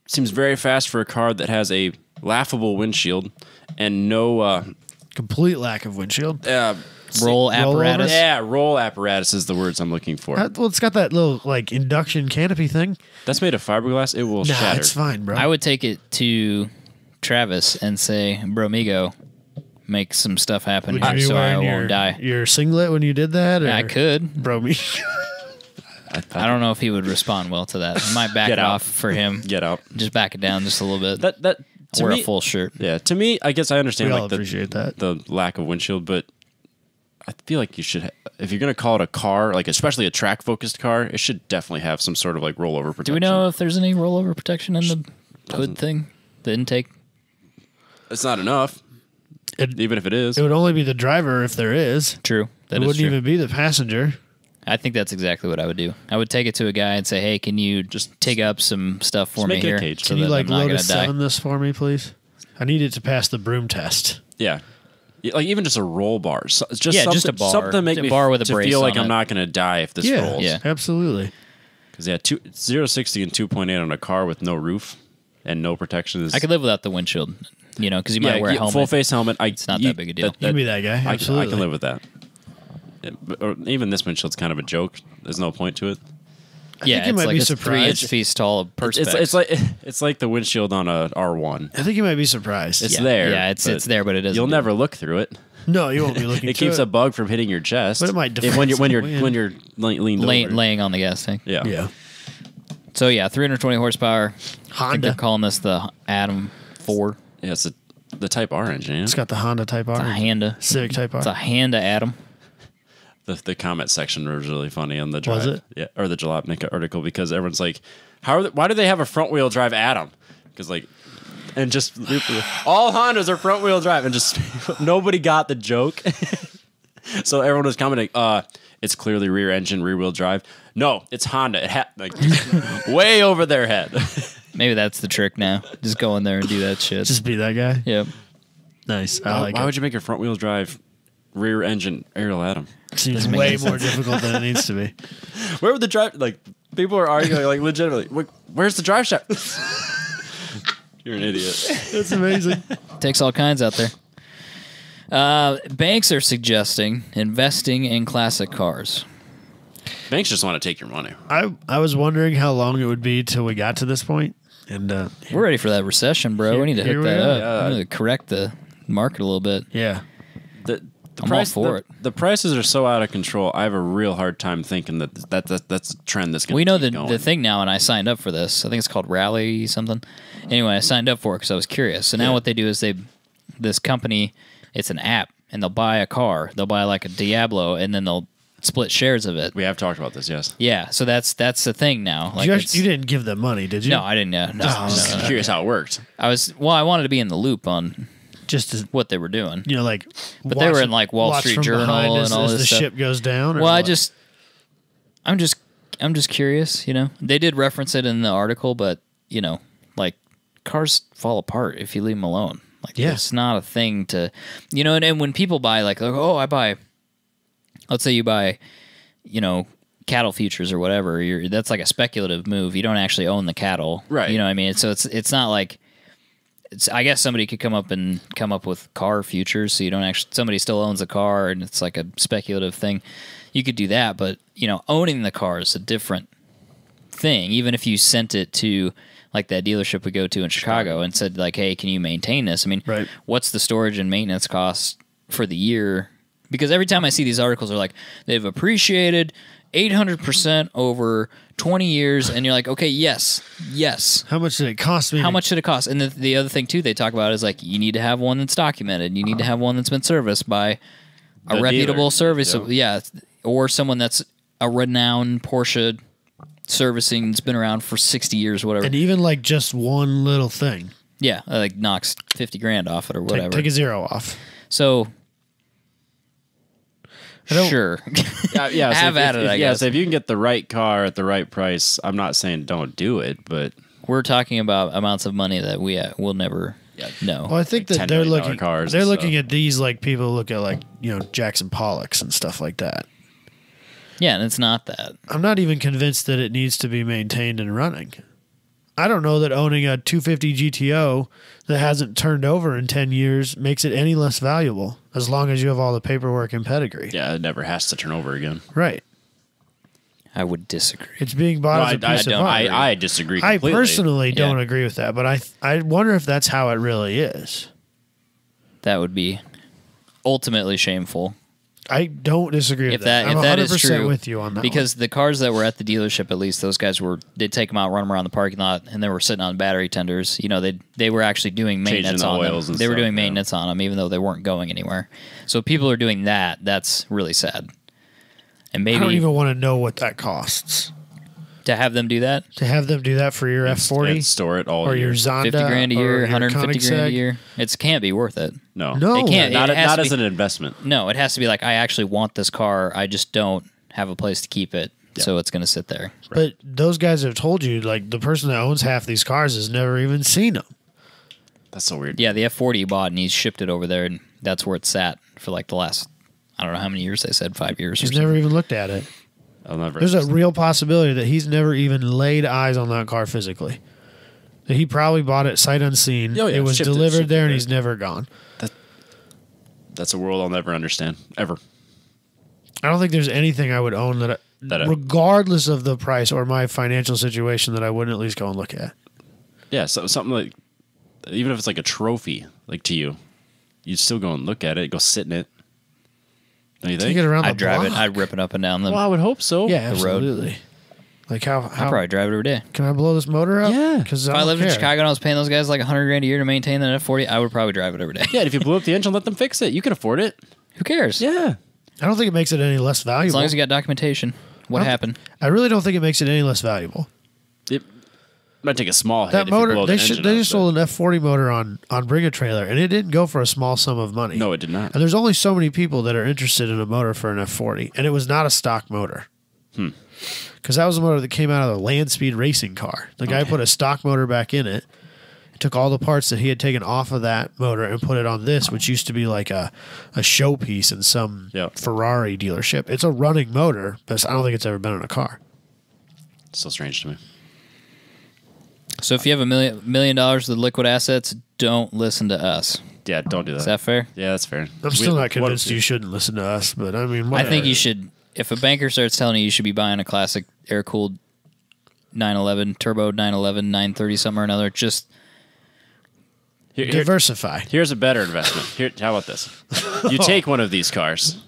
seems very fast for a car that has a laughable windshield and no complete lack of windshield. Roll apparatus. Yeah, roll apparatus is the words I'm looking for. Well, it's got that little like induction canopy thing. That's made of fiberglass. It will shatter. It's fine, bro. I would take it to Travis and say, "Bro, make some stuff happen here so I won't die." Your singlet when you did that? Or? I could. Bro, me. I don't know if he would respond well to that. I might back it off for him. Get out. Just back it down just a little bit. That wear a full shirt. Yeah, to me, I guess I understand We all like appreciate that. the lack of windshield, but I feel like you should, if you're going to call it a car, like especially a track-focused car, it should definitely have some sort of like rollover protection. Do we know if there's any rollover protection in the hood thing? The intake? It's not enough, even if it is. It would only be the driver if there is. True. It wouldn't even be the passenger. I think that's exactly what I would do. I would take it to a guy and say, "Hey, can you just take up some stuff for me here? Cage. Can you like Lotus 7 this for me, please? I need it to pass the broom test." Yeah. Like even just a roll bar. So, just just a bar. Something to make me bar with a brace feel like on I'm it. not going to die if this rolls. Yeah. Absolutely. Because 0 to 60 and 2.8 on a car with no roof and no protection is... I could live without the windshield, because you might wear a helmet. Full face helmet. It's not that big a deal. You can be that guy. Absolutely. I can live with that. Or even this windshield's kind of a joke. There's no point to it. Yeah, you it's might like be a surprised. 3-inch piece tall of perspex. It's like the windshield on a R1. I think you might be surprised. It's there. Yeah, it's there, but it doesn't. Oh, You'll never look through it. No, you won't be looking. It keeps a bug from hitting your chest. But it might when you're deflect when you're leaned over. laying on the gas tank. Yeah. Yeah. So 320 horsepower. I think Honda. they're calling this the Atom 4. Yeah, it's the Type R engine. Yeah? It's got the Honda Type R. It's a Honda. Civic Type R. It's a Honda Atom. The comment section was really funny on the drive. Was it? Yeah, or the Jalopnik article because everyone's like, why do they have a front wheel drive Atom? Because and just all Hondas are front wheel drive and just nobody got the joke. So everyone was commenting, it's clearly rear engine, rear wheel drive. No, it's Honda. It had way over their head. Maybe that's the trick now. Just go in there and do that shit. Just be that guy. Yep. Nice. I like Why it. would you make a front wheel drive rear engine aerial Atom? Seems way more difficult than it needs to be. Where would the drive? People are arguing legitimately. Where's the drive shaft? You're an idiot. That's amazing. Takes all kinds out there. Banks are suggesting investing in classic cars. Banks just want to take your money. I was wondering how long it would be till we got to this point, and We're ready for that recession, bro. We need to Here hook we that are. up. We need to correct the market a little bit. yeah, I'm all for it. The prices are so out of control. I have a real hard time thinking that's a trend that's going to We know keep going. the thing now, and I signed up for this. I think it's called Rally something. Anyway, I signed up for it because I was curious. So now what they do is this company, it's an app, and they'll buy a car. They'll buy like a Diablo, and then they'll split shares of it. We have talked about this, yes. Yeah, so that's the thing now. Like you didn't give them money, did you? No, I didn't. No, I was just curious how it worked. I wanted to be in the loop on just to, what they were doing. Like, but they were in like Wall Street Journal and all as this the stuff. ship goes down. Or Well, what? I'm just curious. They did reference it in the article, but like cars fall apart if you leave them alone. Like it's not a thing to, and when people buy like oh I buy, let's say you buy, cattle futures or whatever, that's like a speculative move. You don't actually own the cattle, right? You know what I mean? So it's not like. I guess somebody could come up with car futures, so you don't actually. Somebody still owns a car, and it's like a speculative thing. You could do that, but owning the car is a different thing. Even if you sent it to like that dealership we go to in Chicago and said like, "Hey, can you maintain this?" I mean, what's the storage and maintenance cost for the year? Because every time I see these articles, they're like they've appreciated 800% over 20 years, and you're like, okay, yes. How much did it cost me? How much did it cost? And the other thing, too, they talk about is like you need to have one that's documented. You need to have one that's been serviced by a reputable service. Yeah, or someone that's a renowned Porsche servicing that's been around for 60 years or whatever. And even like just one little thing. Yeah, like knocks 50 grand off it or whatever. Take a zero off. So... Sure. Yeah. Have at it, I guess. So if you can get the right car at the right price, I'm not saying don't do it, but we're talking about amounts of money that we'll never know. Well, I think like that they're looking cars they're looking at these like people look at like, Jackson Pollocks and stuff like that. Yeah, and it's not that. I'm not even convinced that it needs to be maintained and running. I don't know that owning a 250 GTO that hasn't turned over in 10 years makes it any less valuable as long as you have all the paperwork and pedigree. Yeah, it never has to turn over again. Right. I would disagree. It's being bought as a piece of art. I disagree completely. I personally don't agree with that, but I wonder if that's how it really is. That would be ultimately shameful. I don't disagree with that. I'm if 100% that is true, with you on that because the cars that were at the dealership, at least those guys they'd take them out, run them around the parking lot, and they were sitting on battery tenders. They were actually doing maintenance on them. They were doing maintenance on them, even though they weren't going anywhere. So people are doing that. That's really sad. And maybe I don't even want to know what that costs. To have them do that? To have them do that for your F40? And store it all or year. Your Zonda? 50 grand a year, 150 grand a Koenigsegg? year. It can't be worth it. No. It can't. Not has as an investment. No, it has to be like, I actually want this car. I just don't have a place to keep it. Yeah. So it's going to sit there. But those guys have told you, like, the person that owns half these cars has never even seen them. That's so weird. Yeah, the F40 he bought, and he's shipped it over there, and that's where it's sat for like the last, I don't know how many years they said, 5 years. He's never even looked at it. There's a real possibility that he's never even laid eyes on that car physically. That he probably bought it sight unseen. Oh, yeah, it was shipped delivered there, and there. he's never gone. That's a world I'll never understand, ever. I don't think there's anything I would own regardless of the price or my financial situation, that I wouldn't at least go and look at. Yeah, so something like, even if it's like a trophy, like to you, you'd still go and look at it, go sit in it. Don't you think? Take it around I'd the drive block. it. I'd rip it up and down the Well, I would hope so. Yeah, the road. absolutely. Like how I'd probably drive it every day. can I blow this motor up? Yeah. Because If I lived in Chicago and I was paying those guys like 100 grand a year to maintain that F40, I would probably drive it every day. Yeah, and if you blew up the engine, let them fix it. You can afford it. Who cares? Yeah. I don't think it makes it any less valuable. As long as you got documentation. What happened? I really don't think it makes it any less valuable. It might take a small hit That if you motor, blow the they engine just up, sold an F40 motor on Bring a Trailer, and it didn't go for a small sum of money. No, it did not. And there's only so many people that are interested in a motor for an F40, and it was not a stock motor. Because that was a motor that came out of the Land Speed racing car. The guy put a stock motor back in it, took all the parts that he had taken off of that motor and put it on this, which used to be like a showpiece in some Ferrari dealership. It's a running motor, but I don't think it's ever been in a car. It's so strange to me. So if you have $1 million with liquid assets, don't listen to us. Yeah, don't do that. Is that fair? Yeah, that's fair. I'm still not convinced you shouldn't listen to us, but I mean, I think you should. If a banker starts telling you should be buying a classic air-cooled 911, turbo 911, 930 something or another, just Diversify. Here's a better investment. Here, how about this? You take one of these cars,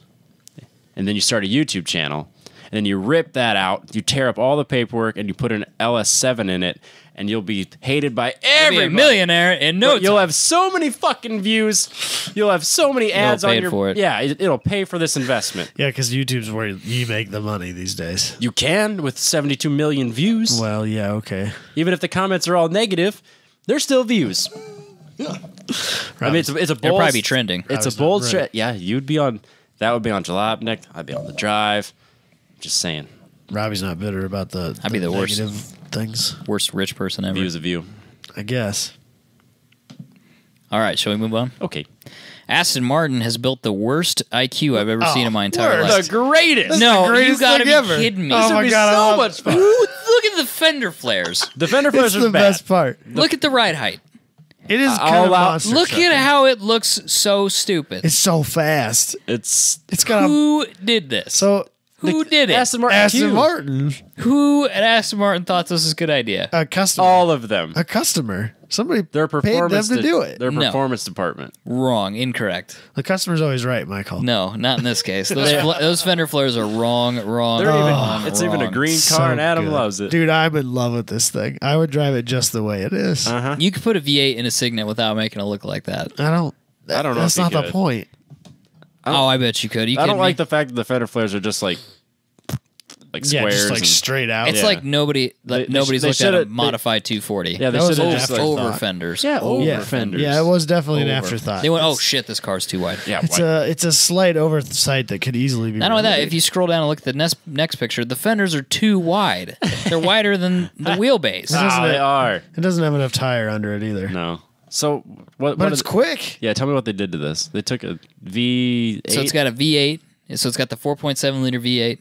and then you start a YouTube channel, and then you rip that out, you tear up all the paperwork, and you put an LS7 in it, and you'll be hated by everybody. Be a millionaire in no time. You'll have so many fucking views. You'll have so many ads on your... for it. Yeah, it'll pay for this investment. Yeah, because YouTube's where you make the money these days. You can with 72 million views. Well, yeah, okay. Even if the comments are all negative, they're still views. I mean, it's a bold... It'll probably be trending. It's a bold stretch. Yeah, you'd be on... That would be on Jalopnik. I'd be on The Drive. Just saying. Robbie's not bitter about the I'd be the worst negative things. Worst rich person ever. Views of you. I guess. All right, shall we move on? Okay. Aston Martin has built the worst IQ I've ever seen in my entire life. The greatest. No, the greatest you gotta thing be ever. kidding me. Oh This my would be God, I so love much fun. Look at the fender flares. The fender It's flares the are bad. best part. Look at the ride height. It is I'll kind of allow- monster Look truck. at how it looks so stupid. It's so fast. It's It's got a... Who did this? So, Who did it? Aston Martin. Aston Q. Martin, Who at Aston Martin thought this was a good idea? a customer. All of them. A customer. Somebody Their paid them performance to do it. Their No. performance department. Wrong. Incorrect. The customer's always right, Michael. No, not in this case. Those fender flares are wrong. It's even a green car, and Adam good. loves it. Dude, I'm in love with this thing. I would drive it just the way it is. Uh-huh. You could put a V8 in a Signet without making it look like that. I don't I don't know That's if you not the could. point. I bet you could. I don't like the fact that the fender flares are just like Yeah, squares. just like and- straight out. It's Yeah. like nobody's They looked at a should've- modified 240. Yeah, they That was should an have just like afterthought. over fenders. Yeah, over yeah. fenders. Yeah, it was definitely an Over. afterthought. They went, oh shit, this car's too wide. Yeah, It's a slight oversight that could easily be. Not only that, remedied. if you scroll down and look at the next picture, the fenders are too wide. They're wider than the wheelbase. they are. it doesn't have enough tire under it either. No. So what? But what it's is- quick. Yeah, tell me what they did to this. They took a V8. So it's got a V8. So it's got the 4.7 liter V8.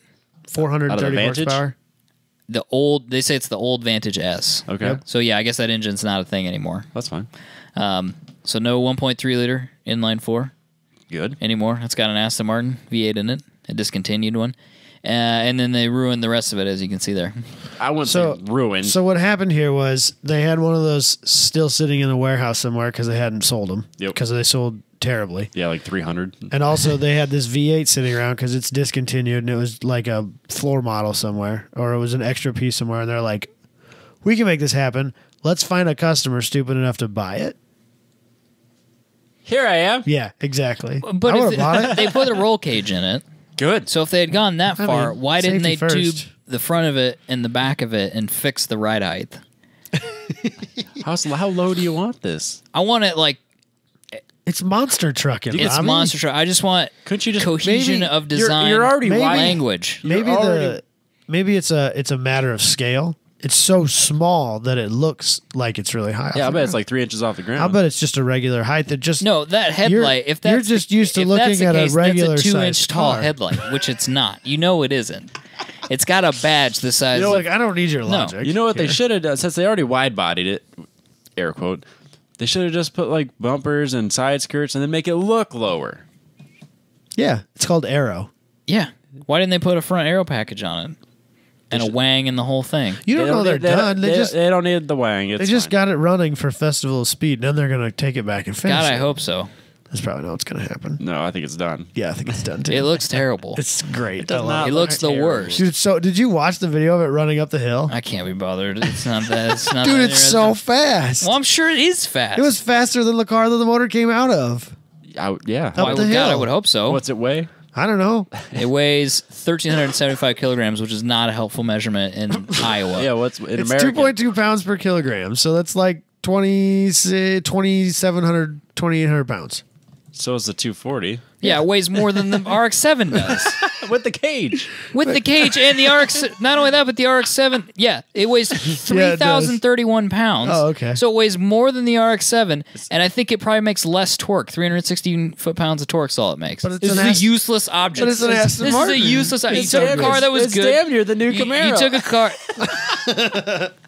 430 Vantage? horsepower. They say it's the old Vantage S. Okay, Yep. So yeah, I guess that engine's not a thing anymore. that's fine. So no 1.3 liter inline four Good. anymore. It's got an Aston Martin V8 in it, a discontinued one. And then they ruined the rest of it, as you can see there. I wouldn't So say ruined. So what happened here was they had one of those still sitting in a warehouse somewhere because they hadn't sold them. Yep. Because they sold terribly. Yeah, like 300. And also they had this V8 sitting around because it's discontinued and it was like a floor model somewhere or it was an extra piece somewhere. And they're like, we can make this happen. Let's find a customer stupid enough to buy it. Here I am. Yeah, exactly. But I if would have bought it. they put a roll cage in it. Good. So if they had gone that far, mean, why didn't they safety tube first. the front of it and the back of it and fix the ride height? How low do you want this? I want it like It's monster trucking. it's Robbie. monster truck. I just want Couldn't you just cohesion maybe- of design. You're already Maybe- wide. language. Maybe You're already- maybe it's a matter of scale. It's so small that it looks like it's really high. Yeah, I off bet the it's like 3 inches off the ground. ground. I bet it's just a regular height that just No, that headlight. If that's you're just used to if looking that's the at a case, regular that's a 2-inch sized tall car. headlight, which it's not. You know it isn't. It's got a badge the size. like I don't need your logic. You know what they here. should have done? Since they already wide bodied it, air quote, they should have just put like bumpers and side skirts and then make it look lower. Yeah, it's called Aero. Yeah. Why didn't they put a front aero package on it and a wang in the whole thing? You don't know they're need- done. They don't need the wang. It's just fine. got it running for Festival of Speed. Then they're gonna take it back and finish. God, I it. hope so. That's probably not what's gonna happen. No, I think it's done. Yeah, I think it's done too. It looks terrible. It's great. does I love not It looks the worst. Dude, so did you watch the video of it running up the hill? I can't be bothered. It's not that. It's not. Dude, that it's so interesting. fast. Well, I'm sure it is fast. It was faster than the car that the motor came out of. Yeah. Up Why the would- God, I hill. would hope so. What's it weigh? I don't know. It weighs 1,375 kilograms, which is not a helpful measurement in Iowa. Yeah, what's in It's American? 2.2 pounds per kilogram, so that's like 2,700, 2,800 pounds. So is the 240 Yeah, it weighs more than the RX-7 does. with the cage. With the cage and the RX, not only that, but the RX-7, yeah, it weighs 3,031 pounds. Oh, okay. So it weighs more than the RX-7, and I think it probably makes less torque. 360 foot-pounds of torque's all it makes. But it's This an is a useless object. but it's an Aston This Martin. is a useless object. You It's took a damn- car that was it's good. damn near the new You Camaro. took a car.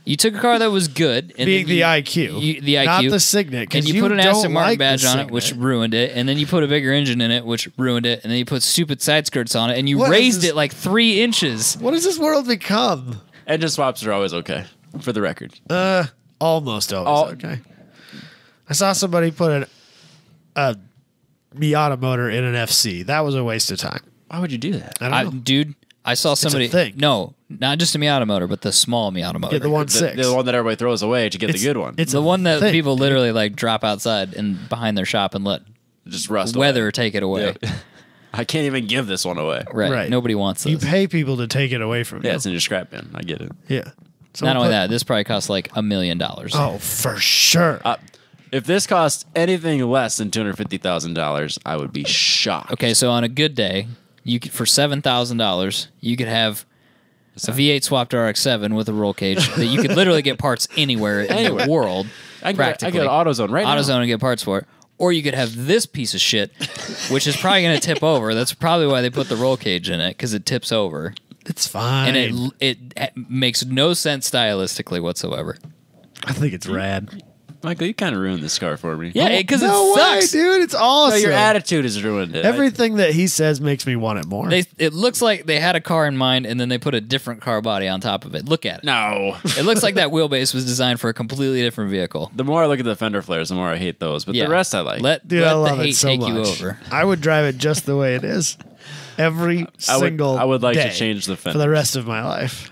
You took a car that was good. And Being then the IQ. the IQ. Not the Signet. 'cause And you put an Aston don't Martin like the badge on it, Signet. which ruined it. And then you put a bigger engine in it, which ruined it. And then you put stupid side skirts on it, and you What is raised this- it like 3 inches. What does this world become? Engine swaps are always okay, for the record. Almost always. All- Okay. I saw somebody put a Miata motor in an FC. That was a waste of time. Why would you do that? I don't know. Dude, I saw somebody. thing. No, not just a Miata motor, but the small Miata motor. Yeah, the 1.6. The one that everybody throws away to get the good one. It's the one that thing. people literally like drop outside and behind their shop and let Just rust weather away. take it away. Yeah. I can't even give this one away. Right. Nobody wants this. You pay people to take it away from you. Yeah, it's in your scrap bin. I get it. Yeah. Not only that, this probably costs like $1 million. Oh, for sure. If this cost anything less than $250,000, I would be shocked. Okay, so on a good day, you could, for $7,000, you could have a V8 swapped RX-7 with a roll cage that you could literally get parts anywhere in the world. I practically. can go to AutoZone right now. AutoZone and get parts for it. Or you could have this piece of shit, which is probably going to tip over. That's probably why they put the roll cage in it, because it tips over. It's fine. And it makes no sense stylistically whatsoever. I think it's rad. Michael, you kind of ruined this car for me. Yeah, because No it sucks. way, dude. It's awesome. No, your attitude has ruined it. Everything that he says makes me want it more. It looks like they had a car in mind, and then they put a different car body on top of it. Look at it. No. It looks like that wheelbase was designed for a completely different vehicle. The more I look at the fender flares, the more I hate those. But Yeah. the rest I like. Let Dude, I the love hate it so take much. you over. I would drive it just the way it is. Every single I would like to day change the for fender. the rest of my life.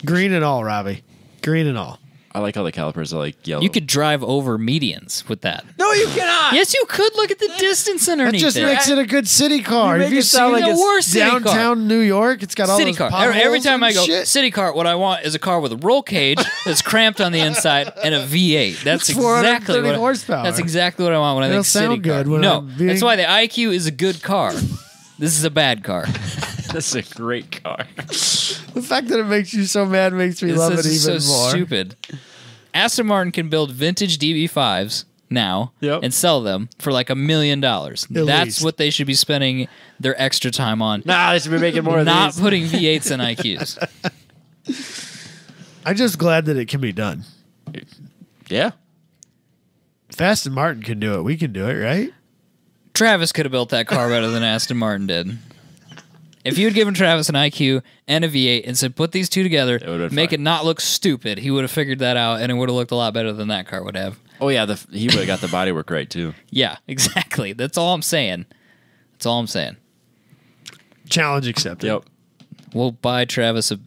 Green and all, Robbie. Green and all. I like how the calipers are like yellow. You could drive over medians with that. No, you cannot. Yes, you could. Look at the distance That underneath just it. makes it a good city car. You Have make you it sound seen like the it's worst city car. downtown New York? It's got all City those car. potholes Every time and I go shit. city car, what I want is a car with a roll cage that's cramped on the inside and a V8. That's It's exactly 430 what horsepower. That's exactly what I want when I It'll think city sound car. good when No, I'm being- that's why the IQ is a good car. This is a bad car. That's a great car. The fact that it makes you so mad makes me love it This even is so more. stupid. Aston Martin can build vintage DB5s now Yep. and sell them for like $1 million. That's least. what they should be spending their extra time on. Nah, they should be making more of Not these. putting V8s in IQs. I'm just glad that it can be done. Yeah. If Aston Martin can do it, we can do it, right? Travis could have built that car better than Aston Martin did. If you had given Travis an IQ and a V8 and said, put these two together, would've been make fine. it not look stupid, he would have figured that out, and it would have looked a lot better than that car would have. Oh, yeah. He would have got the bodywork right, too. Yeah, exactly. That's all I'm saying. That's all I'm saying. Challenge accepted. Yep. We'll buy Travis an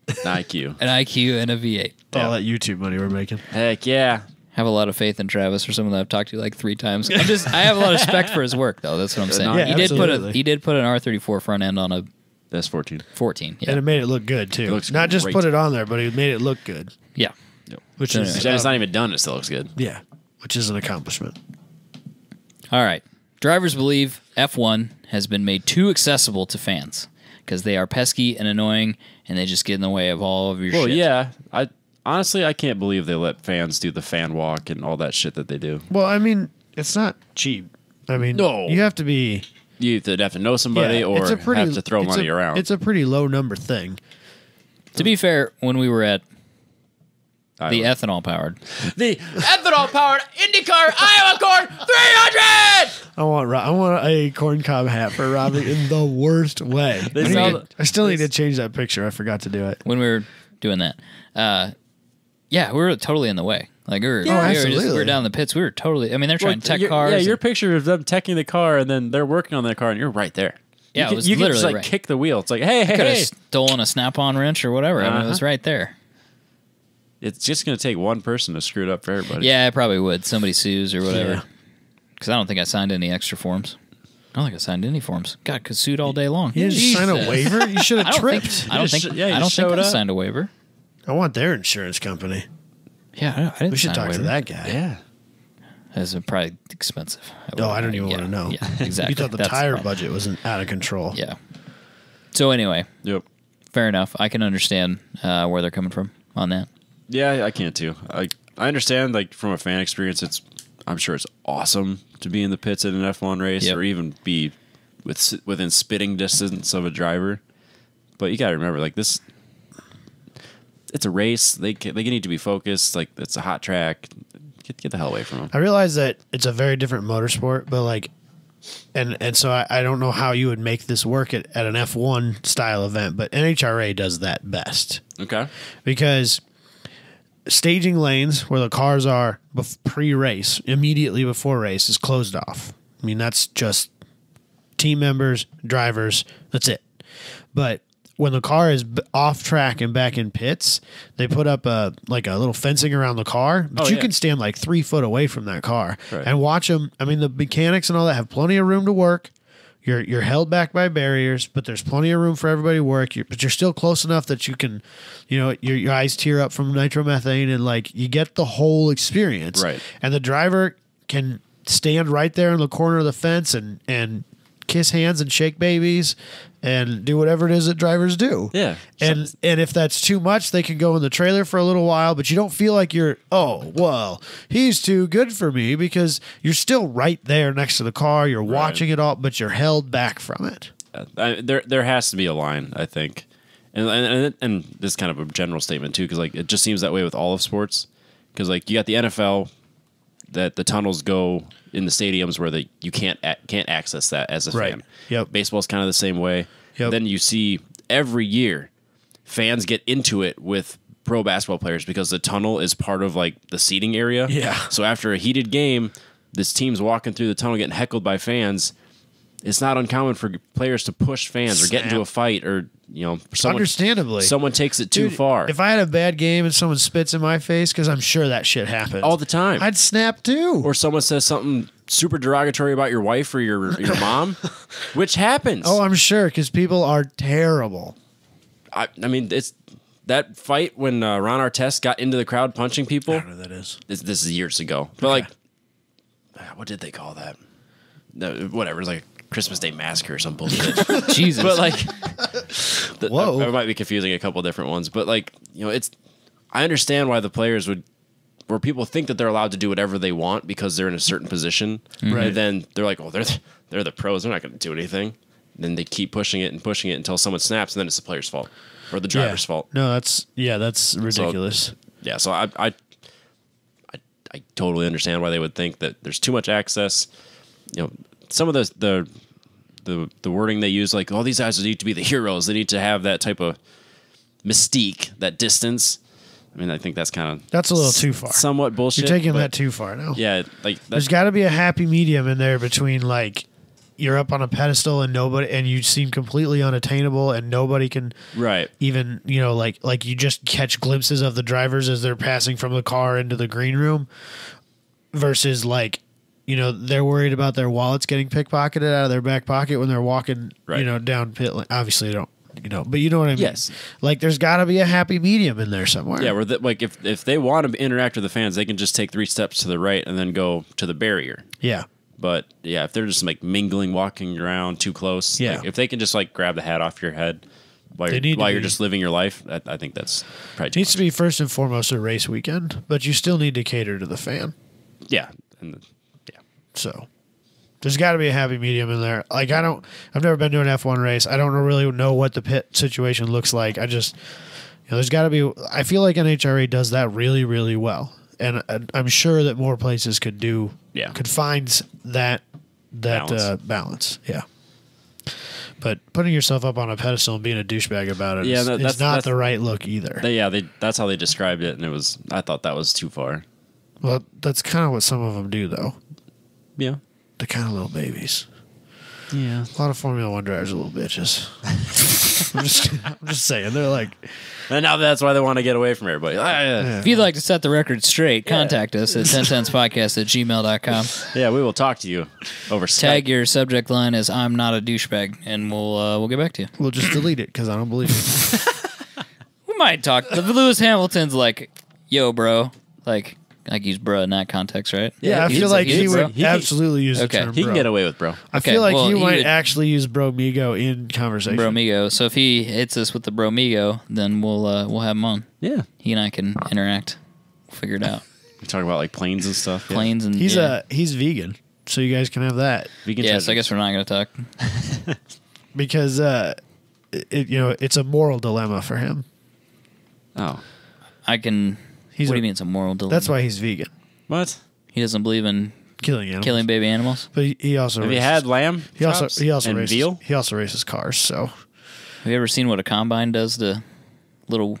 IQ. IQ and a V8. All that YouTube money we're making. Heck yeah. Have a lot of faith in Travis, or someone that I've talked to like 3 times. I have a lot of respect for his work, though. That's what I'm saying. Yeah, he did absolutely. put an R34 front end on a That's 14. 14. Yeah, And it made it look good, too. It looks Not just great. put it on there, but it made it look good. yeah. Which No, is no, And it's not even done. It still looks good. yeah, which is an accomplishment. All right. Drivers believe F1 has been made too accessible to fans because they are pesky and annoying, and they just get in the way of all of your Well, shit. yeah. Honestly, I can't believe they let fans do the fan walk and all that shit that they do. Well, I mean, it's not cheap. I mean, No. you have to be You either have to know somebody or it's a pretty, have to throw it's money a, around. It's a pretty low number thing. To be fair, when we were at the Iowa. ethanol-powered, The ethanol-powered IndyCar Iowa Corn 300! I want a corn cob hat for Robbie in the worst way. I still need to change that picture. I forgot to do it. when we were doing that, yeah, we were totally in the way. Like we were absolutely. down in the pits. We were totally. I mean, they're trying to tech cars. Yeah, your and- picture of them teching the car and then they're working on that car and you're right there. Yeah, it you was you can just literally like right. kick the wheel. It's like, hey, could have hey. stolen a snap-on wrench or whatever. I mean, it was right there. It's just going to take one person to screw it up for everybody. Yeah, I probably would. Somebody sues or whatever. Yeah. Because I don't think I signed any extra forms. I don't think I signed any forms. God, could sued all day long. You didn't sign a Jesus. waiver? You should I have don't think. tripped. I don't just think. sh- yeah, you I don't just think showed I up. signed a waiver. I want their insurance company. Yeah, I didn't We should sign a talk to waiver. that guy. Yeah. That's probably expensive. Oh, I don't even want to know. Yeah, exactly. You thought the That's tire problem. budget was out of control. Yeah. So anyway, Yep. fair enough. I can understand where they're coming from on that. Yeah, I can too. I understand, like, from a fan experience, I'm sure it's awesome to be in the pits at an F1 race Yep. or even be within spitting distance of a driver. But you got to remember, like, this, it's a race. They need to be focused. Like, it's a hot track. Get the hell away from them. I realize that it's a very different motorsport, but like, and so I don't know how you would make this work at an F1 style event, but NHRA does that best Okay. because staging lanes where the cars are pre-race, immediately before race, is closed off. I mean, that's just team members, drivers, that's it. But when the car is off track and back in pits, they put up a little fencing around the car, but you can stand like 3 foot away from that car and watch them. I mean, the mechanics and all that have plenty of room to work. You're held back by barriers, but there's plenty of room for everybody to work. But you're still close enough that you can, your eyes tear up from nitromethane, and like you get the whole experience. Right. And the driver can stand right there in the corner of the fence and kiss hands and shake babies and do whatever it is that drivers do. Yeah. And if that's too much, they can go in the trailer for a little while, but you don't feel like you're, oh, well, he's too good for me, because you're still right there next to the car. You're watching it all, but you're held back from it. There has to be a line, I think. And this is kind of a general statement too, because like it just seems that way with all of sports. Because like you got the NFL, that the tunnels go in the stadiums where you can't access that as a fan. Yep. Baseball's kind of the same way. Yep. Then you see every year fans get into it with pro basketball players because the tunnel is part of like the seating area. Yeah. So after a heated game, this team's walking through the tunnel getting heckled by fans. It's not uncommon for players to push fans or get into a fight, or understandably, someone takes it too far. If I had a bad game and someone spits in my face, because I'm sure that shit happens all the time, I'd snap too. Or someone says something super derogatory about your wife or your mom, which happens. Oh, I'm sure, because people are terrible. I mean, it's that fight when Ron Artest got into the crowd punching people. I don't know who that is. This is years ago, but like, what did they call that? No, whatever. It's like Christmas Day Massacre or some bullshit. Jesus. But like, whoa, I might be confusing a couple different ones, but like, I understand why the players where people think that they're allowed to do whatever they want because they're in a certain position, right? And then they're like, oh, they're the pros, they're not going to do anything. And then they keep pushing it until someone snaps, and then it's the player's fault or the driver's fault. No, that's ridiculous. So I totally understand why they would think that there's too much access. Some of the wording they use, like, oh, these guys need to be the heroes. They need to have that type of mystique, that distance. I mean, I think that's a little too far. Somewhat bullshit. You're taking that too far now. Yeah, like there's got to be a happy medium in there between like you're up on a pedestal and you seem completely unattainable and nobody can even like you just catch glimpses of the drivers as they're passing from the car into the green room, versus like, they're worried about their wallets getting pickpocketed out of their back pocket when they're walking, down pit lane. Obviously, they don't, but you know what I mean? Yes. Like, there's got to be a happy medium in there somewhere. Yeah, where like if they want to interact with the fans, they can just take 3 steps to the right and then go to the barrier. Yeah. But yeah, if they're just like mingling, walking around too close, like, if they can just like grab the hat off your head while you're just living your life, I think that's probably it needs to be first and foremost a race weekend, but you still need to cater to the fan. Yeah. So there's got to be a happy medium in there. Like, I've never been to an F1 race. I don't really know what the pit situation looks like. I just, there's got to be, I feel like NHRA does that really, really well. And I'm sure that more places could find that balance. Yeah. But putting yourself up on a pedestal and being a douchebag about it is not the right look either. That's how they described it. And I thought that was too far. Well, that's kind of what some of them do, though. Yeah. They're kind of little babies. Yeah. A lot of Formula One drivers are little bitches. I'm just saying. They're like... And now that's why they want to get away from everybody. If you'd like to set the record straight, contact us at 10tenspodcast@gmail.com. Yeah, we will talk to you over Skype. Tag your subject line as "I'm not a douchebag," and we'll get back to you. We'll just delete it because I don't believe it. We might talk. The Lewis Hamilton's like, "Yo, bro," like use "bro" in that context, right? Yeah, I feel like he would absolutely use the term he bro. can get away with bro. I feel like he might actually use bromigo in conversation. Bromigo. So if he hits us with the bromigo, then we'll have him on. Yeah. He and I can interact. We'll figure it out. We talk about like planes and stuff. Planes and he's vegan, so you guys can have that. Vegan so I guess we're not going to talk. Because it's a moral dilemma for him. Oh. What do you mean it's a moral dilemma? That's why he's vegan. What? He doesn't believe in killing baby animals. But he also have you had lamb? He also and races veal. He also races cars. So have you ever seen what a combine does to little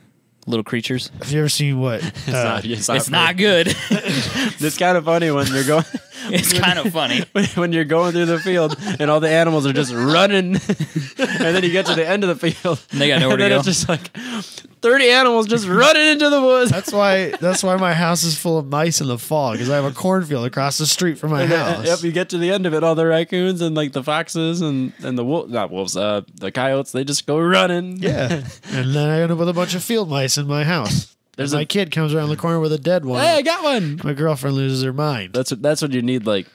little creatures. Have you ever seen what? It's not good. It's kind of funny when you're going. It's kind of funny. When you're going through the field and all the animals are just running, and then you get to the end of the field, And they got nowhere and to then go. it's just like 30 animals just running into the woods. That's why my house is full of mice in the fall, because I have a cornfield across the street from my house. Yep, you get to the end of it, all the raccoons and like the foxes and the the coyotes, they just go running. Yeah, and then I end up with a bunch of field mice in my house. My kid comes around the corner with a dead one. Hey, I got one. My girlfriend loses her mind. That's what you need. Like,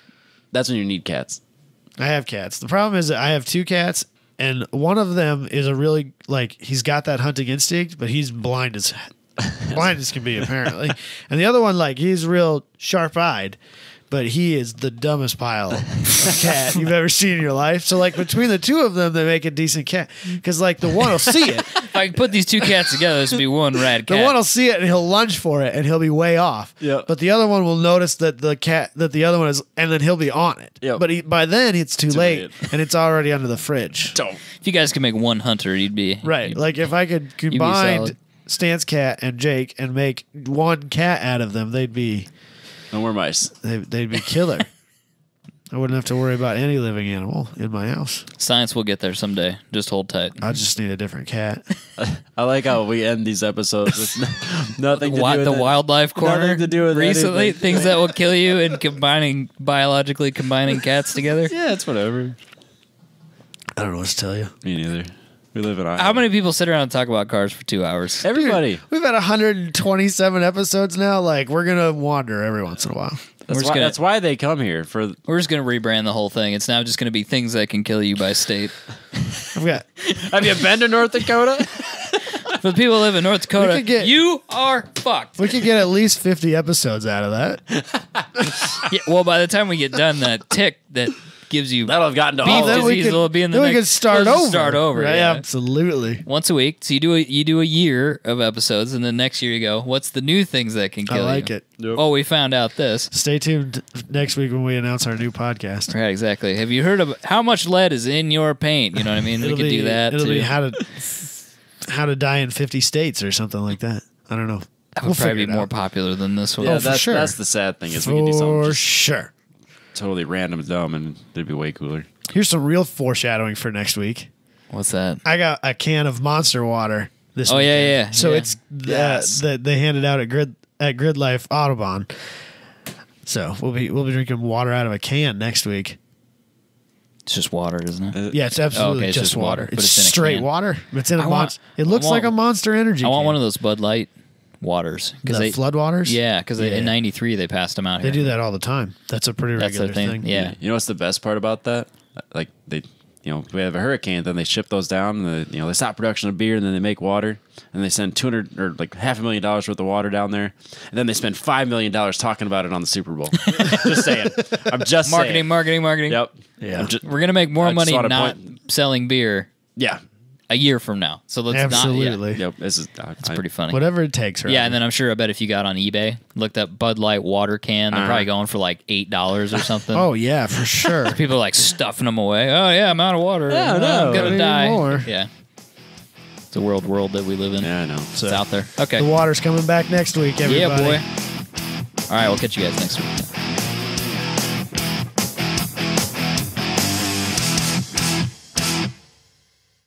that's when you need cats. I have cats. The problem is that I have 2 cats, and one of them is a really, like, he's got that hunting instinct, but he's blind as can be, apparently. And the other one, like, he's real sharp-eyed, but he is the dumbest pile of cat you've ever seen in your life. So, like, between the 2 of them, they make a decent cat. Because, like, the one will see it. If I can put these 2 cats together, this would be one rad cat. The one will see it and he'll lunge for it and he'll be way off. Yep. But the other one will notice that the other one is, and then he'll be on it. Yep. But by then it's too late late. and it's already under the fridge. If you guys could make one hunter, you'd be Right. Like if I could combine solid. Stan's cat and Jake and make one cat out of them, they'd be No more mice. they'd be killer. I wouldn't have to worry about any living animal in my house. Science will get there someday. Just hold tight. I just need a different cat. I like how we end these episodes with nothing to do with The wildlife corner Nothing to do with recently, anything. things that will kill you and biologically combining cats together. Yeah, it's whatever. I don't know what to tell you. Me neither. We live in Iowa. How many people sit around and talk about cars for 2 hours? Everybody. We've had 127 episodes now. Like, we're going to wander every once in a while. That's why they come here. We're just going to rebrand the whole thing. It's now just going to be things that can kill you by state. I've got Have you been to North Dakota? For the people who live in North Dakota, you are fucked. We could get at least 50 episodes out of that. Yeah, well, by the time we get done, that tick that gives you That'll have gotten to beef all of disease will be in the then next. we could start we'll over. just start over. Right? Yeah. Absolutely. Once a week. So you do a year of episodes, and then next year you go, what's the new things that can kill you? I like it. Yep. Oh, we found out this. Stay tuned next week when we announce our new podcast. Right, exactly. Have you heard of how much lead is in your paint? You know what I mean? We could do that. It'll too. be how to die in 50 states or something like that. I don't know. That would probably be more popular than this one. Yeah, for sure. That's the sad thing is we can do something For just sure. totally random and dumb, and it'd be way cooler. Here's some real foreshadowing for next week. What's that? I got a can of Monster Water this Oh, weekend. yeah. So Yeah. it's Yes. they handed out at Grid Life Audubon. So we'll be drinking water out of a can next week. It's just water, isn't it? Yeah, it's absolutely okay, it's just just water. water, but It's it's in a straight can. water. It's in a I want- monster. It looks I want- like a Monster Energy. I want can. one of those Bud Light waters. The flood waters. Yeah, because in '93 they passed them out They here. do that all the time. That's a pretty That's regular their thing. Yeah. You know what's the best part about that? Like we have a hurricane, then they ship those down, and they stop production of beer, and then they make water, and they send $200 or like $500,000 worth of water down there, and then they spend $5 million talking about it on the Super Bowl. Just saying. I'm just saying. Marketing. Yep. Yeah. We're gonna make more I just money wanna not selling beer Yeah. a year from now. So let's Absolutely. not. Yeah. Yep. This is It's pretty funny. Whatever it takes. Right? Yeah, and then I'm sure I bet if you got on eBay, looked up Bud Light water can, they're probably going for like $8 or something. Oh yeah, for sure. People are like stuffing them away. Oh yeah, I'm out of water. Yeah, no, I'm gonna I need die. more. Yeah, it's a world that we live in. Yeah, I know. It's out there. Okay. The water's coming back next week, everybody. Yeah, boy. All right, we'll catch you guys next week.